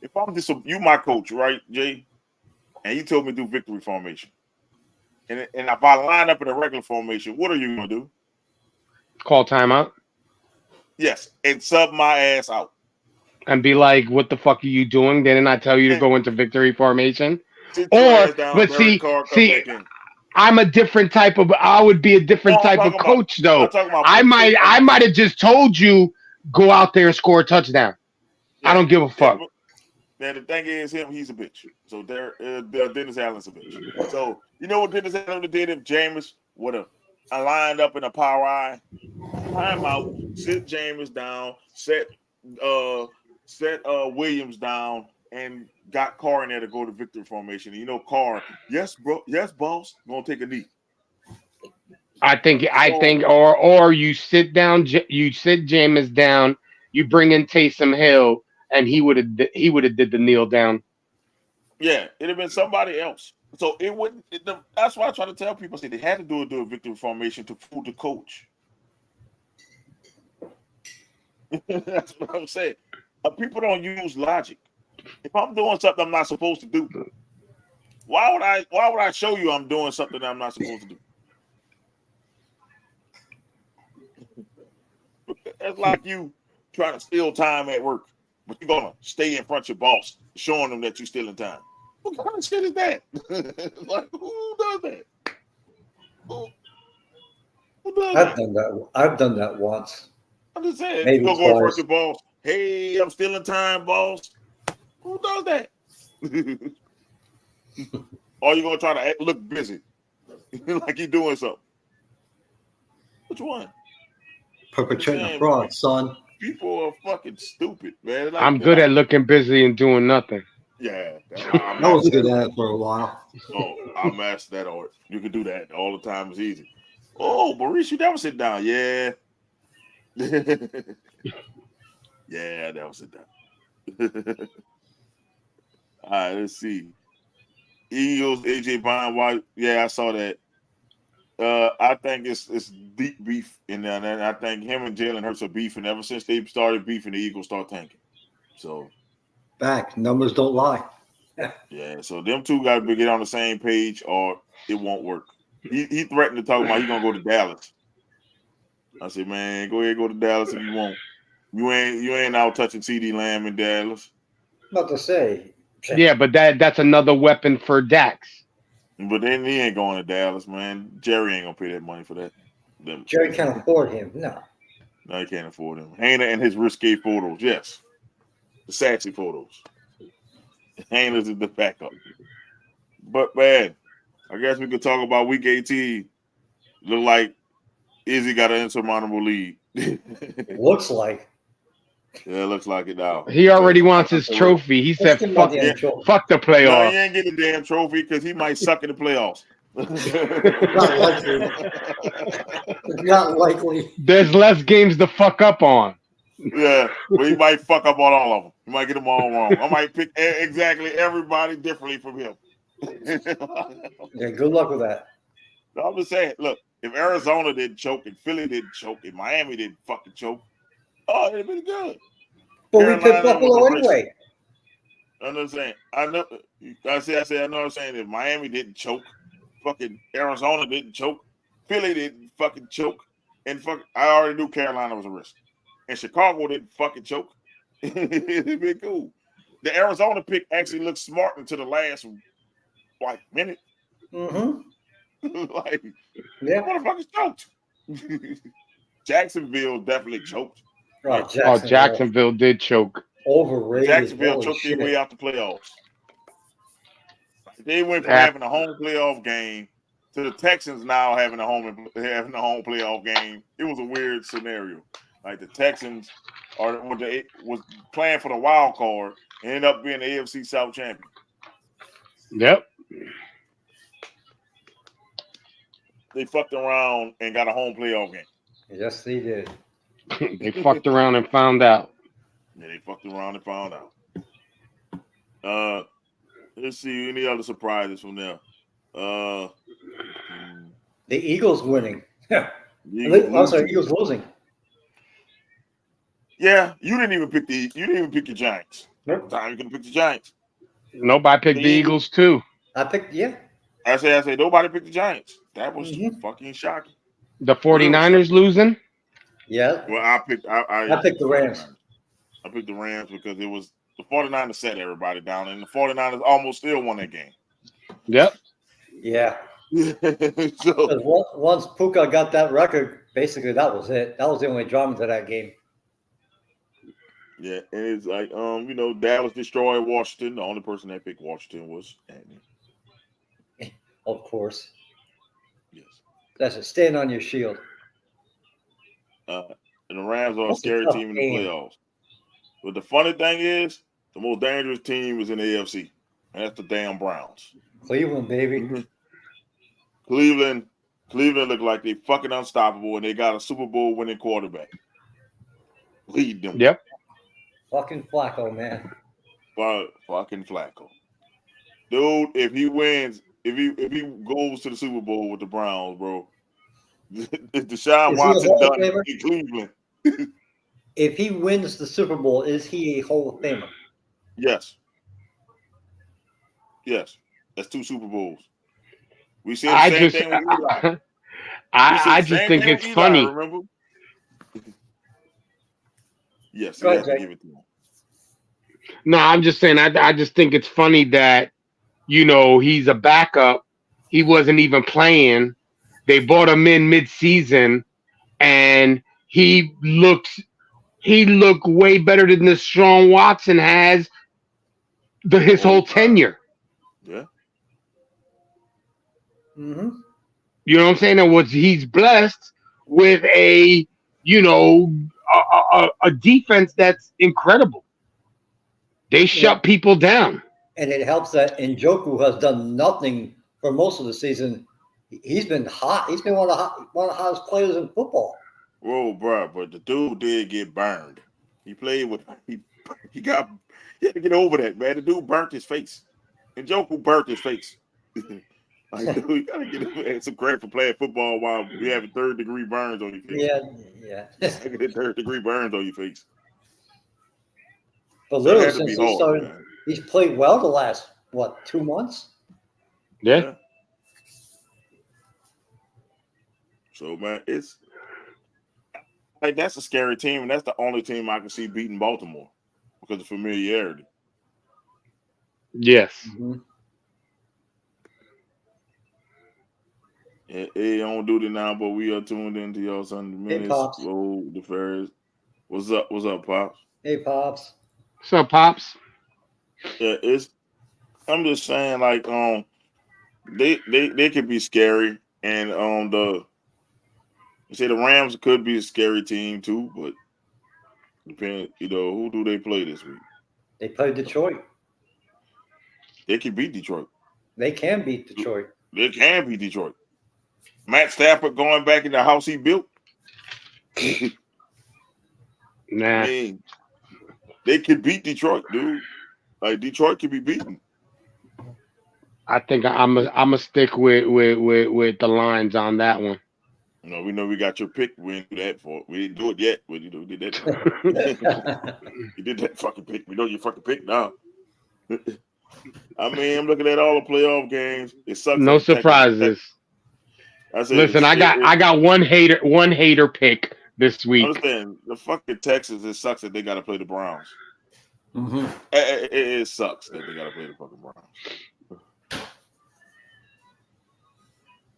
if I'm you my coach, right, Jay? And you told me to do victory formation. and if I line up in a regular formation, what are you gonna do? Call timeout Yes, and sub my ass out. and be like, "What the fuck are you doing?" Didn't I tell you to go into victory formation? Sit your Or, ass down, but Derek Carr, come back in. I'm a different type of. I would be a different type of coach, though. I'm talking about I might have just told you go out there and score a touchdown. Yeah, I don't give a fuck. Now the thing is, he's a bitch. So Dennis Allen's a bitch. So you know what Dennis Allen did if Jameis would have lined up in a power eye, timeout, sit Jameis down, set Williams down, and got Carr in there to go to victory formation. And you know Carr, yes, bro, yes, boss, gonna take a knee. I think, or you sit down, you sit Jameis down, you bring in Taysom Hill, and he would have did the kneel down. Yeah, it'd have been somebody else. So it wouldn't. That's why I try to tell people, say they had to do a victory formation to fool the coach. That's what I'm saying. People don't use logic. If I'm doing something I'm not supposed to do, why would I show you I'm doing something that I'm not supposed to do? That's like you trying to steal time at work, but you're gonna stay in front of your boss, showing them that you're stealing time. What kind of shit is that? Like, who does that? Who does I've done that once. I'm just saying, Maybe you go in front of your boss. Hey, I'm stealing time, boss. Who does that? Or you gonna try to look busy, like you're doing something? Which one? Perpetrating a fraud, son. People are fucking stupid, man. Like, I'm good at looking busy and doing nothing. Yeah, I was good at that for a while. Oh, I mastered that art. You can do that all the time. It's easy. Oh, Maurice, you never sit down. Yeah. Yeah, I never sit down. All right, let's see. Eagles, AJ Brown. Why? Yeah, I saw that. I think it's deep beef in there, and I think him and Jalen Hurts are beefing ever since they started beefing. The Eagles start tanking. So, back numbers don't lie. Yeah, so them two got to get on the same page, or it won't work. He threatened to talk about he's gonna go to Dallas. I said, man, go ahead, go to Dallas if you want. You ain't out touching CD Lamb in Dallas. About to say. Yeah, but that's another weapon for Dax. But then he ain't going to Dallas, man. Jerry ain't gonna pay that money for that. Jerry can't afford him. No, he can't afford him. Hayner and his risque photos, yes, the sassy photos. Hayner's is the backup. But man, I guess we could talk about week 18. Look like Izzy got an insurmountable lead. Looks like. Yeah, it looks like it now. He already wants his trophy. He said, fuck the playoffs. No, he ain't getting the damn trophy because he might suck in the playoffs. Not likely. Not likely. There's less games to fuck up on. Yeah, but he might fuck up on all of them. He might get them all wrong. I might pick exactly everybody differently from him. Yeah, good luck with that. No, I'm just saying, look, if Arizona didn't choke and Philly didn't choke and Miami didn't fucking choke, oh, it'd been good. But Carolina, we picked Buffalo anyway. I know what I'm saying. I know what I'm saying. If Miami didn't choke, fucking Arizona didn't choke, Philly didn't fucking choke, and I already knew Carolina was a risk. And Chicago didn't fucking choke. It'd be cool. The Arizona pick actually looked smart until the last minute. Mm-hmm. Motherfuckers choked. Jacksonville definitely choked. Jacksonville did choke. Overrated. Jacksonville choked their way out the playoffs. They went from having a home playoff game to the Texans now having a home playoff game. It was a weird scenario. Like the Texans was playing for the wild card and ended up being the AFC South champion. Yep. They fucked around and got a home playoff game. Yes, they did. They fucked around and found out. Yeah, they fucked around and found out. Let's see any other surprises from there. The Eagles winning. Eagles losing. Yeah, you didn't even pick your Giants. Nope. Time you could pick the Giants. Nope, I picked the Eagles too. I picked I say nobody picked the Giants. That was fucking shocking. The 49ers losing? Yeah. Well, I picked the Rams. 49ers. I picked the Rams because it was the 49ers set everybody down, and the 49ers almost still won that game. Yep. Yeah. So once Puka got that record, basically that was it. That was the only drama to that game. yeah, and it's like Dallas destroyed Washington. The only person that picked Washington was Anthony. Of course. Yes. That's it. Stand on your shield. And the Rams are a That's a scary tough team in the game. playoffs. But the funny thing is, the most dangerous team is in the AFC, and that's the damn Browns. Cleveland, baby. Mm-hmm. Cleveland look like they fucking unstoppable, and they got a Super Bowl winning quarterback. Lead them. Yep. Fucking Flacco, man. Fucking Flacco. Dude, if he wins, if he goes to the Super Bowl with the Browns, bro, Deshaun Watson done in Cleveland. If he wins the Super Bowl, is he a Hall of Famer? Yes. That's 2 Super Bowls. We said the same thing with Eli. I just think it's funny. Remember? Yes, Go you ahead, have to give it to him. No, I'm just saying. I just think it's funny that he's a backup. He wasn't even playing. They brought him in mid-season, and he looked way better than the Deshaun Watson has his whole tenure. Yeah. Mm-hmm. You know what I'm saying? And he's blessed with a defense that's incredible. They shut people down. And it helps that Njoku has done nothing for most of the season. He's been hot. He's been one of the hottest players in football. Whoa, bro, but the dude did get burned. He played with he had to get over that, man. The dude burnt his face. Njoku burnt his face. Like, dude, you gotta get some credit for playing football while you having 3rd-degree burns on your face. Yeah. 3rd-degree burns on your face. But literally, since he started, he's played well the last 2 months. Yeah. So man, it's like that's a scary team, and that's the only team I can see beating Baltimore because of familiarity. Yes. Mm-hmm. Hey, on duty now, but we are tuned into y'all Sunday minutes. Hey, Pops. Whoa, the Ferris. What's up, Pops? Hey, Pops. What's up, Pops? Yeah, I'm just saying, like, they could be scary, and the Rams could be a scary team too, but depending, who do they play this week? They play Detroit. They can beat Detroit. They can beat Detroit. They can beat Detroit. Matt Stafford going back in the house he built. Nah. I mean, they could beat Detroit, dude. Like Detroit could be beaten. I think I'm a stick with the lines on that one. We know we got your pick. We didn't do that for. We didn't do it yet. We did that. You did that fucking pick. We know your fucking pick now. I mean, I'm looking at all the playoff games. It sucks. No surprises. Listen, I got one hater pick this week. Understand the fucking Texans. It sucks that they got to play the Browns. Mm-hmm. It sucks that they got to play the fucking Browns.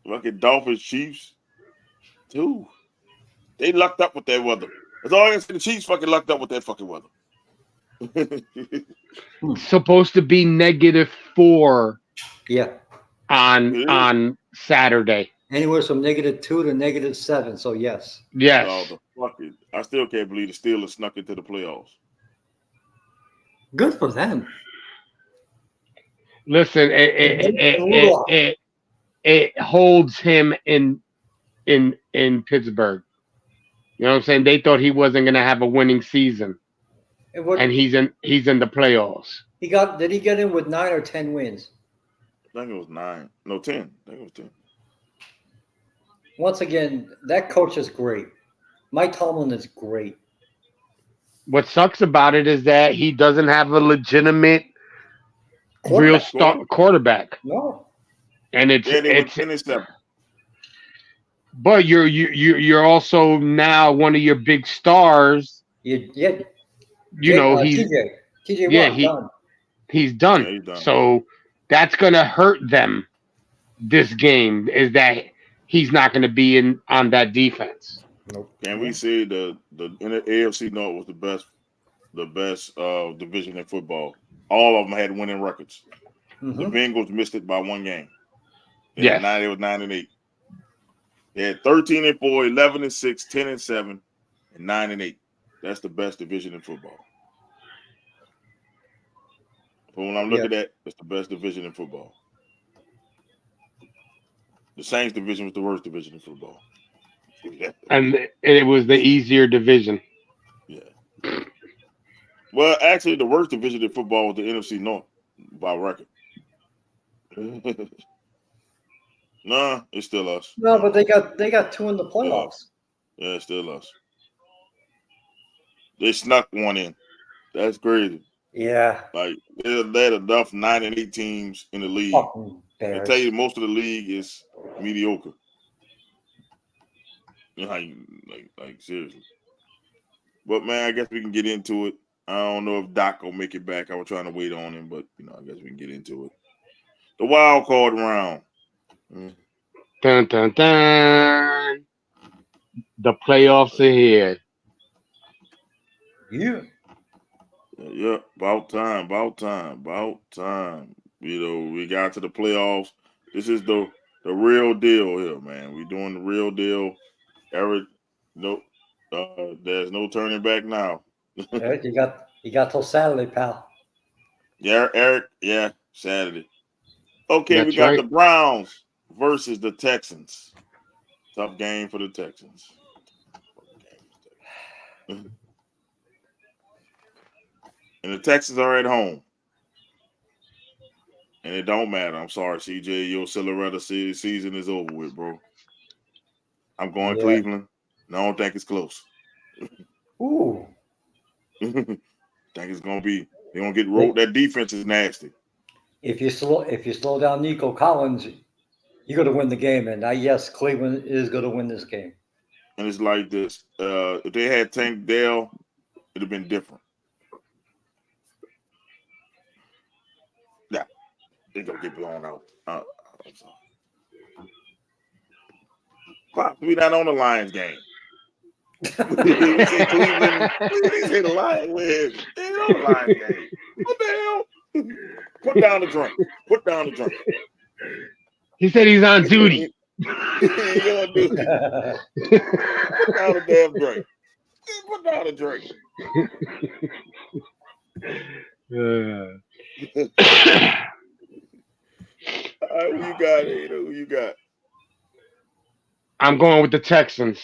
Fucking Dolphins, Chiefs, too. They lucked up with that weather. That's all I can say. The Chiefs fucking lucked up with that fucking weather. Supposed to be -4. Yeah. On Saturday. Anywhere from -2 to -7. So yes. Yes. I still can't believe the Steelers snuck into the playoffs. Good for them. Listen, it holds him in Pittsburgh. You know what I'm saying? They thought he wasn't going to have a winning season, and he's in the playoffs. Did he get in with 9 or 10 wins? I think it was 9. No, 10. I think it was 10. Once again, that coach is great. Mike Tomlin is great. What sucks about it is that he doesn't have a legitimate quarterback. No. And They went 10-7. But you're also now one of your big stars. TJ Watt done. He's done. Yeah, he's done. So that's gonna hurt them. This game is that he's not going to be on that defense. Nope. Can we say the AFC North was the best division in football? All of them had winning records. Mm-hmm. The Bengals missed it by one game. Yes. It was 9-8. They had 13-4, 11-6, 10-7, and 9-8. That's the best division in football. But when I'm looking at, it's the best division in football. The Saints division was the worst division in football. And it was the easier division. Yeah. Well, actually, the worst division in football was the NFC North by record. Nah, it's still us. No, but they got 2 in the playoffs. Yeah, it's still us. They snuck one in. That's crazy. Yeah. Like they had enough 9-8 teams in the league. I tell you, most of the league is mediocre. You know, like seriously. But man, I guess we can get into it. I don't know if Doc will make it back. I was trying to wait on him, but I guess we can get into it. The wild card round. Dun dun dun. The playoffs are here. Yeah. Yeah, about time. We got to the playoffs. This is the real deal here, man. We're doing the real deal. Eric, there's no turning back now. Eric, you got till Saturday, pal. Yeah, Eric. Yeah, Saturday. Okay, That's we got right. the Browns versus the Texans. Tough game for the Texans. And the Texans are at home. And it don't matter. I'm sorry, CJ. Your Cinderella season is over with, bro. I'm going Cleveland. And I don't think it's close. Ooh. Think it's gonna be. They're gonna get rolled. That defense is nasty. If you slow down Nico Collins, you're gonna win the game. And yes, Cleveland is gonna win this game. And it's like this. If they had Tank Dell, it'd have been different. Yeah, they're gonna get blown out. I'm sorry. Pop, we not on the Lions game. We say Cleveland. We say the Lions win. They ain't on the Lions game. What the hell? Put down the drink. He said he's on duty. You're on duty. Put down the damn drink. Put down the drink. All right, who you got, Ada? Who you got? I'm going with the Texans.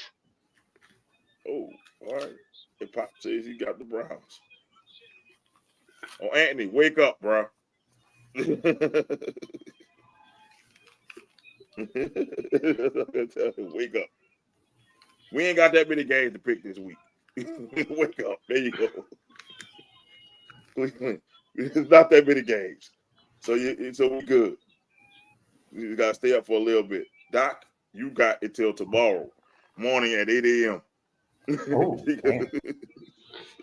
Oh, all right. If Pop says he got the Browns. Oh, Anthony, wake up, bro. Wake up. We ain't got that many games to pick this week. Wake up. There you go. It's not that many games. So we good. You got to stay up for a little bit. Doc, you got until tomorrow morning at 8 a.m. Oh,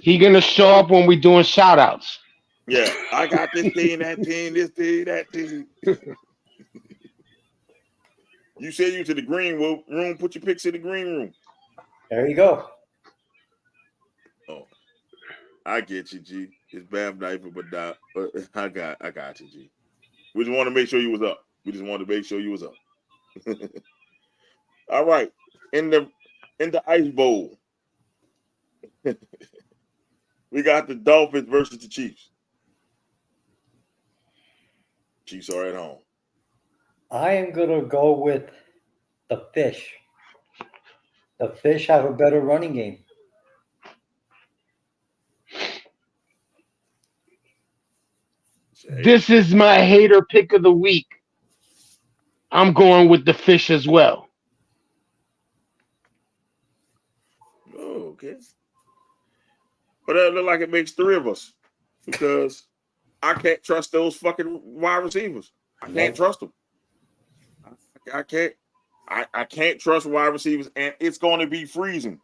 He gonna show up when we doing shout outs. Yeah, I got this team, that team, this team, that team. You said you to the green room. Put your picks in the green room. there you go. Oh, I get you, G. It's bad diaper, but I got you, G. We just want to make sure you was up. All right, in the Ice Bowl, we got the Dolphins versus the Chiefs. Chiefs are at home. I am gonna go with the Fish. The Fish have a better running game. This is my hater pick of the week. I'm going with the Fish as well. Oh, okay. But that look like it makes 3 of us because I can't trust those fucking wide receivers. I can't trust them. I can't trust wide receivers, and it's going to be freezing.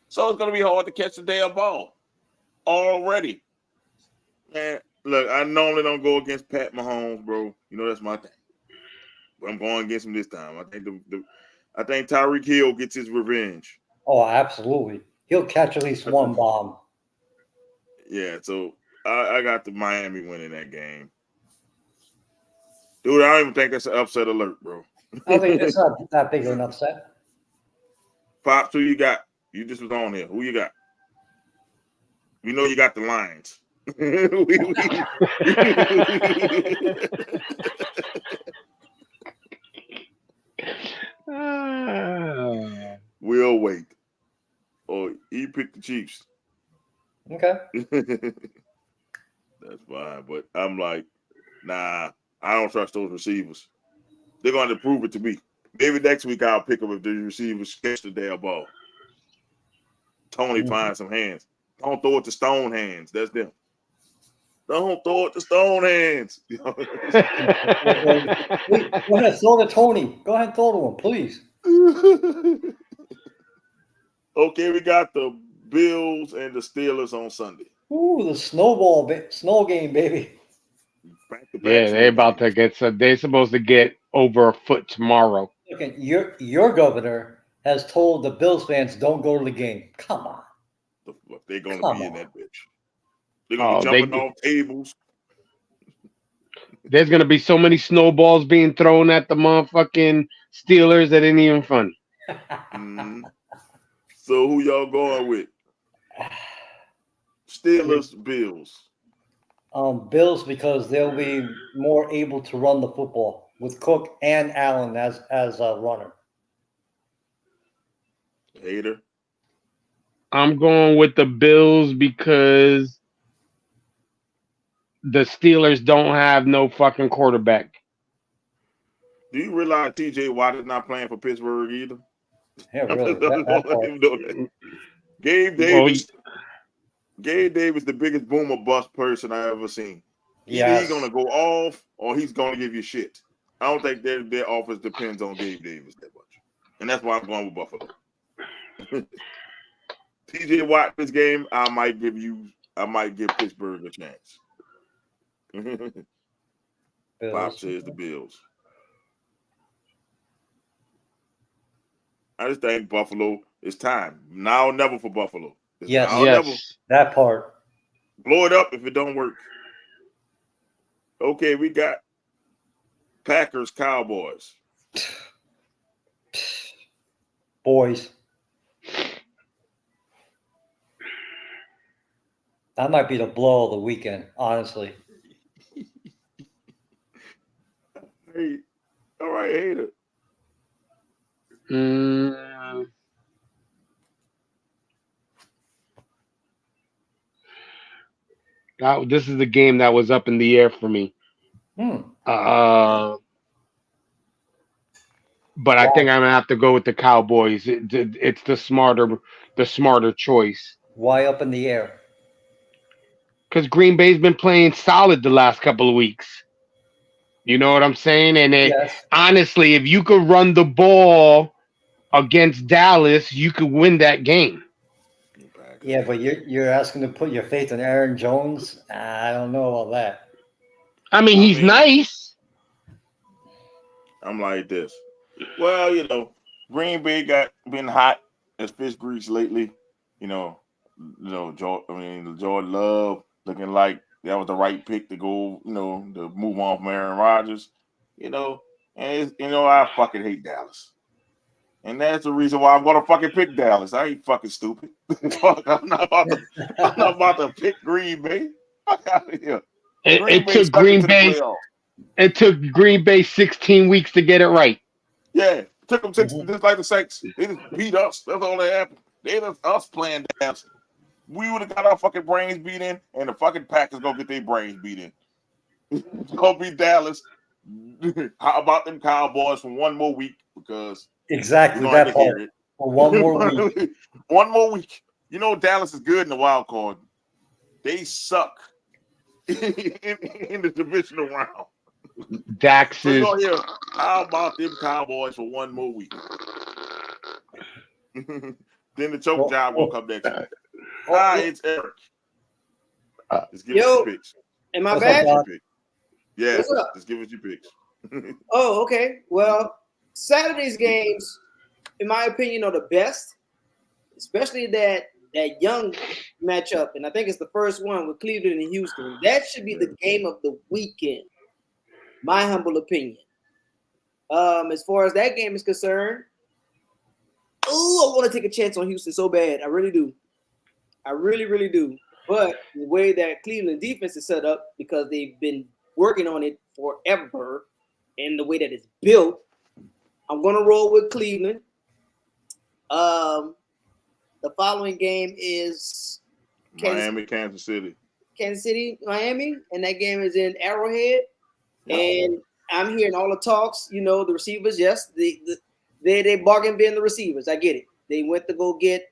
So it's going to be hard to catch the damn ball already. Man, look, I normally don't go against Pat Mahomes, bro. You know that's my thing. But I'm going against him this time. I think Tyreek Hill gets his revenge. Oh, absolutely. He'll catch at least one bomb. Yeah, so I got the Miami winning that game. Dude, I don't even think that's an upset alert, bro. I think it's not that big of an upset. Pops, who you got? You just was on here. Who you got? We know you got the Lions. We'll wait. Or you pick the Chiefs. Okay. That's fine. But I'm like, nah, I don't trust those receivers. They're going to prove it to me. Maybe next week I'll pick them if the receivers catch the damn ball. Tony finds some hands. Don't throw it to Stone hands. That's them. Don't throw it to Stone hands. Go ahead, throw to Tony. Go ahead and throw to him, please. Okay, we got the Bills and the Steelers on Sunday. Ooh, the snow game, baby. Yeah, they're about to get. So they're supposed to get over a foot tomorrow. Okay, your governor has told the Bills fans don't go to the game. Come on. The fuck they're gonna be in that bitch. They're gonna be jumping off tables. There's gonna be so many snowballs being thrown at the motherfucking Steelers that ain't even funny. So who y'all going with? Steelers, Bills. Bills, because they'll be more able to run the football with Cook and Allen as a runner. Hater. I'm going with the Bills because the Steelers don't have no fucking quarterback. Do you realize T.J. Watt is not playing for Pittsburgh either? Yeah, really. Gabe Davis. Gabe Davis, the biggest boomer bust person I ever seen. Either he's gonna go off or he's gonna give you shit. I don't think their offense depends on Gabe Davis that much, and that's why I'm going with Buffalo. T.J. Watt this game, I might give Pittsburgh a chance. Bob says the Bills. I just think Buffalo, it's time. Now or never for Buffalo. Yes, never. That part. Blow it up if it don't work. Okay, we got Packers, Cowboys. Boys. That might be the blow of the weekend, honestly. Hey, all right, hater. This is the game that was up in the air for me. But I think I'm gonna have to go with the Cowboys. It's the smarter choice. Why up in the air? Because Green Bay's been playing solid the last couple of weeks. You know what I'm saying? And honestly, if you could run the ball against Dallas, you could win that game. Yeah, but you're asking to put your faith in Aaron Jones? I don't know about that. I mean, he's nice. I'm like this. Well, Green Bay been hot as fish grease lately. Jordan Love looking like that was the right pick to go, to move on from Aaron Rodgers. I fucking hate Dallas. And that's the reason why I'm gonna fucking pick Dallas. I ain't fucking stupid. I'm not about to pick Green Bay. Fuck out of here. It took Green Bay 16 weeks to get it right. Yeah, it took them 16, just like the Saints. They just beat us. That's all that happened. They just us playing dance. We would have got our fucking brains beat in, and the fucking Packers gonna get their brains beat in. It's gonna be Dallas. How about them Cowboys for one more week? Because exactly that part. For one more week. One more week. Dallas is good in the wild card. They suck in the divisional round. Dax So you is. know here, how about them Cowboys for one more week? Then the choke job will come next week. Hi, it's Eric. Just give us your picks. Am I back? Yeah, What's up? just give us your picks. Oh, okay. Well, Saturday's games, in my opinion, are the best, especially that young matchup. And I think it's the first one with Cleveland and Houston. That should be the game of the weekend, my humble opinion. As far as that game is concerned, I want to take a chance on Houston so bad. I really do. I really, really do. But the way that Cleveland defense is set up, because they've been working on it forever, and the way that it's built, I'm going to roll with Cleveland. The following game is Miami, Kansas City. Kansas City, Miami, and that game is in Arrowhead. And I'm hearing all the talks, the receivers, yes, they bargain bin the receivers. I get it. They went to go get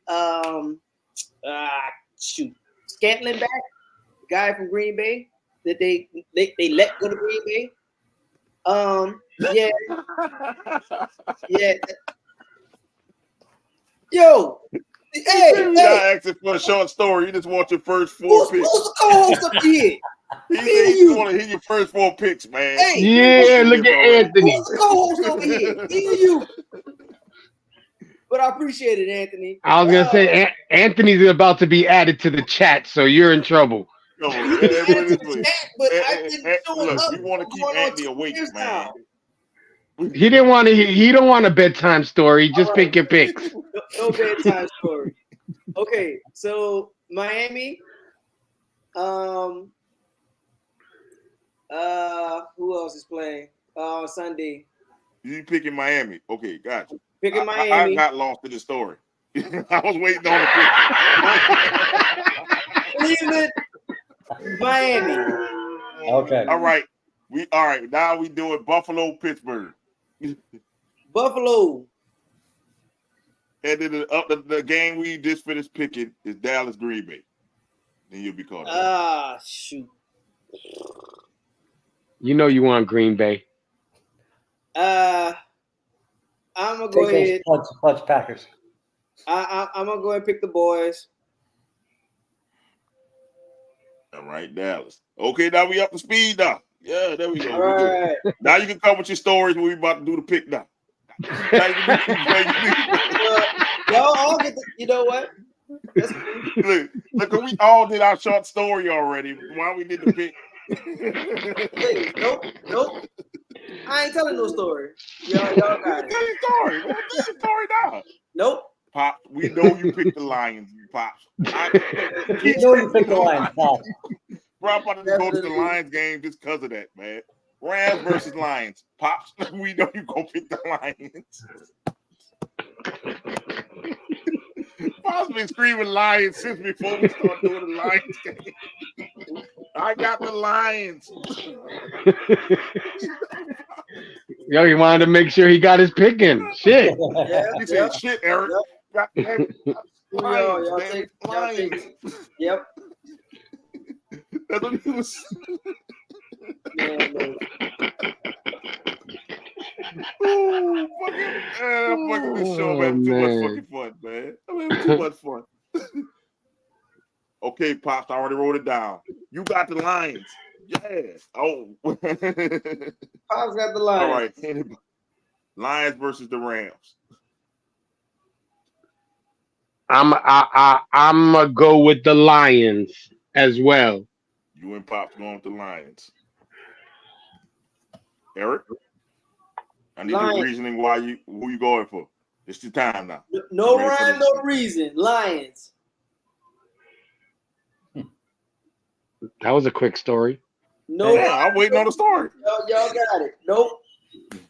Scantling back, the guy from Green Bay that they let go to Green Bay. Yeah. Yo, You're not asking for a short story. You just want your first four picks. Who's the co-host up here? He just want to hear your first four picks, man. Hey, yeah, look at Anthony. Who's the co-host over here? Me or you? But I appreciate it, Anthony. I was gonna say Anthony's about to be added to the chat, so you're in trouble. But I've been showing look, up. we want to keep Anthony awake, man. He didn't want to. He don't want a bedtime story. Just pick your picks. No bedtime story. Okay, so Miami. Who else is playing? Sunday. You picking Miami? Okay, gotcha. Picking Miami. I got lost in the story. I was waiting on the pick. Cleveland, Miami. Okay. All right. Now we doing Buffalo, Pittsburgh. Buffalo. And then the game we just finished picking is Dallas, Green Bay. Then you'll be caught. Shoot. You know you want Green Bay. I'm gonna go ahead. Clutch Packers. I'm gonna go ahead and pick the boys. All right, Dallas. Okay, now we up to speed now. Yeah, there we go. All right. Now you can come with your stories when we about to do the pick now. Y'all all get the, you know what? Look, we all did our short story already. Why we did the pick? Wait, nope. I ain't telling no story. Y'all got it. Tell your story. Tell your story now. Nope. Pops, we know you picked the Lions, Pops. You know you picked the Lions, Pops. Bro, I'm about to go to the Lions game just because of that, man. Rams versus Lions. Pops, we know you gonna pick the Lions. Pops been screaming Lions since before we started doing the Lions game. I got the Lions. Yo, he wanted to make sure he got his pick in. Shit. He said, shit, Eric. Got Y'all take. Yep. That's what he was. Fucking this show, man. Too much fucking fun, man. Too much fun. Okay, Pops, I already wrote it down. You got the Lions. Yeah. Oh. Pops got the Lions. All right. Lions versus the Rams. I'm gonna go with the Lions as well. You and Pops going with the Lions. Eric, I need your reasoning who you going for. It's the time now. No rhyme, no reason. Lions. That was a quick story. No, I'm waiting on the story. Y'all got it. Nope.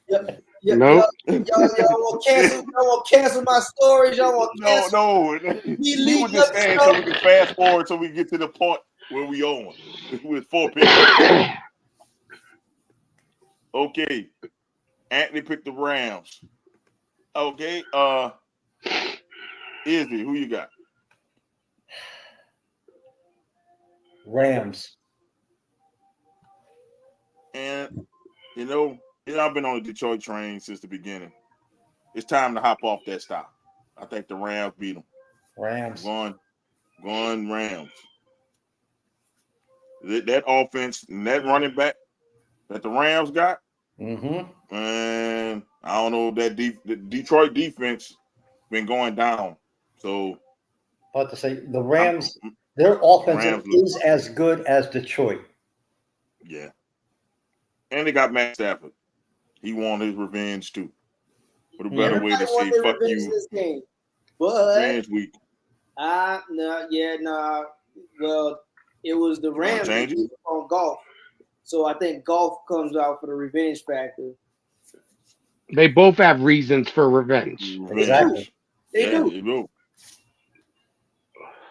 Nope. Y'all want cancel my stories. Y'all want cancel. No. We were just saying so we can fast forward so we get to the point where we own with 4 picks. Okay. Anthony picked the Rams. Okay. Izzy, who you got? Rams. And I've been on the Detroit train since the beginning. It's time to hop off that stop. I think the Rams beat them. Rams. Going Rams. That offense and that running back that the Rams got, and I don't know that the Detroit defense been going down. So, but to say the Rams, their offense is as good as Detroit. Yeah, and they got Matt Stafford. He wanted his revenge too. What a better way to say fuck you? This game. But revenge week. Well, it was the Rams on golf. So I think golf comes out for the revenge factor. They both have reasons for revenge. Exactly. They do.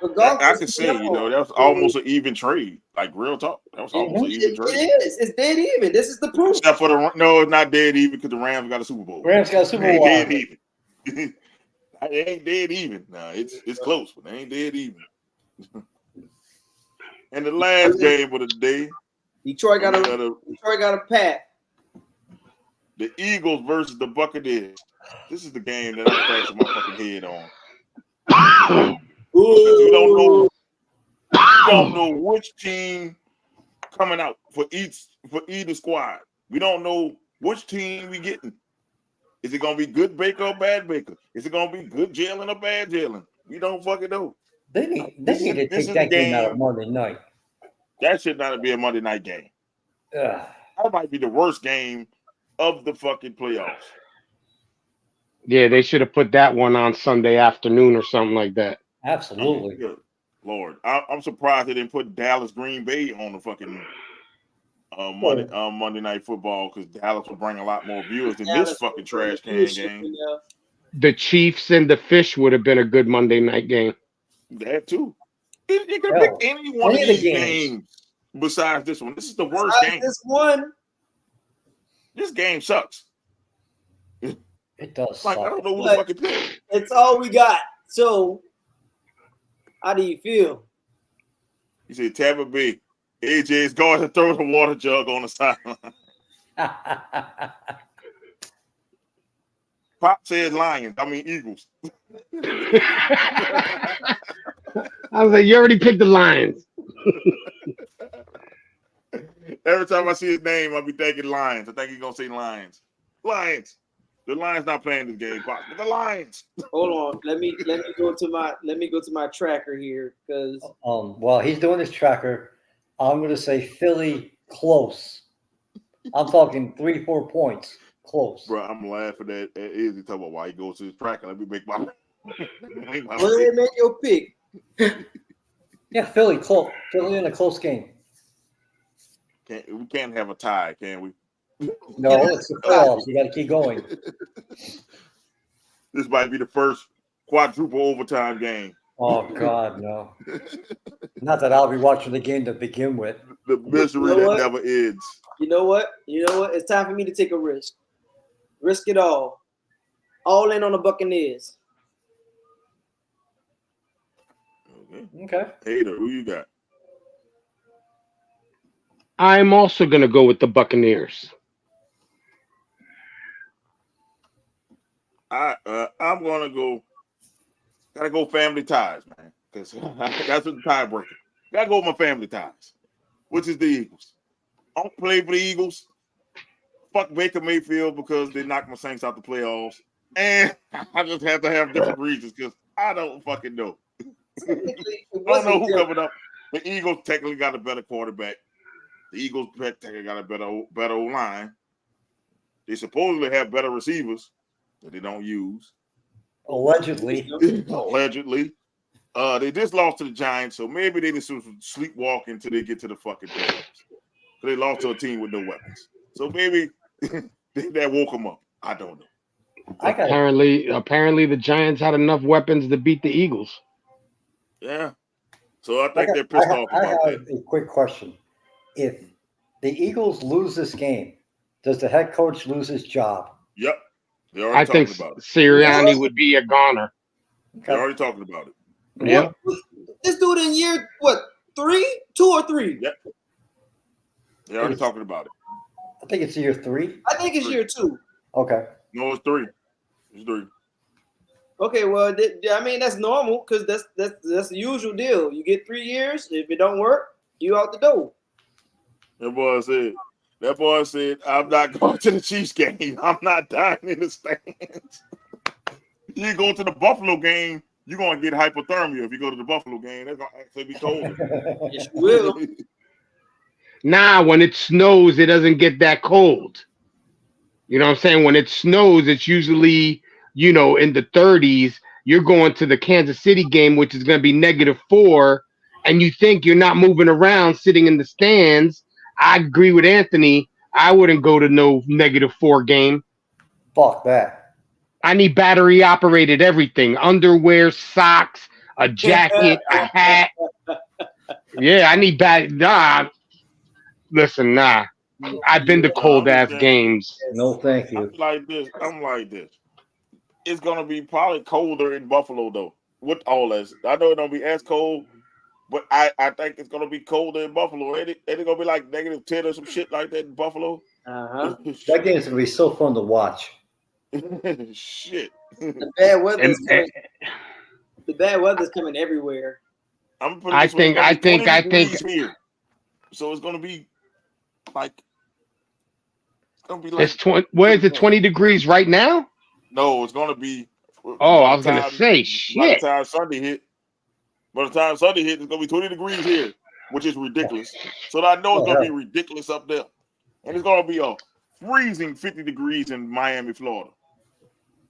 But golf I can say, that was almost an even trade. Like real talk. That was almost an even trade. It is. It's dead even. This is the proof. Except for it's not dead even because the Rams got a Super Bowl. Rams got a Super Bowl. Dead even. It ain't dead even. No, it's close, but it ain't dead even. And the last game of the day, Detroit got a pat. The Eagles versus the Buccaneers. This is the game that I'm scratching my fucking head on. We don't know which team coming out for either squad. We don't know which team we getting. Is it gonna be good Baker or bad Baker? Is it gonna be good Jalen or bad Jalen? We don't fucking know. They need to take that game out of Monday night. That should not be a Monday night game. That might be the worst game of the fucking playoffs. Yeah, they should have put that one on Sunday afternoon or something like that. Absolutely. Lord, I'm surprised they didn't put Dallas Green Bay on the fucking Monday Night Football because Dallas will bring a lot more viewers than this fucking trash can game. The Chiefs and the Fish would have been a good Monday night game. That too. You can pick any one of these games besides this one. This is the worst game. This one. This game sucks. It does. Like, suck. I don't know who the fucking pick. It's all we got. So, how do you feel? You said Tampa Bay. AJ is going to throw the water jug on the sideline. Pop says Lions. I mean Eagles. I was like, you already picked the Lions. Every time I see his name, I'll be thinking Lions. I think he's gonna say Lions. Lions. The Lions not playing this game, Pop. But the Lions. Hold on. Let me go to my tracker here because while he's doing his tracker, I'm gonna say Philly close. I'm talking 3-4 points. Close. Bro, I'm laughing at Izzy talking about why he goes to his tracker. Let me make my make your pick. Yeah, Philly close. Philly in a close game. We can't have a tie, can we? No, it's the playoffs. You got to keep going. This might be the first quadruple overtime game. Oh God, no! Not that I'll be watching the game to begin with. The misery that never ends. You know what? It's time for me to take a risk. Risk it all. All in on the Buccaneers. Okay. Hater, who you got? I'm also going to go with the Buccaneers. I'm going to gotta go family ties, man, because that's what the tiebreaker. Gotta go with my family ties, which is the Eagles. I don't play for the Eagles. Fuck Baker Mayfield because they knocked my Saints out the playoffs, and I just have to have different reasons because I don't fucking know. I don't know who coming up. The Eagles technically got a better quarterback. The Eagles technically got a better line. They supposedly have better receivers that they don't use. Allegedly. They just lost to the Giants, so maybe they just sleepwalk until they get to the fucking playoffs. So they lost to a team with no weapons. So maybe that woke them up. I don't know. Apparently the Giants had enough weapons to beat the Eagles. Yeah. So I think they're pissed off about that. I have a quick question. If the Eagles lose this game, does the head coach lose his job? Yep. I think Sirianni would be a goner. Okay. They're already talking about it. Yep. This dude in year, 2 or 3? Yep. They're already talking about it. I think it's year 3. I think it's year 2. Okay. No, it's 3. It's 3. Okay, well, I mean that's normal because that's the usual deal. You get 3 years. If it don't work, you out the door. That boy said, I'm not going to the Chiefs game. I'm not dying in the stands. You go to the Buffalo game, you're going to get hypothermia. If you go to the Buffalo game, that's going to actually be colder. Yes, you will. Nah, when it snows, it doesn't get that cold. You know what I'm saying? When it snows, it's usually, in the 30s. You're going to the Kansas City game, which is going to be -4, and you think you're not moving around sitting in the stands. I agree with Anthony. I wouldn't go to no -4 game. Fuck that. I need battery operated everything. Underwear, socks, a jacket, a hat. Yeah, I need nah. Listen, nah. I've been to cold ass games. No, thank you. I'm like this. It's gonna be probably colder in Buffalo though. With all this, I know it don't be as cold, but I think it's gonna be colder in Buffalo. Ain't it gonna be like -10 or some shit like that in Buffalo? That game's gonna be so fun to watch. Shit. The bad weather's coming. The bad weather's coming everywhere. I think here. So it's gonna be like it's 20. Where is it? 20 degrees right now? No, it's gonna be. Oh, I was gonna say shit. By the time Sunday hit, it's gonna be 20 degrees here, which is ridiculous. So I know it's gonna be ridiculous up there, and it's gonna be a freezing 50 degrees in Miami, Florida.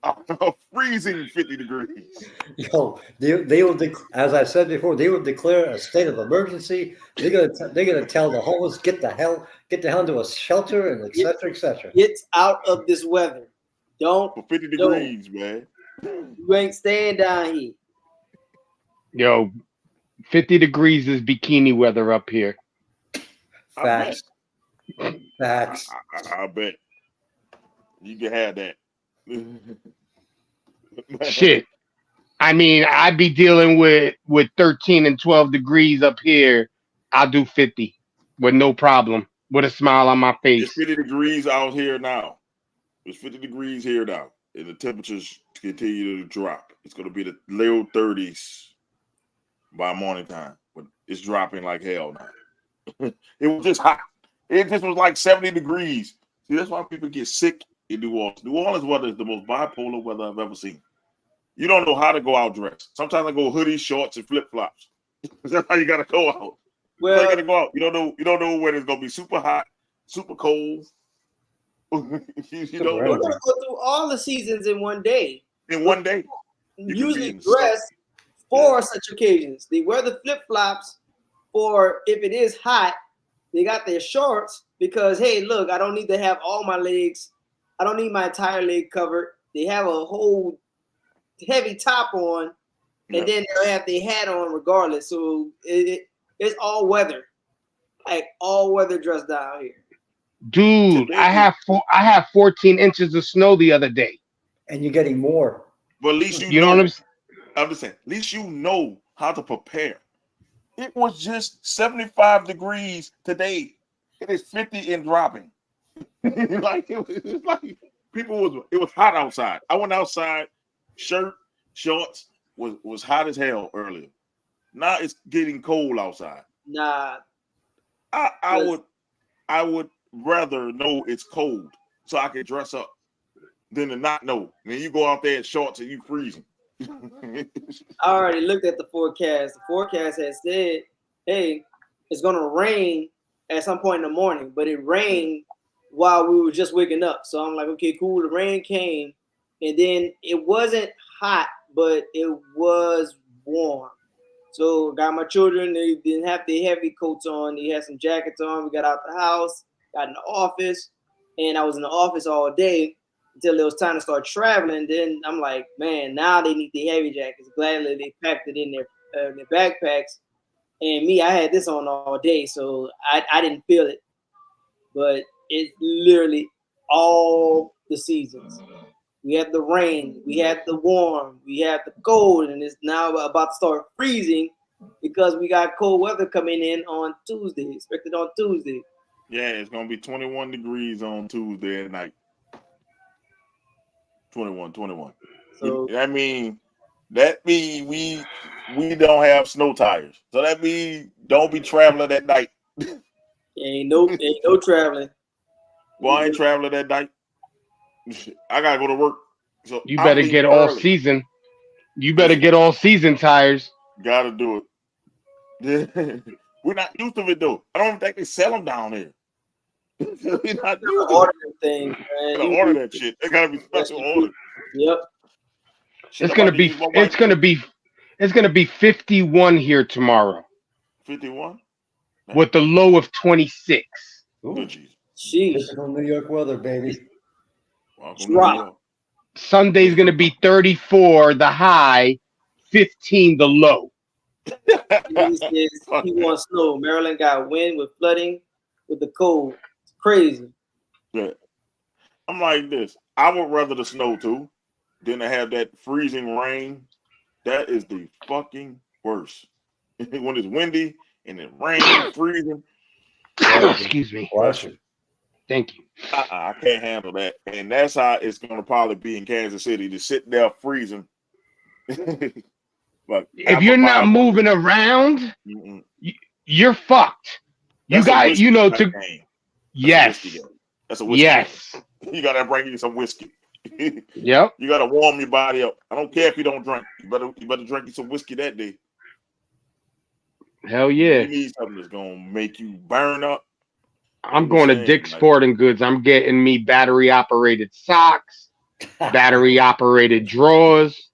A freezing 50 degrees. Yo, they will, as I said before, they will declare a state of emergency. They're gonna tell the homeless get the hell into a shelter and etc. etc. Get out of this weather. Don't for 50 degrees, man. You ain't staying down here. Yo, 50 degrees is bikini weather up here. Facts. Facts. I bet you can have that. Shit. I mean, I'd be dealing with 13 and 12 degrees up here. I'll do 50 with no problem, with a smile on my face. It's 50 degrees out here now. It's 50 degrees here now, and the temperatures continue to drop. It's going to be the low 30s by morning time, but it's dropping like hell now. It was just hot. It just was like 70 degrees. See, that's why people get sick in New Orleans. New Orleans weather is the most bipolar weather I've ever seen. You don't know how to go out dressed. Sometimes I go hoodies, shorts, and flip flops. That's how you got to go out. Well, you got to go out. You don't know when it's going to be super hot, super cold. you don't we're know. going to go through all the seasons in one day. In one day. Usually dress for such occasions. They wear the flip flops for if it is hot. They got their shorts because, hey, look, I don't need to have all my legs. I don't need my entire leg covered. They have a whole heavy top on, and then they'll have their hat on regardless. So it's all weather, like all weather dress down here. Dude, I have 14 inches of snow the other day, and you're getting more. But at least you know what I'm saying. I'm just saying, at least you know how to prepare. It was just 75 degrees today. It is 50 and dropping. Like it was like it was hot outside. I went outside, shirt, shorts, was hot as hell earlier. Now it's getting cold outside. Nah. I would rather know it's cold so I can dress up than to not know. Then you go out there in shorts and you freezing. I already looked at the forecast. The forecast has said, hey, it's going to rain at some point in the morning, but it rained while we were just waking up. So I'm like, okay, cool. The rain came, and then it wasn't hot, but it was warm. So got my children, they didn't have their heavy coats on. They had some jackets on. We got out the house, got in the office, and I was in the office all day until it was time to start traveling. Then I'm like, man, now they need the heavy jackets. Gladly they packed it in their backpacks. And me, I had this on all day, so I didn't feel it. But it's literally all the seasons. We had the rain, we had the warm, we had the cold, and it's now about to start freezing because we got cold weather coming in on Tuesday, expected on Tuesday. Yeah, it's gonna be 21 degrees on Tuesday at night. 21. So That mean we don't have snow tires. So that means don't be traveling that night. ain't no traveling. Well, I ain't traveling that night. I gotta go to work. So You I'm better leaving get all early. season. You better get all season tires. Gotta do it. We're not used to it though. I don't think they sell them down here. We're not used to Order it. them things, man. Gotta order that shit. They gotta be special ordered. Yep. Shit, I'm about to use my wife. It's gonna be 51 here tomorrow 51. with the low of 26. Good Jesus. Sheesh. Typical New York weather, baby. Welcome to Drop. New York. Sunday's gonna be 34 the high, 15 the low. He says he wants snow. Maryland got wind with flooding with the cold. It's crazy. Yeah. I'm like this. I would rather the snow too than to have that freezing rain. That is the fucking worst. When it's windy and it rains, freezing. Excuse me. Bless you. Thank you. I can't handle that. And that's how it's gonna probably be in Kansas City, to sit there freezing. But If you're not moving around, you're fucked. You got, you know, to yes, that's a whiskey. Yes. You gotta bring you some whiskey. Yep. You gotta warm your body up. I don't care if you don't drink. You better drink you some whiskey that day. Hell yeah. You need something that's gonna make you burn up. I'm going to Dick's Sporting Goods. I'm getting me battery operated socks, battery operated drawers.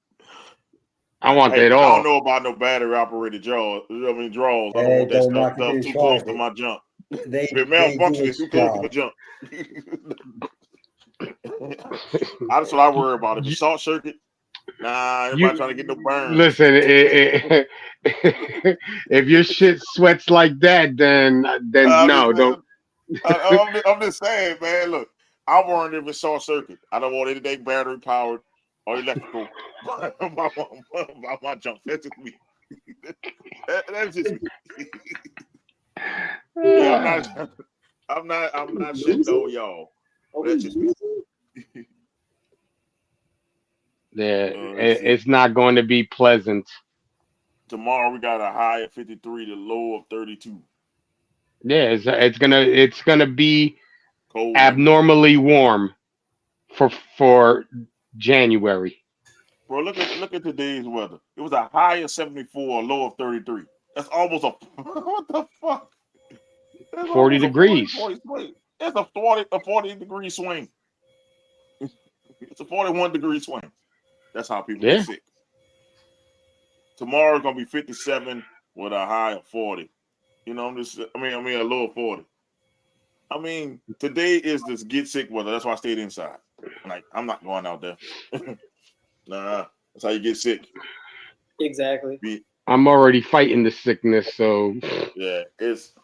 I want that all. I don't know about no battery operated drawers. I mean drawers. I don't want that stuff too close to my junk. They malfunction is too close to my junk. That's what I worry about. If it's short circuit, nah, everybody trying to get no burn. Listen, if your shit sweats like that, then no, don't. I'm just saying, man. Look, I'm worried if it's short circuit. I don't want anything battery powered or electrical. my junk. That's just me. That's just me. Yeah, I'm not shitting on y'all. That's just me. Yeah, it's not going to be pleasant. Tomorrow we got a high of 53, the low of 32. Yeah, it's gonna be cold, abnormally warm for January. Bro, look at today's weather. It was a high of 74, a low of 33. That's almost a what the fuck? 40 degrees. It's a 40 degree swing. It's a 41 degree swing. That's how people get sick. Tomorrow's gonna be 57 with a high of 40. You know, I mean a low of 40. I mean, today is this get sick weather. That's why I stayed inside. Like, I'm not going out there. Nah, that's how you get sick. Exactly. I'm already fighting the sickness, so yeah, it's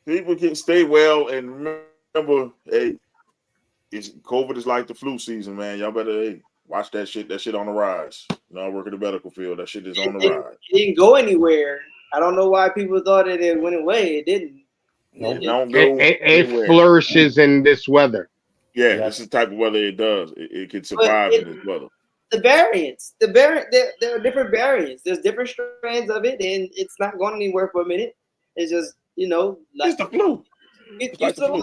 people can stay well and remember, hey, it's COVID is like the flu season, man. Y'all better watch that shit. That shit on the rise. You know, I work in the medical field. That shit is on the rise. It didn't go anywhere. I don't know why people thought that it went away. It didn't. It flourishes in this weather. Yeah, this is the type of weather it does. It can survive in this weather. The variants, there are different variants. There's different strands of it, and it's not going anywhere for a minute. It's just, it's the flu. It's like the flu.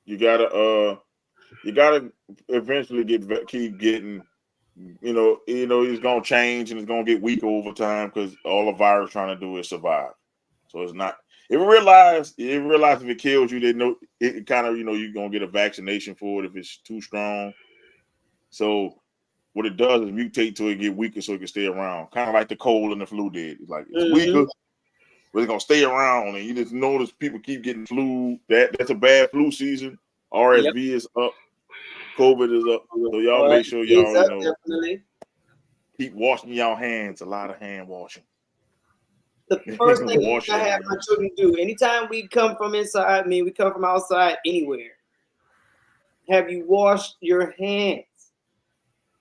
You gotta eventually keep getting. It's gonna change and it's gonna get weaker over time because all the virus trying to do is survive. So it's not. If you realize if it kills you, they know it kind of, you're going to get a vaccination for it if it's too strong. So what it does is mutate to it, get weaker so it can stay around. Kind of like the cold and the flu did. It's like it's weaker, but it's going to stay around. And you just notice people keep getting flu. That's a bad flu season. RSV is up. COVID is up. So y'all make sure y'all, keep washing y'all hands. A lot of hand washing. The first thing I have my children do anytime we come from inside, we come from outside anywhere. Have you washed your hands?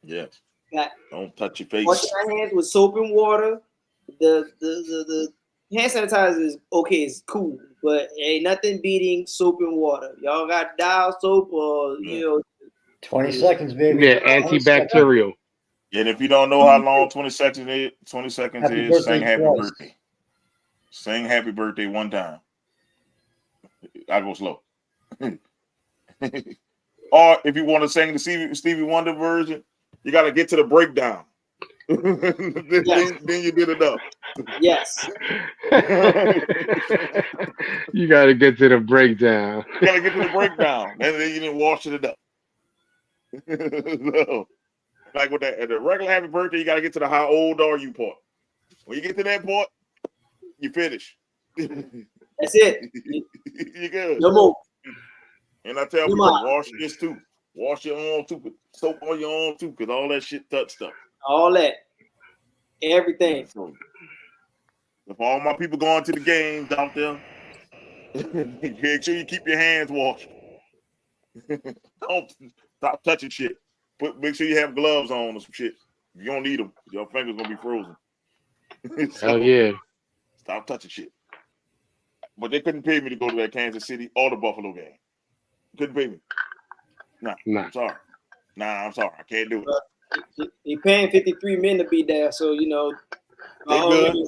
Yes. Don't touch your face. Wash your hands with soap and water. The hand sanitizer is okay, it's cool, but ain't nothing beating soap and water. Y'all got dial soap or 20 seconds, baby. Yeah, 20 seconds. antibacterial. And if you don't know how long 20 seconds is, Happy is sing birthday happy twice. birthday. Sing happy birthday one time. I go slow. Or if you want to sing the Stevie Wonder version, you got to get to the breakdown. then you did it up. Yes. You got to get to the breakdown. You got to get to the breakdown. And then you didn't wash it up. So, like with that, at the regular happy birthday, you got to get to the how old are you part. When you get to that part, you finish. That's it. You good. No more. And I tell people, wash this too. Wash your own too. Soap on your own too, because all that shit touch stuff. All that. Everything. So, if all my people going to the games out there, make sure you keep your hands washed. Don't stop touching shit. Make sure you have gloves on or some shit. You don't need them. Your fingers gonna be frozen. So, Hell yeah. stop touching shit. But they couldn't pay me to go to that Kansas City or the Buffalo game. Couldn't pay me. Nah. I'm sorry. I'm sorry. I can't do it. They paying 53 men to be there, so they good.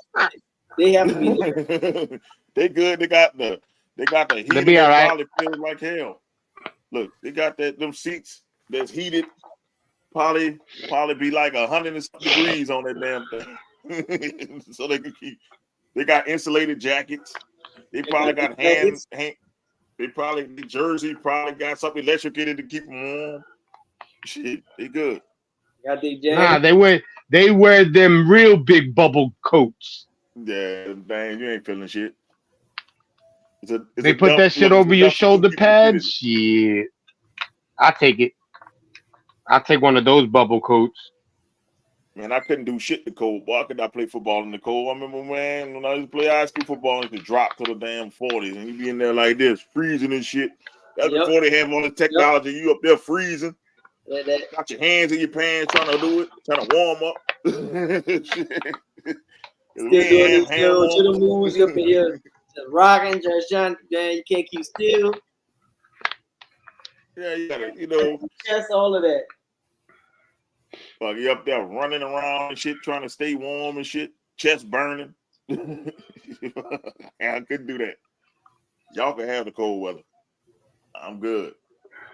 They have to be there. They good. They got the heat. They'll be all right. Probably feels like hell. Look, they got them seats that's heated. Probably be like 100 and some degrees on that damn thing. So they can keep. They got insulated jackets. They probably got hands. They probably the jersey probably got something electrocuted to keep them warm. Shit, they good. Got Nah, they wear them real big bubble coats. Yeah, dang, you ain't feeling shit. They put that shit over your shoulder pads. Shit, I take it. I'll take one of those bubble coats. Man, I couldn't do shit in the cold. Boy, I could not play football in the cold. I remember, man, when I used to play high school football, it could drop to the damn 40s, and you be in there like this, freezing and shit. That's before they have all the technology. You up there freezing. Got your hands in your pants trying to do it, trying to warm up. Still doing this little moves up in here, just rocking, just trying. Man, you can't keep still. Yeah, you gotta, Just all of that. Like you up there running around and shit, trying to stay warm and shit, chest burning. I couldn't do that. Y'all can have the cold weather. I'm good.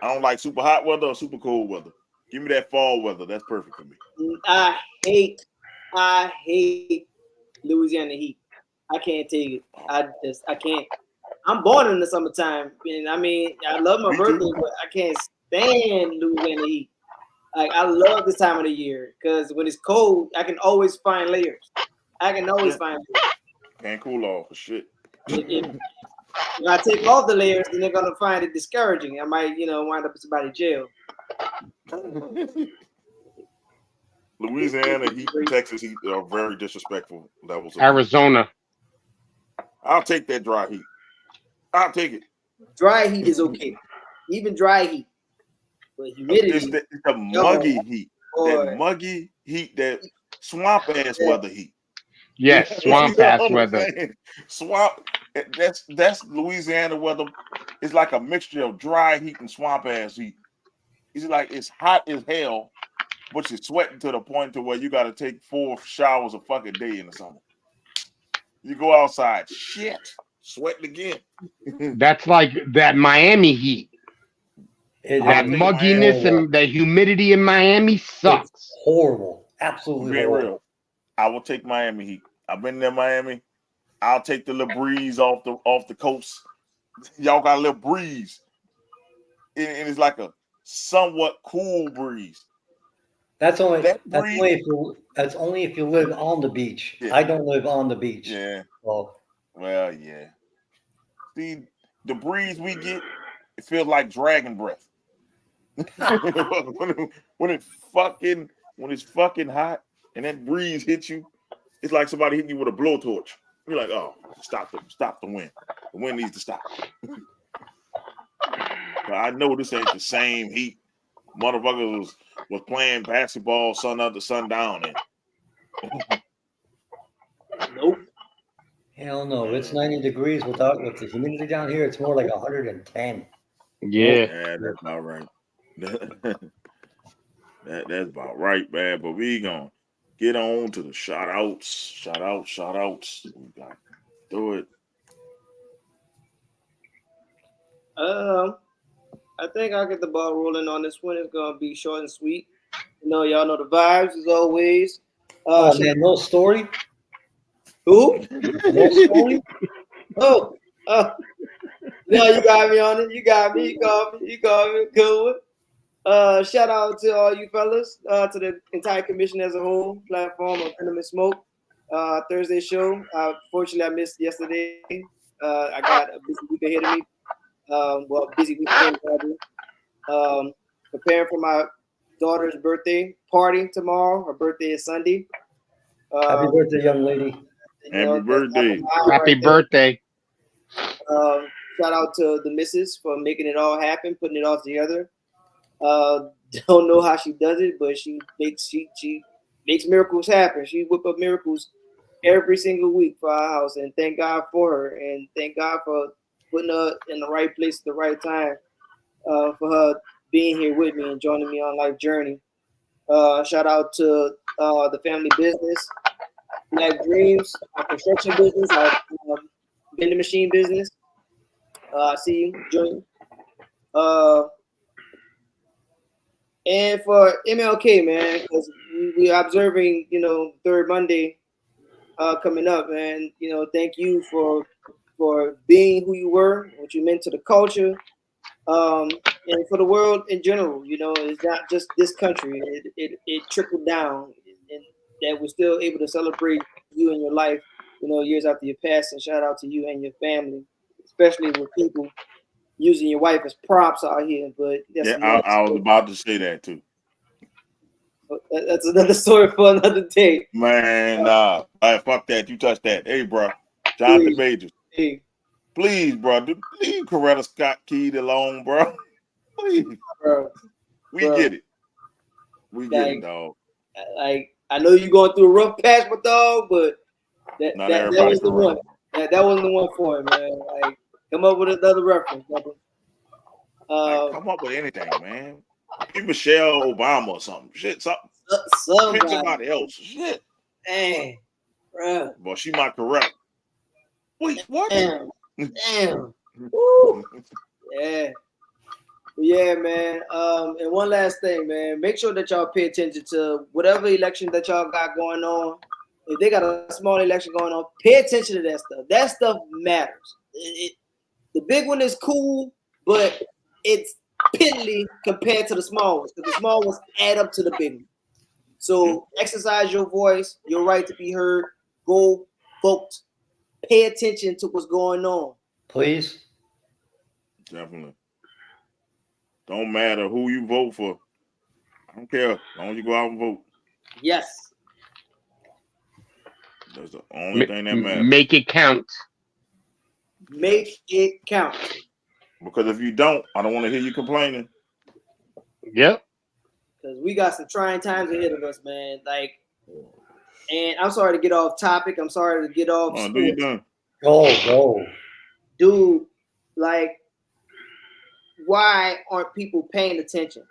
I don't like super hot weather or super cold weather. Give me that fall weather. That's perfect for me. I hate Louisiana heat. I can't take it. I can't. I'm born in the summertime, and I mean, I love my birthday, but I can't stand Louisiana heat. Like, I love this time of the year because when it's cold, I can always find layers. Find layers. Can't cool off for shit. If I take off the layers, then they're gonna find it discouraging. I might, wind up in somebody's jail. Louisiana heat and Texas heat are very disrespectful levels. Arizona. I'll take that dry heat. I'll take it. Dry heat is okay. Even dry heat. But humidity. It's the muggy heat. That muggy heat, that swamp ass weather heat. Yes, swamp ass weather. Swamp. That's Louisiana weather. It's like a mixture of dry heat and swamp ass heat. It's like it's hot as hell, but you're sweating to the point to where you got to take 4 showers a fucking day in the summer. You go outside, shit, sweating again. That's like that Miami heat. That mugginess and the humidity in Miami sucks. It's horrible. Absolutely horrible. Real. I will take Miami heat. I've been there, Miami. I'll take the little breeze off the coast. Y'all got a little breeze. And it's like a somewhat cool breeze. That's only if you live on the beach. Yeah. I don't live on the beach. Yeah. Well, yeah. See, the breeze we get, it feels like dragon breath. when it's fucking hot and that breeze hits you, it's like somebody hitting you with a blowtorch. You're like, oh, stop the wind. The wind needs to stop. I know this ain't the same heat. Motherfuckers was playing basketball sun up to sundown in. Nope. Hell no. It's 90 degrees with the humidity down here. It's more like 110. Yeah. That's about right. That's about right, man. But we gonna get on to the shout outs. Shout outs. We got to do it. I think I'll get the ball rolling on this one. It's gonna be short and sweet. Y'all know the vibes as always. Man, no story. Who? No story. Oh, no, you got me on it. You got me. You called me. Good one. Shout out to all you fellas, to the entire commission as a whole, platform of Venom and Smoke. Thursday show. Fortunately, I missed yesterday. I got a busy week ahead of me. Busy weekend, probably. Preparing for my daughter's birthday party tomorrow. Her birthday is Sunday. Happy birthday, young lady. Happy birthday. Happy birthday. Shout out to the missus for making it all happen, putting it all together. Don't know how she does it, but she makes miracles happen. She whip up miracles every single week for our house, and thank God for her, and thank God for putting her in the right place at the right time, for her being here with me and joining me on life journey. Shout out to the family business, Black Dreams, our construction business, our vending machine business. I see you, join. And for MLK, man, because we are observing, third Monday coming up, man. Thank you for being who you were, what you meant to the culture, and for the world in general. It's not just this country. It trickled down, and that we're still able to celebrate you and your life, years after your passing. Shout out to you and your family, especially with people using your wife as props out here. But I was about to say that too. That's another story for another day. Man, fuck that. You touch that. Hey, bro. Jonathan Majors. Hey. Please, bro. Leave Coretta Scott Key alone, bro. Please. Bro. Get it. We get it, dog. Like, I know you're going through a rough patch, my dog, but that was the one. That wasn't the one for him, man. Like, come up with another reference, brother. Come up with anything, man. Be Michelle Obama or something. Shit, something. Pick somebody else. Shit. Dang, bro. Boy, she might correct. Wait, what? Damn. Woo. Yeah, man. And one last thing, man. Make sure that y'all pay attention to whatever election that y'all got going on. If they got a small election going on, pay attention to that stuff. That stuff matters. The big one is cool, but it's piddly compared to the small ones, because the small ones add up to the big one. So exercise your voice, your right to be heard. Go vote. Pay attention to what's going on. Please. Definitely. Don't matter who you vote for. I don't care. As long as you go out and vote. Yes. That's the only thing that matters. Make it count. Make it count. Because if you don't, I don't want to hear you complaining. Yep. Because we got some trying times ahead of us, man. And I'm sorry to get off topic. I'm sorry to get off. Do you done? Go. Dude, why aren't people paying attention?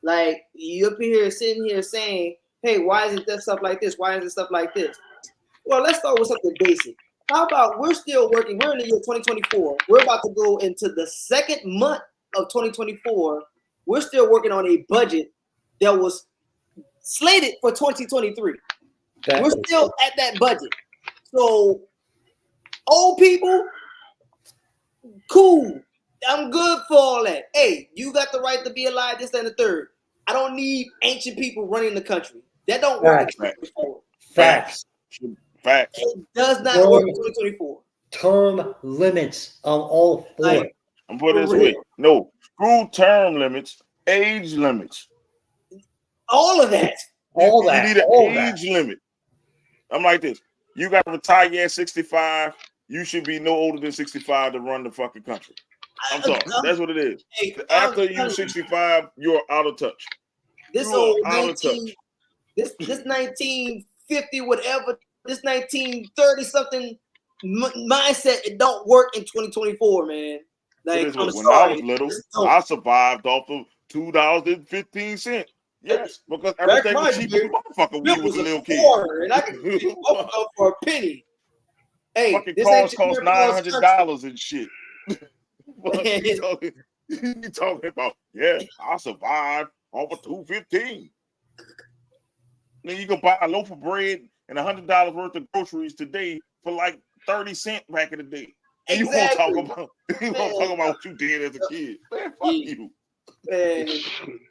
Like, you up here sitting here saying, hey, why isn't there stuff like this? Why isn't stuff like this? Well, let's start with something basic. How about we're still working? We're in the year 2024. We're about to go into the second month of 2024. We're still working on a budget that was slated for 2023. We're still at that budget. So, old people, cool. I'm good for all that. Hey, you got the right to be alive, this, and the third. I don't need ancient people running the country. That don't work in 2024. Facts. It does not work in 2024. Term limits on all four. I'm putting it this way. No, screw term limits, age limits. All of that. You need an age limit. I'm like this. You got to retire at 65. You should be no older than 65 to run the fucking country. I'm sorry. That's what it is. Hey, after you're 65, you're out of touch. This old 19, this 1950 whatever, this 1930 something mindset, it don't work in 2024, man. Like, I'm when sorry. I was little, I survived off of $2.15. Yes, because everything was cheap as a motherfucker when you was a little kid. And I could get both of them for a penny. Hey, fucking cars cost $900 and shit. You talking about, yeah, I survived off of $2.15. Then you can buy a loaf of bread and $100 worth of groceries today for like 30 cents back in the day. And you won't talk about what you did as a kid. Man, fuck you. Man,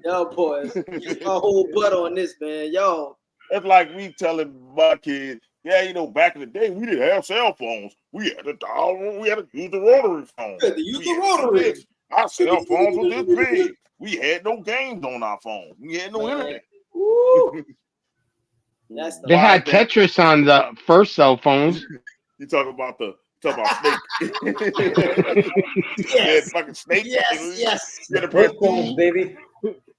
y'all boys, get my whole butt on this, man. Y'all. It's like me telling my kids, yeah, you know, back in the day, we didn't have cell phones. We had to dial, we had to use the rotary phone. Our cell phones were this big. We had no games on our phone. We had no internet. They had Tetris on the first cell phones. You talk about Snake. Yes. Fucking Snake. Yes. You had to press phones, baby.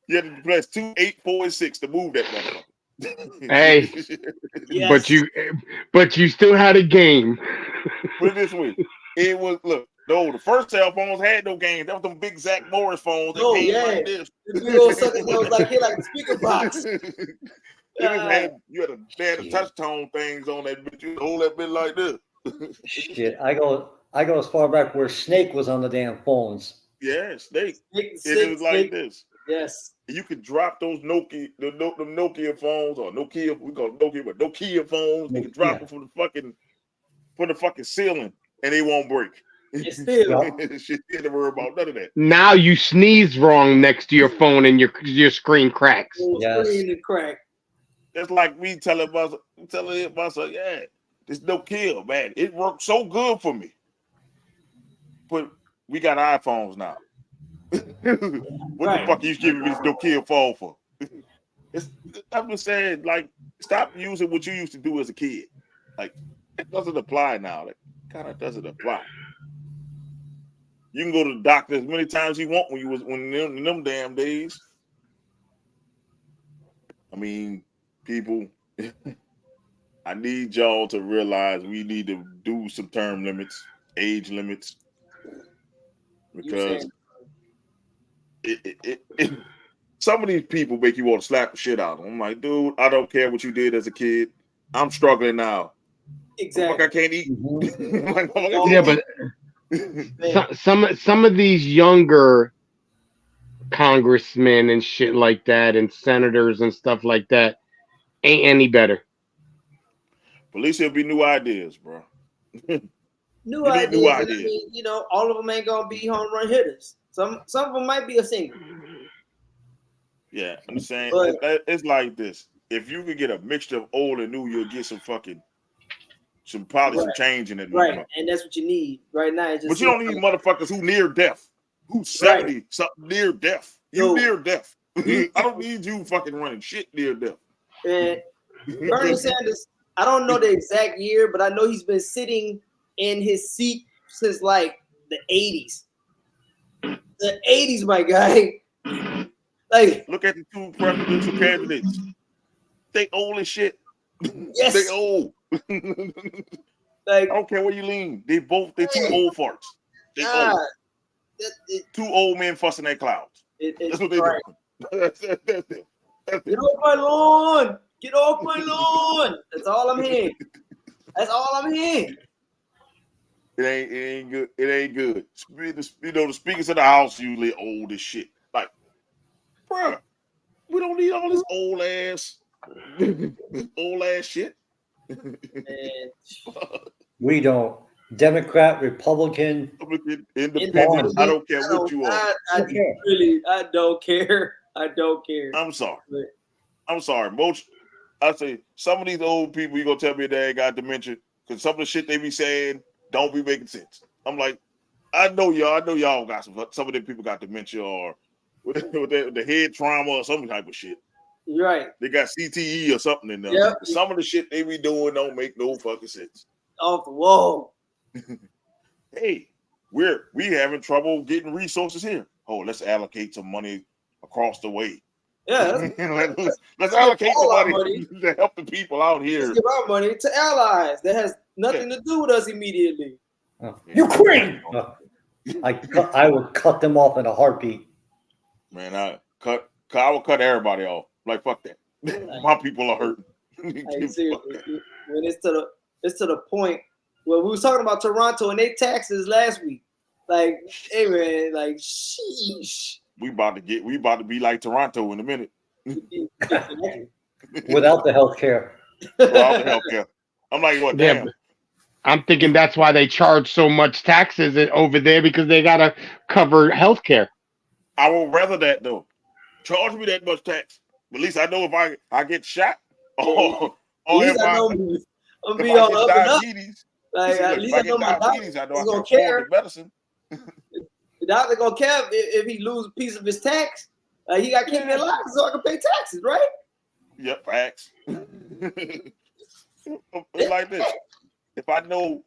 You had to press 2, 8, 4, and 6 to move that motherfucker. Hey, yes. but you still had a game. Put it this way, it was the first cell phones had no games. That was them big Zach Morris phones that came like this. The big old suckers that was like here, like the speaker box. You had a touch tone things on that bitch. You hold that bit like this. Shit, I go as far back where Snake was on the damn phones. Yeah, Snake. It was like this. Yes. You could drop those Nokia phones, or Nokia, we call it Nokia, but Nokia phones. You can drop them from the fucking ceiling, and they won't break. It's still. Shit, you don't worry about none of that. Now you sneeze wrong next to your phone, and your screen cracks. Screen crack. That's like me telling myself, yeah, this Nokia, man, it worked so good for me. But we got iPhones now. What the fuck are you giving me this Nokia phone for? I'm just saying, like, stop using what you used to do as a kid. Like, it doesn't apply now. Like, kind of doesn't apply. You can go to the doctor as many times you want in them damn days. I mean, people, I need y'all to realize we need to do some term limits, age limits, because some of these people make you want to slap the shit out of them. I'm like, dude, I don't care what you did as a kid. I'm struggling now. Exactly. I can't eat. Yeah, but some of these younger congressmen and shit like that, and senators and stuff like that, ain't any better. At least it'll be new ideas, bro. New ideas. I mean, you know, all of them ain't gonna be home run hitters. Some of them might be a single. Yeah, I'm saying it's like this. If you could get a mixture of old and new, you'll get some change in it. Right, and that's what you need right now. But you don't need motherfuckers who near death, who's 70 something near death. You near death. I don't need you fucking running shit near death. And Bernie Sanders, I don't know the exact year, but I know he's been sitting in his seat since like the 80s. The 80s, my guy. Like, look at the two presidential candidates. They old as shit. Yes. They old. Like, I don't care where you lean. They two old farts. They old. Two old men fussing at clouds. That's what they do. That's it. Get off my lawn. Get off my lawn. That's all I'm hearing. That's all I'm hearing. It ain't good. It ain't good. You know, the speakers of the house usually old as shit. Like, bruh, we don't need all this old ass shit. We don't. Democrat, Republican, Independent. I don't care what you are. I don't care. I don't care. I'm sorry. I say some of these old people, you gonna tell me they ain't got dementia because some of the shit they be saying don't be making sense. I'm like, I know y'all got some of them people got dementia or with the head trauma or some type of shit. You're right. They got CTE or something in there. Yep. Some of the shit they be doing don't make no fucking sense. Off the wall. Hey, we having trouble getting resources here. Oh, let's allocate some money across the way. Yeah, let's allocate some money to help the people out here. Let's give our money to allies that has nothing to do with us immediately. Ukraine. I would cut them off in a heartbeat. Man, I would cut everybody off. Like fuck that. My people are hurting. Like, seriously, when it's to the point where we was talking about Toronto and their taxes last week. Like, hey man, like sheesh. We about to be like Toronto in a minute. Without the health care. Without the health care. I'm like, what? Damn. I'm thinking that's why they charge so much taxes over there, because they gotta cover health care. I would rather that though. Charge me that much tax. But at least I know if I get shot or if I'm be all up diabetes. Like, at least I know my diabetes, I know I can afford the medicine. The doctor gonna care if he lose a piece of his tax. He got to keep me alive so I can pay taxes, right? Yep, facts. It's like this. If I know,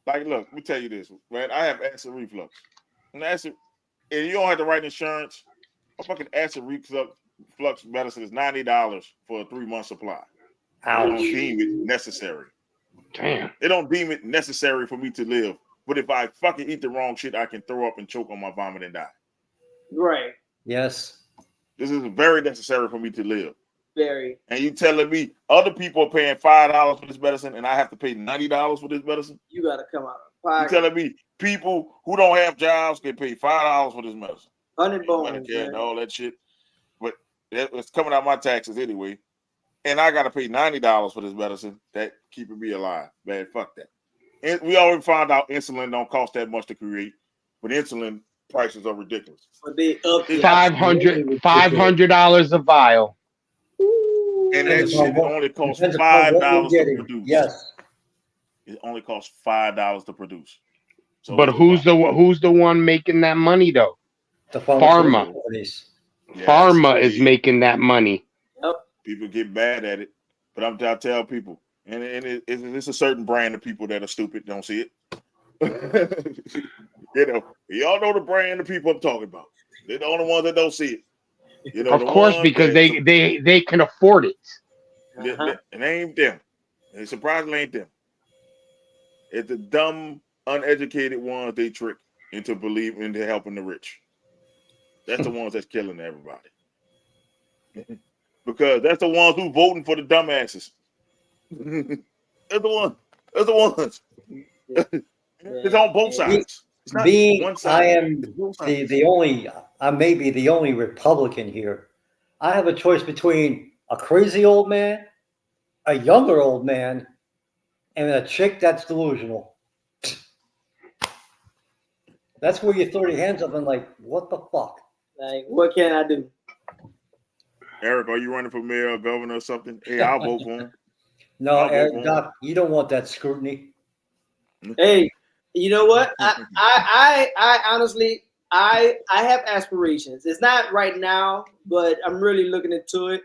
like, look, let me tell you this, man. I have acid reflux. And you don't have to write insurance. A fucking acid reflux medicine is $90 for a 3-month supply. Ouch. They don't deem it necessary. Damn. They don't deem it necessary for me to live. But if I fucking eat the wrong shit, I can throw up and choke on my vomit and die. Right. Yes. This is very necessary for me to live. Very. And you telling me other people are paying $5 for this medicine and I have to pay $90 for this medicine? You got to come out of pocket. You telling me people who don't have jobs can pay $5 for this medicine? 100 bones, and all that shit. But it's coming out my taxes anyway. And I got to pay $90 for this medicine that keeping me alive. Man, fuck that. And we already found out insulin don't cost that much to create, but insulin prices are ridiculous. But they up $500 a vial. And that shit only costs $5 to produce. Yes. It only costs $5 to produce. So but who's the one making that money though? The pharma. Yes. Pharma is making that money. Yep. People get bad at it, but I tell people, and it's a certain brand of people that are stupid, don't see it. Y'all know the brand of people I'm talking about. They're the only ones that don't see it. Of course, because they can afford it. It ain't them. It surprisingly ain't them. It's the dumb, uneducated ones they trick into believing into helping the rich. That's the ones that's killing everybody. Because that's the ones who voting for the dumbasses. That's the ones. It's on both sides. It's not one side. I am I may be the only Republican here. I have a choice between a crazy old man, a younger old man, and a chick that's delusional. That's where you throw your hands up and like, what the fuck? Like, what can I do? Eric, are you running for mayor or governor or something? Hey, I'll vote for him. No, Eric, Doc, you don't want that scrutiny. Hey, you know what? I honestly, I have aspirations. It's not right now, but I'm really looking into it.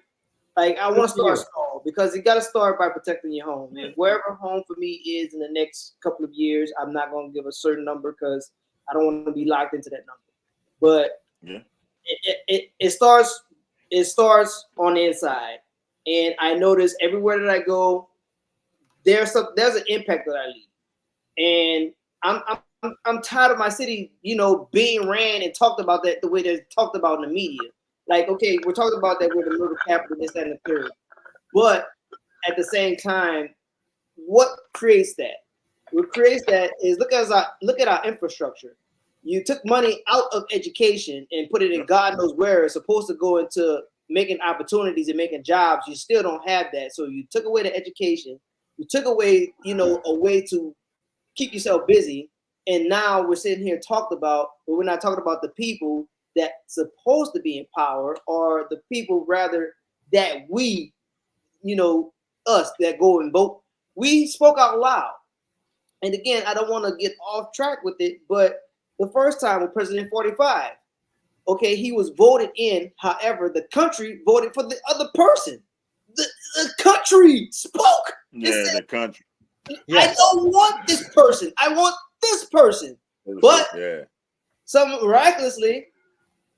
Like, I want to start small because you got to start by protecting your home. And wherever home for me is in the next couple of years, I'm not going to give a certain number because I don't want to be locked into that number. But yeah, it starts on the inside, and I notice everywhere that I go, there's an impact that I leave, and I'm tired of my city, being ran and talked about that the way they're talked about in the media. Like, okay, we're talking about that we're the murder capital, this, that, and the third. But at the same time, what creates that? What creates that is look at our infrastructure. You took money out of education and put it in God knows where it's supposed to go into making opportunities and making jobs. You still don't have that. So you took away the education. You took away, a way to keep yourself busy. And now we're sitting here talking about, but we're not talking about the people that's supposed to be in power, or the people rather that we, us that go and vote. We spoke out loud. And again, I don't want to get off track with it, but the first time with President 45, okay, he was voted in. However, the country voted for the other person. The country spoke. Yeah, the country. Yes. I don't want this person. I want this person. But some miraculously,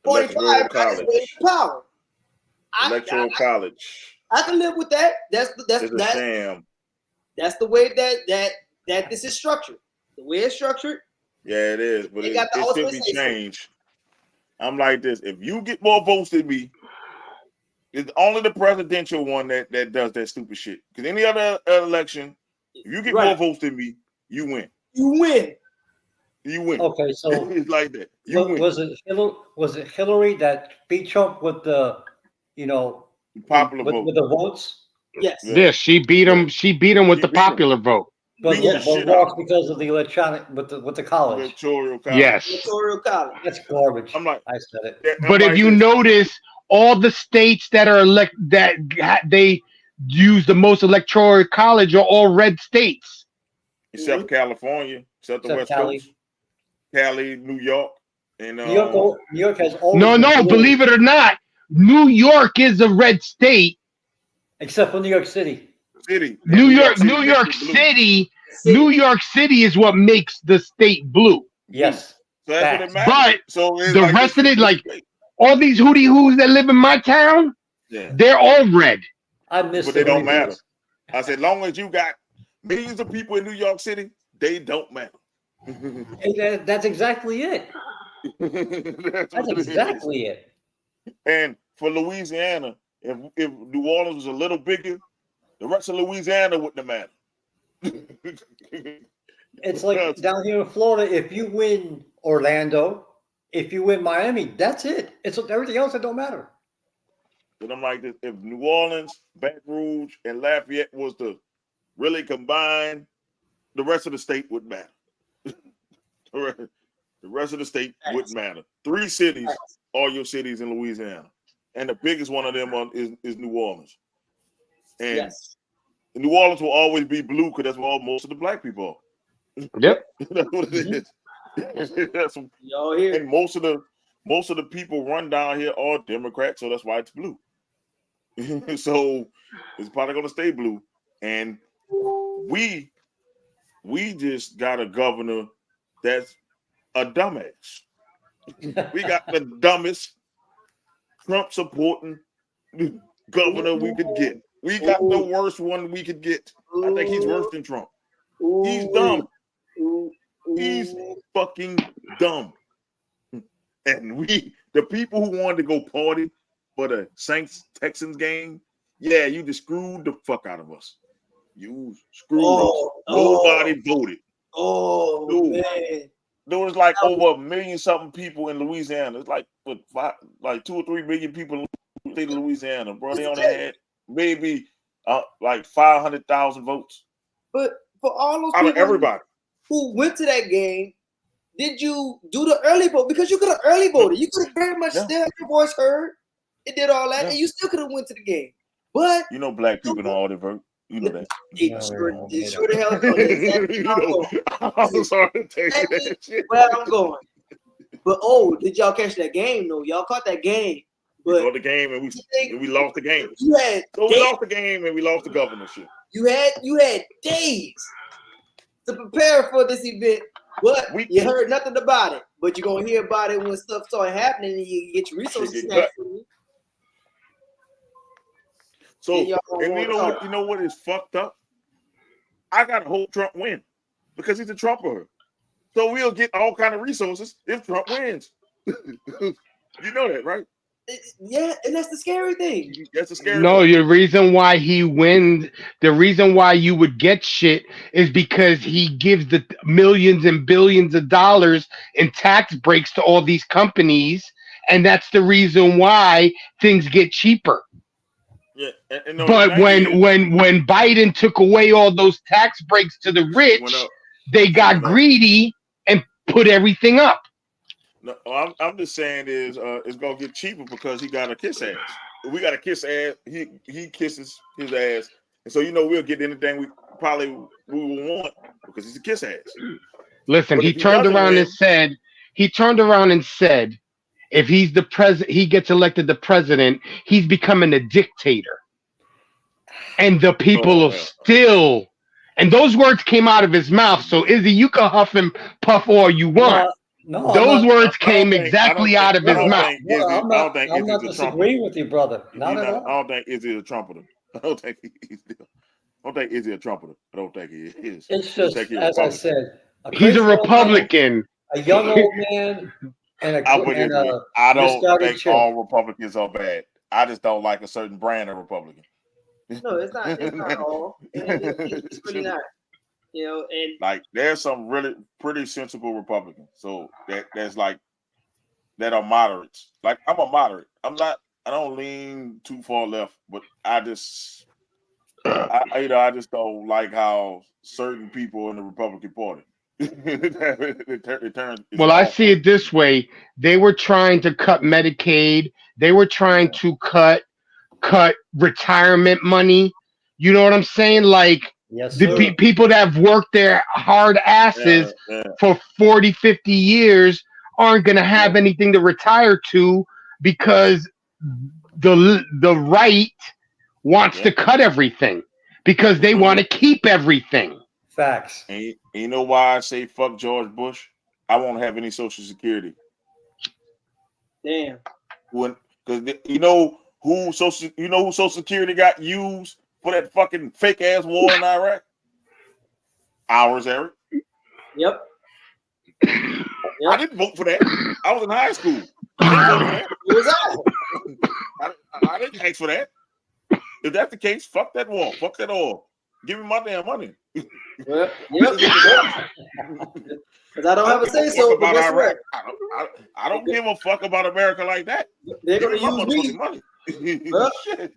45 got his way to power. Electoral college. I can live with that. That's a sham. That's the way that that this is structured. The way it's structured. Yeah, it is, but They it got the should ultimate be say so. changed. I'm like this. If you get more votes than me, it's only the presidential one that does that stupid shit. Because any other election, if you get more votes than me, you win. You win. You win. Okay, so it's like that. You win. Was it Hillary that beat Trump with the, Popular vote with the votes? Yes. Yeah, she beat him. Yeah. She beat him with the popular vote. But lost because of the electronic with the college. Electoral college. Yes. Electoral college. That's garbage. I'm like, I said it. Yeah, But if you notice, all the states that are they use the most electoral college are all red states. Except California, except the West Cali. Coast. Cali, New York, and New York has always No, been blue, believe it or not, New York is a red state. except for New York City. New York City is what makes the state blue. Yes. So that's what it matters. But so the like rest of it, like all these hootie hoos that live in my town, they're all red. I miss but they don't matter. I said, long as you got millions of people in New York City, they don't matter. That's exactly it. That's exactly it. And for Louisiana, if New Orleans was a little bigger, the rest of Louisiana wouldn't have mattered. It's like down here in Florida, if you win Orlando, if you win Miami, that's it. It's everything else that don't matter. But I'm like this: if New Orleans, Baton Rouge, and Lafayette was to really combine, the rest of the state wouldn't matter. The rest of the state wouldn't matter. 3 cities are your cities in Louisiana, and the biggest one of them is New Orleans. And New Orleans will always be blue because that's where most of the black people are. Yep, that's what it is. Y'all here. And most of the people run down here are Democrats, so that's why it's blue. So it's probably gonna stay blue. And we just got a governor that's a dumbass. We got the dumbest Trump supporting governor we could get. We got the worst one we could get. I think he's worse than Trump. He's dumb. He's fucking dumb. And the people who wanted to go party for the Saints-Texans game, yeah, you just screwed the fuck out of us. You screwed us. Nobody voted. Man. There was like over 1 million something people in Louisiana. It's like 2 or 3 million people in the state of Louisiana, bro. They only had maybe like 500,000 votes. But for all those out people of everybody who went to that game, did you do the early vote? Because you could have early voted. You could have very much still had your voice heard. It did all that, and you still could have went to the game. But black people don't all vote. You know that. Sure the hell don't. I'm sorry to take that shit. Where I'm going. But did y'all catch that game though? Y'all caught that game. But we caught the game and we lost the game. We lost the game and we lost the governorship. You had days to prepare for this event, but you heard nothing about it. But you're gonna hear about it when stuff started happening and you get your resources. So, and you know what is fucked up? I gotta hope Trump win because he's a Trumper. So we'll get all kind of resources if Trump wins. You know that, right? Yeah, and that's the scary thing. That's the scary No, thing. the reason why he wins, the reason why you would get shit is because he gives the millions and billions of dollars in tax breaks to all these companies, and that's the reason why things get cheaper. Yeah, but when Biden took away all those tax breaks to the rich, they got greedy and put everything up. No, I'm just saying it's gonna get cheaper because he got a kiss ass. We got a kiss ass. He kisses his ass, and so we'll get anything we will want because he's a kiss ass. Listen, he turned around and said, if he's the president, he gets elected the president, he's becoming a dictator. And the people are still, and those words came out of his mouth. So Izzy, you can huff and puff all you want. No, those words came exactly out of his mouth. I'm not disagreeing with you, brother. Not at all. I don't think Izzy is a trumpeter. I don't think he's still. I don't think is he a trumpeter. I don't think he is. It's I just, think he's a as I Republican. said, He's a crazy old man, Republican. a young old man, and I'll put it this way. I don't misguided think chick. all Republicans are bad. I just don't like a certain brand of Republican. No, it's not. It's not all. It's really not. You know, and like there's some really pretty sensible Republicans. So that's like that are moderates. Like I'm a moderate. I don't lean too far left, but I just just don't like how certain people in the Republican Party. Well, I see it this way. They were trying to cut Medicaid. They were trying to cut retirement money. You know what I'm saying? Like Yes, the sir. people that have worked their hard asses for 40, 50 years aren't going to have anything to retire to because the right wants to cut everything because they want to keep everything. Facts. And you know why I say fuck George Bush? I won't have any Social Security. Damn. Because you know who Social Security got used for that fucking fake ass war in Iraq? Ours, Eric. Yep. I didn't vote for that. I was in high school. I didn't vote for that. Who was that? I didn't ask for that. If that's the case, fuck that war. Fuck that oil. Give me my damn money. Well, yep. Because I don't have a say so. But guess what? I don't give a fuck about America like that. They're gonna use me. Money. Well, Shit.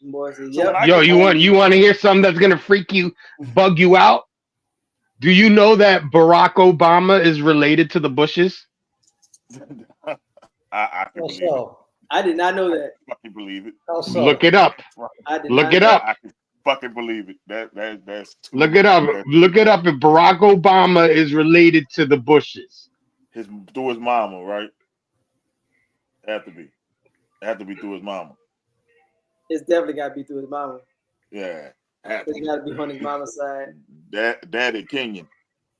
boys, Yo, you want to hear something that's gonna bug you out? Do you know that Barack Obama is related to the Bushes? I can believe it. I did not know that. I can believe it. Look it up. Look it up. I can fucking believe it. That's look it up. Look it up. If Barack Obama is related to the Bushes, through his mama, right? It have to be. It have to be through his mama. It's definitely got to be through his mama. Yeah. It's got to be on his mama's side. Daddy Kenyan.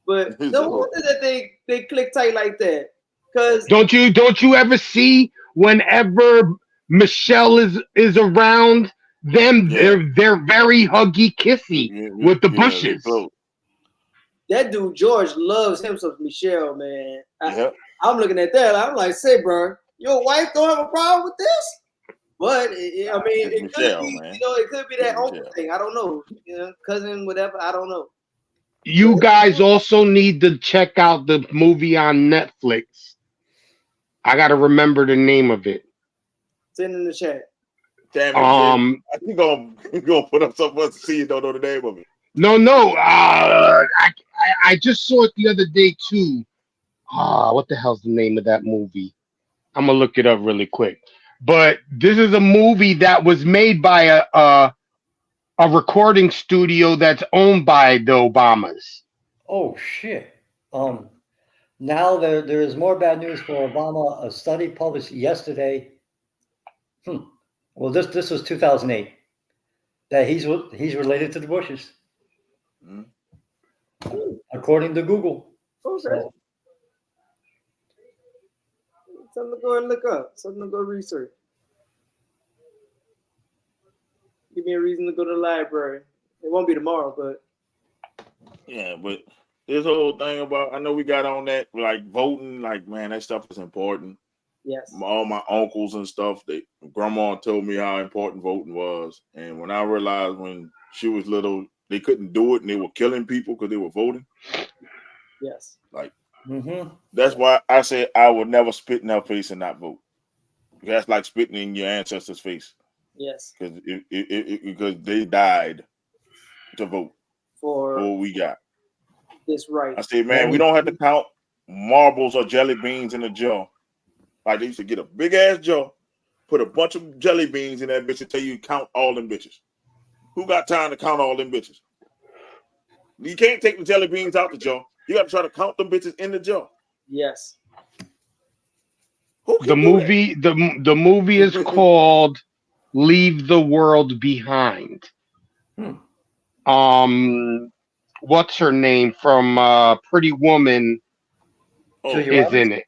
But no wonder that they click tight like that. Cause don't you ever see whenever Michelle is around them, they're very huggy kissy with the Bushes. That dude George loves him some Michelle, man. I'm looking at that. I'm like, say, bro, your wife don't have a problem with this? But I mean, it could be, man. It could be that uncle thing. I don't know, cousin, whatever. I don't know. You guys also need to check out the movie on Netflix. I gotta remember the name of it. Send in the chat. Damn it, I think I'm gonna put up something else to see you don't know the name of it. No. I just saw it the other day too. What the hell's the name of that movie? I'm gonna look it up really quick. But this is a movie that was made by a recording studio that's owned by the Obamas. Oh shit. Now there is more bad news for Obama. A study published yesterday. Well, this was 2008. That he's related to the Bushes, according to Google. Okay. So, something to go and look up. Something to go research. Give me a reason to go to the library. It won't be tomorrow, but yeah, but this whole thing about, I know we got on that, like voting, like, man, that stuff is important. Yes. All my uncles and stuff, grandma told me how important voting was. And when I realized when she was little, they couldn't do it and they were killing people because they were voting. Yes. Like, that's why I say I would never spit in her face and not vote. That's like spitting in your ancestors' face. Yes. Because they died to vote for what we got. This right. I say, man, we don't have to count marbles or jelly beans in a jar. Like they used to get a big ass jar, put a bunch of jelly beans in that bitch and tell you count all them bitches. Who got time to count all them bitches? You can't take the jelly beans out the jar. You got to try to count them bitches in the jar. Yes. The movie is called Leave the World Behind. What's her name from Pretty Woman is in it.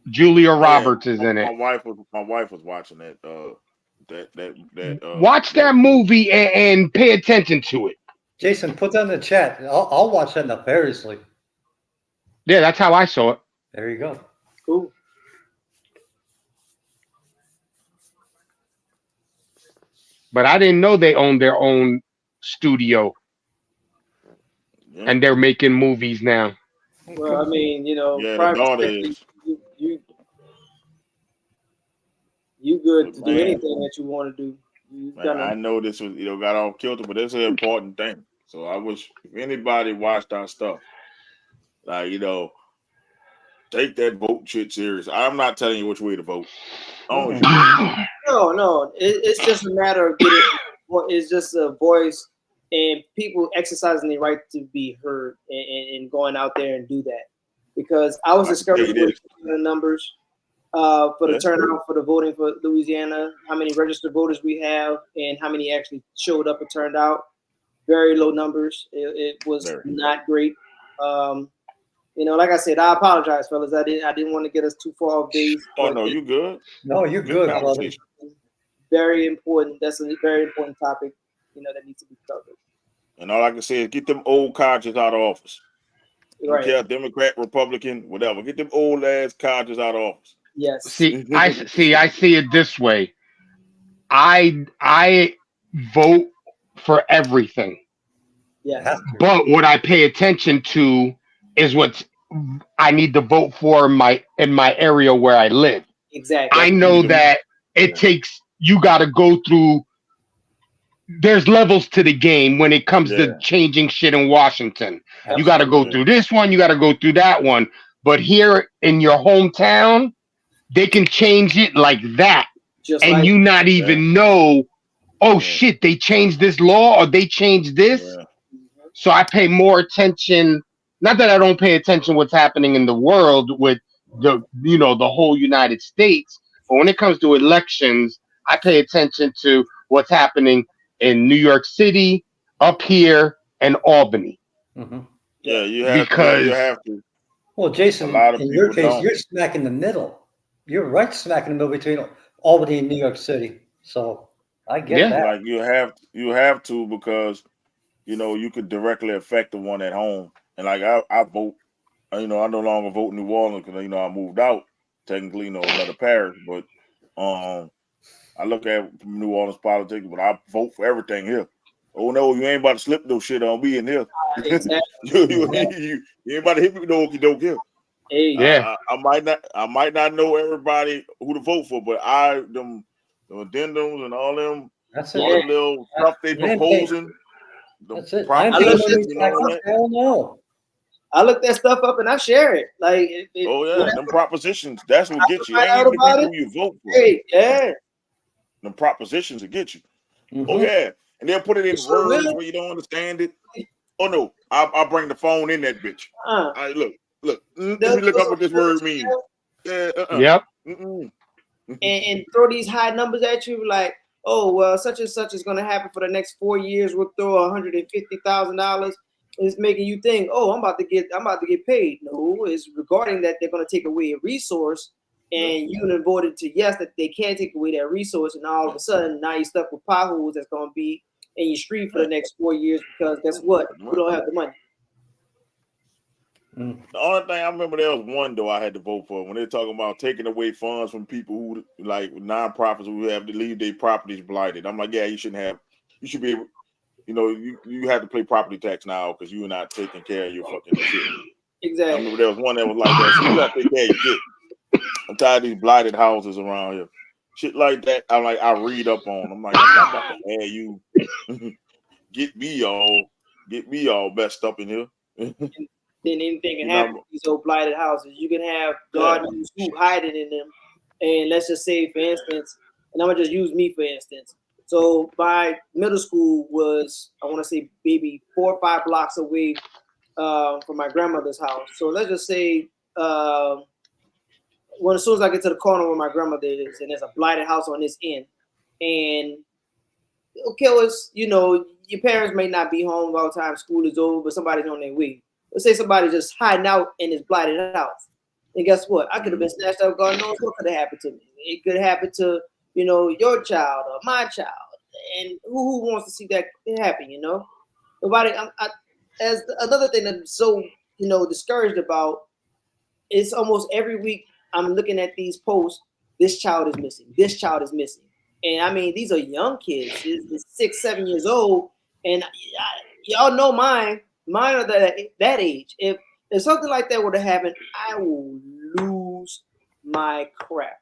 Julia Roberts is in it. My wife was watching that Watch that movie and pay attention to it. Jason, put that in the chat. I'll watch that nefariously. Yeah, that's how I saw it. There you go. Cool. But I didn't know they owned their own studio and they're making movies now. Well, I mean, the private daughter sector, is. you good to do anything that you want to do. Man, I know this was got off kilter, but it's an important thing. So I wish if anybody watched our stuff, like take that vote shit serious. I'm not telling you which way to vote. No, it's just a matter of getting. It's just a voice and people exercising their right to be heard and going out there and do that. Because I was discovering the numbers for the turnout for the voting for Louisiana, how many registered voters we have, and how many actually showed up and turned out. Very low numbers. It was not great. Like I said, I apologize, fellas. I didn't want to get us too far off base. Oh no, you good? No, you're good. Very important. That's a very important topic, that needs to be covered. And all I can say is get them old codgers out of office. Right. Yeah, Democrat, Republican, whatever. Get them old ass codgers out of office. Yes. I see it this way. I vote for everything. Yes. But what I pay attention to is what I need to vote for in my area where I live. Exactly. I know that it takes you got to go through. There's levels to the game when it comes to changing shit in Washington. Absolutely. You got to go through this one. You got to go through that one. But here in your hometown, they can change it like that. And you not even know, shit, they changed this law or they changed this. Yeah. So I pay more attention. Not that I don't pay attention what's happening in the world with the whole United States. But when it comes to elections, I pay attention to what's happening in New York City, up here, and Albany. Mm-hmm. Yeah, you have to. Well, Jason, in your case, you're smack in the middle. You're right smack in the middle between Albany and New York City. So I get that. Like you have to because you could directly affect the one at home. And like I vote, I no longer vote in New Orleans because I moved out technically, another parish. But I look at New Orleans politics, but I vote for everything here. Oh no, you ain't about to slip no shit on me in here. Exactly. you ain't about to hit me with no okey doke here. Hey, I might not know everybody who to vote for, but them addendums and all them little stuff they proposing. That's it. I look that stuff up and I share it. Like, them propositions. That's what gets you. Ain't even the people you vote for. Hey, yeah. Them propositions will get you. Mm-hmm. Oh yeah, and they'll put it in words where you don't understand it. Oh no, I'll bring the phone in that bitch. All right, look. Let me look up what this word means. Yep. And throw these high numbers at you, like, oh well, such and such is going to happen for the next 4 years. We'll throw $150,000. It's making you think, oh, I'm about to get paid. No, it's regarding that they're going to take away a resource, and you have voted to yes that they can't take away that resource, and all of a sudden now you're stuck with potholes that's going to be in your street for the next 4 years because guess what? You don't have the money. The only thing I remember there was one though I had to vote for when they're talking about taking away funds from people who like nonprofits who have to leave their properties blighted. I'm like, yeah, you shouldn't have. You should be able, you have to pay property tax now because you're not taking care of your fucking shit. Exactly. I remember there was one that was like that. So you got to take care of your shit. I'm tired of these blighted houses around here. Shit like that. I read up on. I'm like, I'm about to have you get me all messed up in here. Then anything can happen to these old blighted houses. You can have gardeners who hiding in them. And let's just say, for instance, and I'm gonna just use me for instance. So my middle school was, I want to say, maybe 4 or 5 blocks away from my grandmother's house. So let's just say, as soon as I get to the corner where my grandmother is, and there's a blighted house on this end, and your parents may not be home all the time. School is over, but somebody's on their way. Let's say somebody just hiding out in this blighted house. And guess what? I could have been snatched up. God knows what could have happened to me. It could happen to, your child or my child, and who wants to see that happen? Nobody. As another thing that I'm so discouraged about, it's almost every week I'm looking at these posts. This child is missing. This child is missing. And I mean, these are young kids. It's 6, 7 years old, and y'all know mine. Mine are that age. If something like that were to happen, I will lose my crap.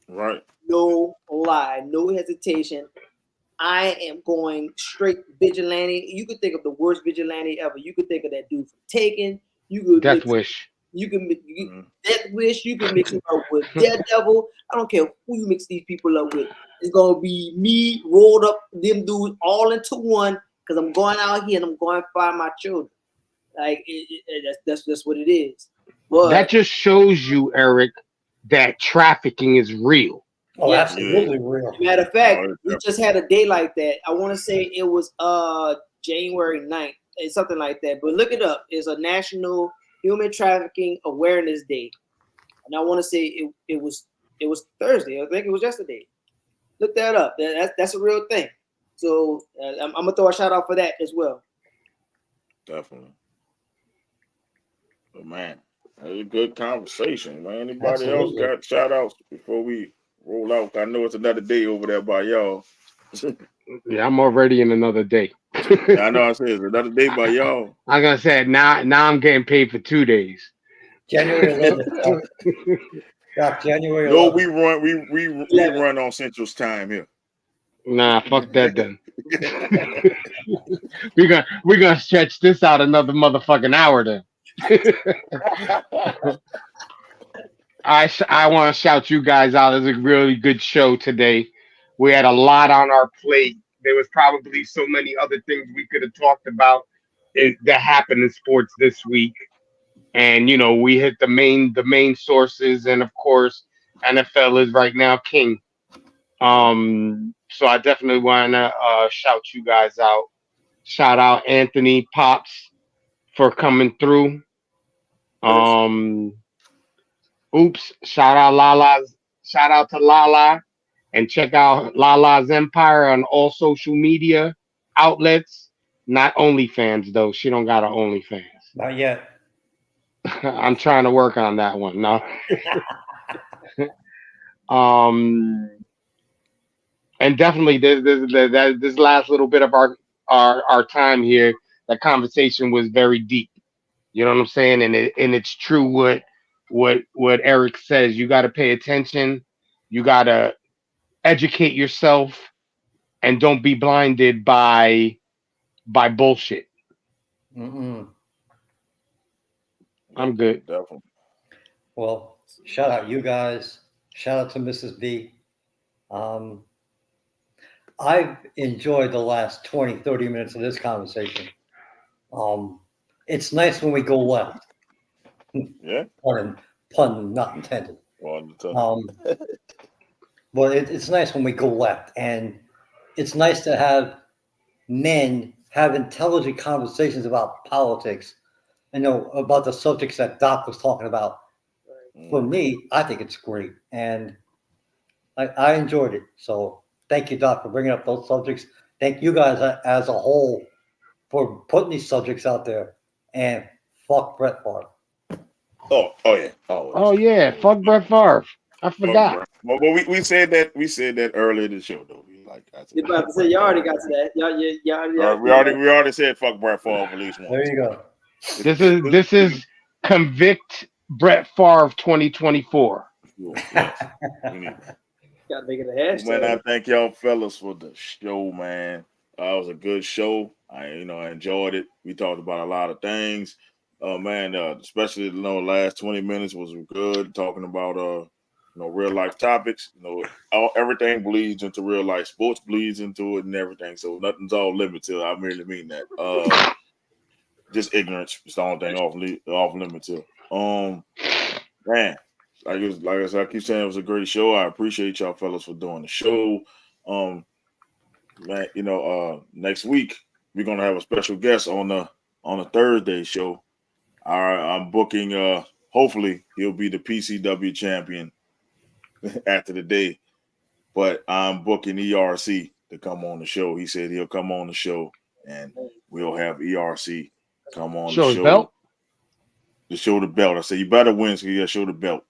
Right. No lie, no hesitation. I am going straight vigilante. You could think of the worst vigilante ever. You could think of that dude from Taken. You could Death Wish. You can Death Wish. You can mix him up with Daredevil. I don't care who you mix these people up with. It's gonna be me rolled up, them dudes all into one. Because I'm going out here and I'm going to find my children. Like that's just what it is. But that just shows you, Eric, that trafficking is real. Oh, absolutely real. Matter of fact, we just had a day like that. I want to say it was January 9th. It's something like that. But look it up. It's a National Human Trafficking Awareness Day. And I want to say it was Thursday. I think it was yesterday. Look that up. That's a real thing. So I'm gonna throw a shout out for that as well. Definitely. But man, that was a good conversation, man. Anybody else got shout outs before we roll out? I know it's another day over there by y'all. Yeah, I'm already in another day. I know I said it's another day by y'all. I'm gonna say now I'm getting paid for 2 days. January 11th. January 11th. No, we run on Central's time here. Nah, fuck that then. we're gonna stretch this out another motherfucking hour then. I want to shout you guys out. It was a really good show today. We had a lot on our plate. There was probably so many other things we could have talked about that happened in sports this week. And we hit the main sources, and of course, NFL is right now king. So I definitely want to shout you guys out. Shout out Anthony Pops for coming through. Shout out to Lala, and check out Lala's Empire on all social media outlets. Not OnlyFans though. She don't got an OnlyFans. Not yet. I'm trying to work on that one. No. And definitely this last little bit of our time here, that conversation was very deep. You know what I'm saying? And it's true what Eric says. You got to pay attention. You got to educate yourself, and don't be blinded by bullshit. Mm-mm. I'm good. Definitely. Well, shout out you guys. Shout out to Mrs. B. I've enjoyed the last 20, 30 minutes of this conversation. It's nice when we go left. Yeah. Pun not intended. But it's nice when we go left. And it's nice to have men have intelligent conversations about politics, about the subjects that Doc was talking about. For me, I think it's great. And I enjoyed it. So thank you, Doc, for bringing up those subjects. Thank you guys as a whole for putting these subjects out there. And fuck Brett Favre. Oh yeah. Oh yeah. Fuck Brett Favre. I forgot. Well, we said that earlier in the show though. You're about to say you already got to that. We already said fuck Brett Favre at least once. There you go. This is convict Brett Favre 2024. Yes. Gotta make it a hashtag. Man, I thank y'all fellas for the show, man. It was a good show. I enjoyed it. We talked about a lot of things. Man, especially the last 20 minutes was good, talking about real life topics. Everything bleeds into real life. Sports bleeds into it and everything. So nothing's all limited. I merely mean that. Just ignorance is the only thing off limits. Man, like I said, I keep saying it was a great show. I appreciate y'all fellas for doing the show. Man, next week we're gonna have a special guest on a Thursday show. I'm booking. Hopefully, he'll be the PCW champion after the day. but I'm booking ERC to come on the show. He said he'll come on the show, and we'll have ERC come on Show the his show belt? to show the belt. I said you better win, so you gotta show the belt.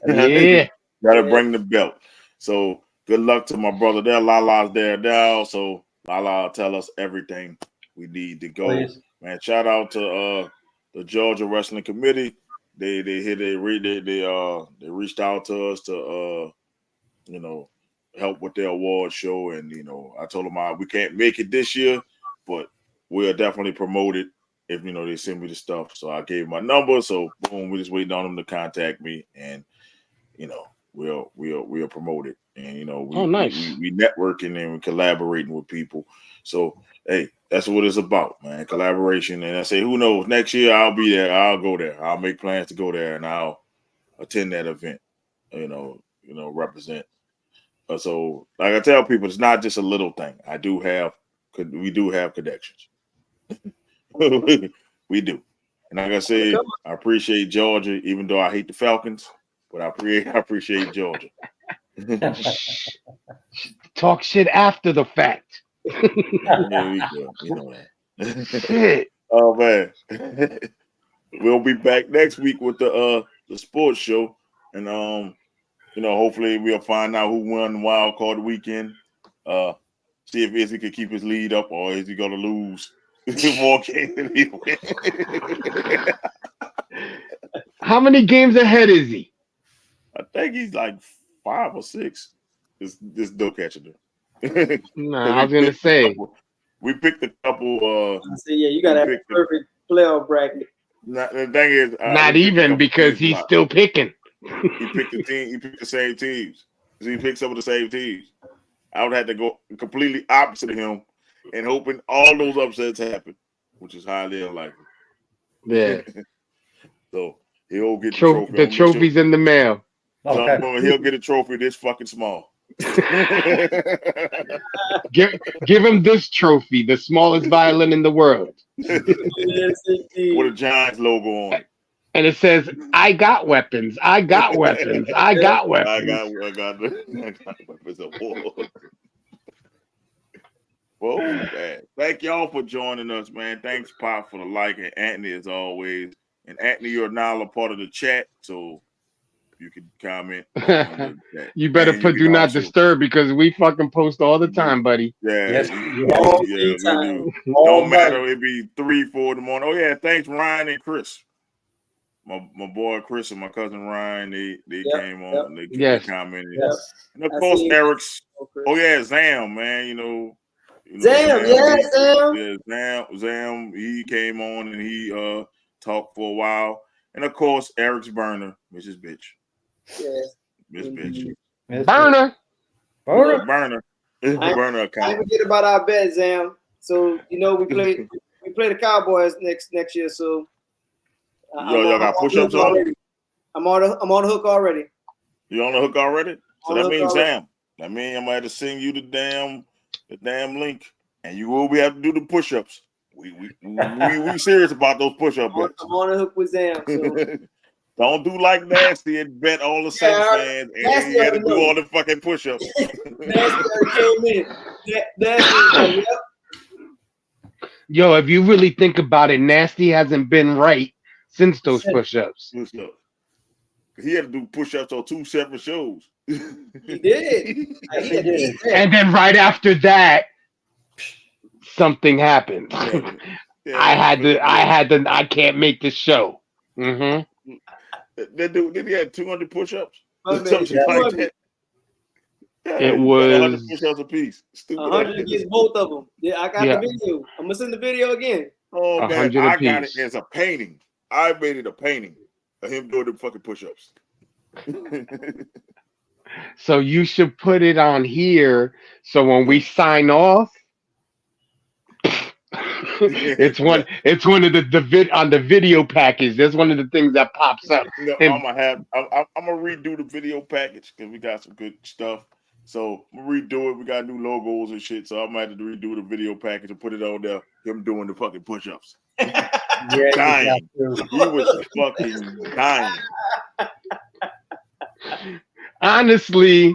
Yeah. Gotta bring the belt. So good luck to my brother there. Lala's there now, so Lala will tell us everything we need to go. Please. Man, shout out to the Georgia Wrestling Committee. They reached out to us to help with their award show, and I told them we can't make it this year, but we'll definitely promote it if they send me the stuff. So I gave my number. So boom, we're just waiting on them to contact me, and we'll promote it. And nice. we networking and we collaborating with people. So hey, that's what it's about, man. Collaboration. And I say, who knows? Next year I'll be there. I'll go there. I'll make plans to go there, and I'll attend that event. Represent. So, like I tell people, it's not just a little thing. We do have connections. we do. And like I said, I appreciate Georgia, even though I hate the Falcons, but I appreciate Georgia. Talk shit after the fact. Yeah, we go. That. Oh man. We'll be back next week with the sports show. And hopefully we'll find out who won the wild card weekend. See if Izzy can keep his lead up, or is he gonna lose more games than he wins? How many games ahead is he? I think he's like 5 or 6. This dope catching. Nah, I was gonna say we picked a couple. You gotta have a perfect playoff bracket. The thing is, not even because he's still picking. He picked the team. He picked the same teams. So he picked some of the same teams. I would have to go completely opposite of him and hoping all those upsets happen, which is highly unlikely. Yeah. So he'll get the trophy. The trophy's in the mail. Okay. He'll get a trophy this fucking small. Give him this trophy, the smallest violin in the world. With a Giants logo on it. And it says, I got weapons. I got weapons. I got weapons. I got weapons of war. Well, man. Thank y'all for joining us, man. Thanks, Pop, for the like, and Anthony, as always. And Anthony, you're now a part of the chat, so you can comment. You better put do not disturb, because we fucking post all the time, buddy. Yeah. Yes. We do. No matter, it be 3, 4 in the morning. Oh yeah, thanks Ryan and Chris. My boy Chris and my cousin Ryan, they came on and they commented. Yes. And of course Eric's. Oh yeah, Zam, man. Zam. Yeah, Zam. He came on and he talked for a while. And of course Eric's burner, Mrs. Bitch. Yes. Miss Bitch. Burner. Burner account. I forget about our bet, Zam. So we play the Cowboys next year. So y'all got push-ups on? I'm on the hook already. You on the hook already? So that means Zam. That means I'm gonna have to send you the damn link, and you will be able to do the push-ups. We serious about those push-up bets. I'm on the hook with Zam. So. Don't do like Nasty and bet all the Saints fans, and you got to do all the fucking push-ups. Nasty came in. Yo, if you really think about it, Nasty hasn't been right since those push-ups. He had to do push-ups on 2 separate shows. He did. And then right after that, something happened. Yeah, I can't make this show. Mm-hmm. That dude, did he have 200 push-ups? Something like that. Yeah, It was 100 push-ups a piece. 100 against both of them. Yeah, I got the video. I'm gonna send the video again. Oh man, 100 I apiece. got it as a painting. I made it a painting of him doing the fucking push-ups. So you should put it on here. So when we sign off, it's one of the on the video package. That's one of the things that pops up. I'm gonna redo the video package because we got some good stuff. So I'm gonna redo it. We got new logos and shit. So I'm gonna have to redo the video package and put it on there. Him doing the fucking push-ups. Dying. He was fucking dying. Honestly,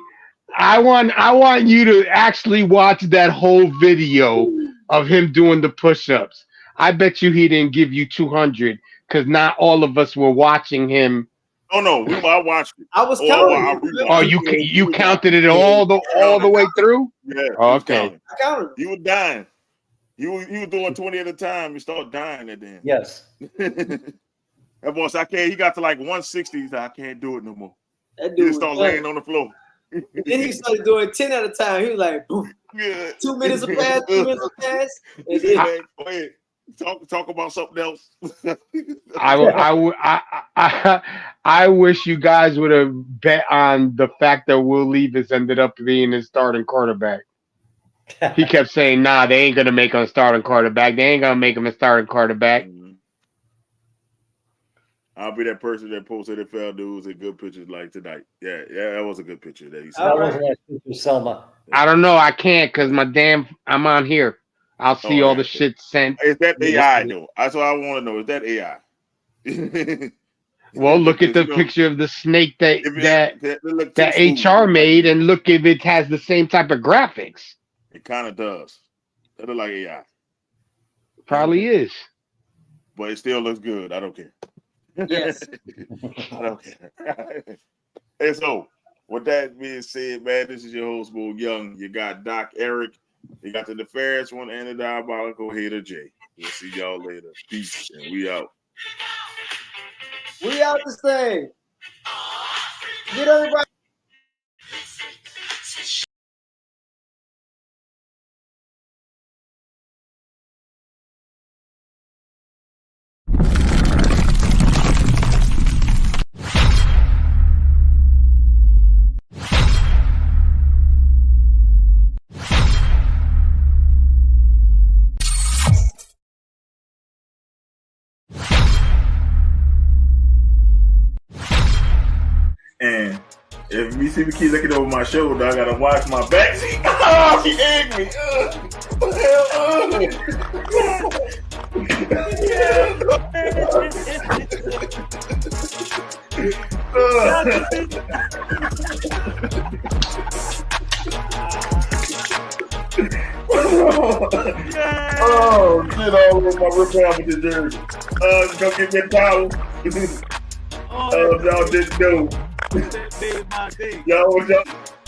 I want you to actually watch that whole video of him doing the push-ups. I bet you he didn't give you 200 because not all of us were watching him. Oh no, I watched it. I was counting. Oh, you counted it all the way through? Yeah. Okay. I counted. He was dying. He was doing 20 at a time. He started dying at the end. Yes. That boy said, he got to like 160. He said, I can't do it no more. That He dude just started laying on the floor. Then he started doing 10 at a time. He was like, boom. Yeah. 2 minutes of pass, 2 minutes of pass. And then, Go ahead. Talk about something else. I wish you guys would have bet on the fact that Will Levis ended up being his starting quarterback. He kept saying, nah, they ain't going to make him a starting quarterback. They ain't going to make him a starting quarterback. I'll be that person that posts NFL news and good pictures like tonight. Yeah, that was a good picture that he said. That wasn't that picture, Selma. I don't know. I can't because I'm on here. I'll see all the shit sent. Is that AI though? That's what I want to know. Is that AI? Well, look at the picture of the snake that HR made, and look if it has the same type of graphics. It kind of does. That look like AI. Probably is. But it still looks good. I don't care. yes. I don't care. And so, with that being said, man, this is your host, Mo Young. You got Doc Eric. You got the nefarious one and the diabolical hater Jay. We'll see y'all later. Peace, and we out. We out this thing. Get everybody. And if you see me keep looking over my shoulder, I gotta watch my back. See, oh, she egged me. Oh, shit all over my rip off with the jersey. Go get me a towel. Y'all didn't know. Y'all.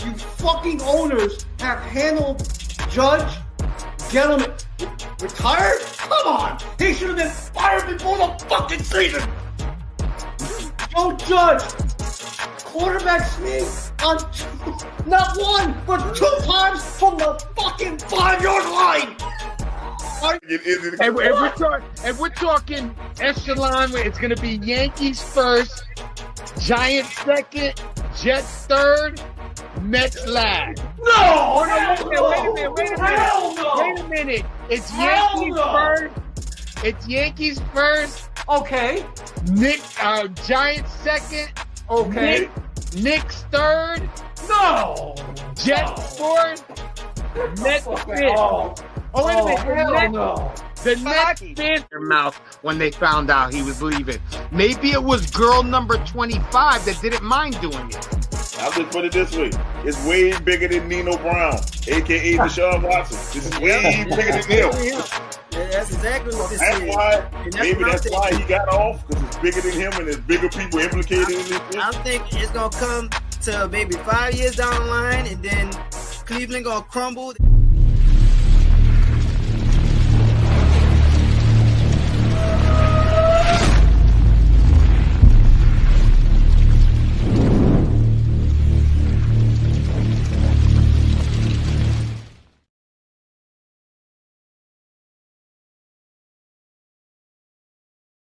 You fucking owners have handled Judge, Gentleman, retired? Come on! He should have been fired before the fucking season! Joe Judge, quarterback sneak on not one, but 2 times from the fucking 5-yard line! And we're talking echelon. It's going to be Yankees first, Giants second, Jets third, Mets last. No! Wait a minute. It's Hell Yankees no. first. It's Yankees first. Okay. Giants second. Okay. Knicks third. No! Jets fourth. Mets fifth. Oh, wait a minute. The Nets bit their mouth when they found out he was leaving. Maybe it was girl number 25 that didn't mind doing it. I'll just put it this way. It's way bigger than Nino Brown, a.k.a. Deshaun Watson. This is way bigger than him. Yeah, that's exactly what this That's is. why, And maybe what that's I'm why thinking. he got off, because it's bigger than him and there's bigger people implicated in this. I think it's going to come to maybe 5 years down the line, and then Cleveland going to crumble.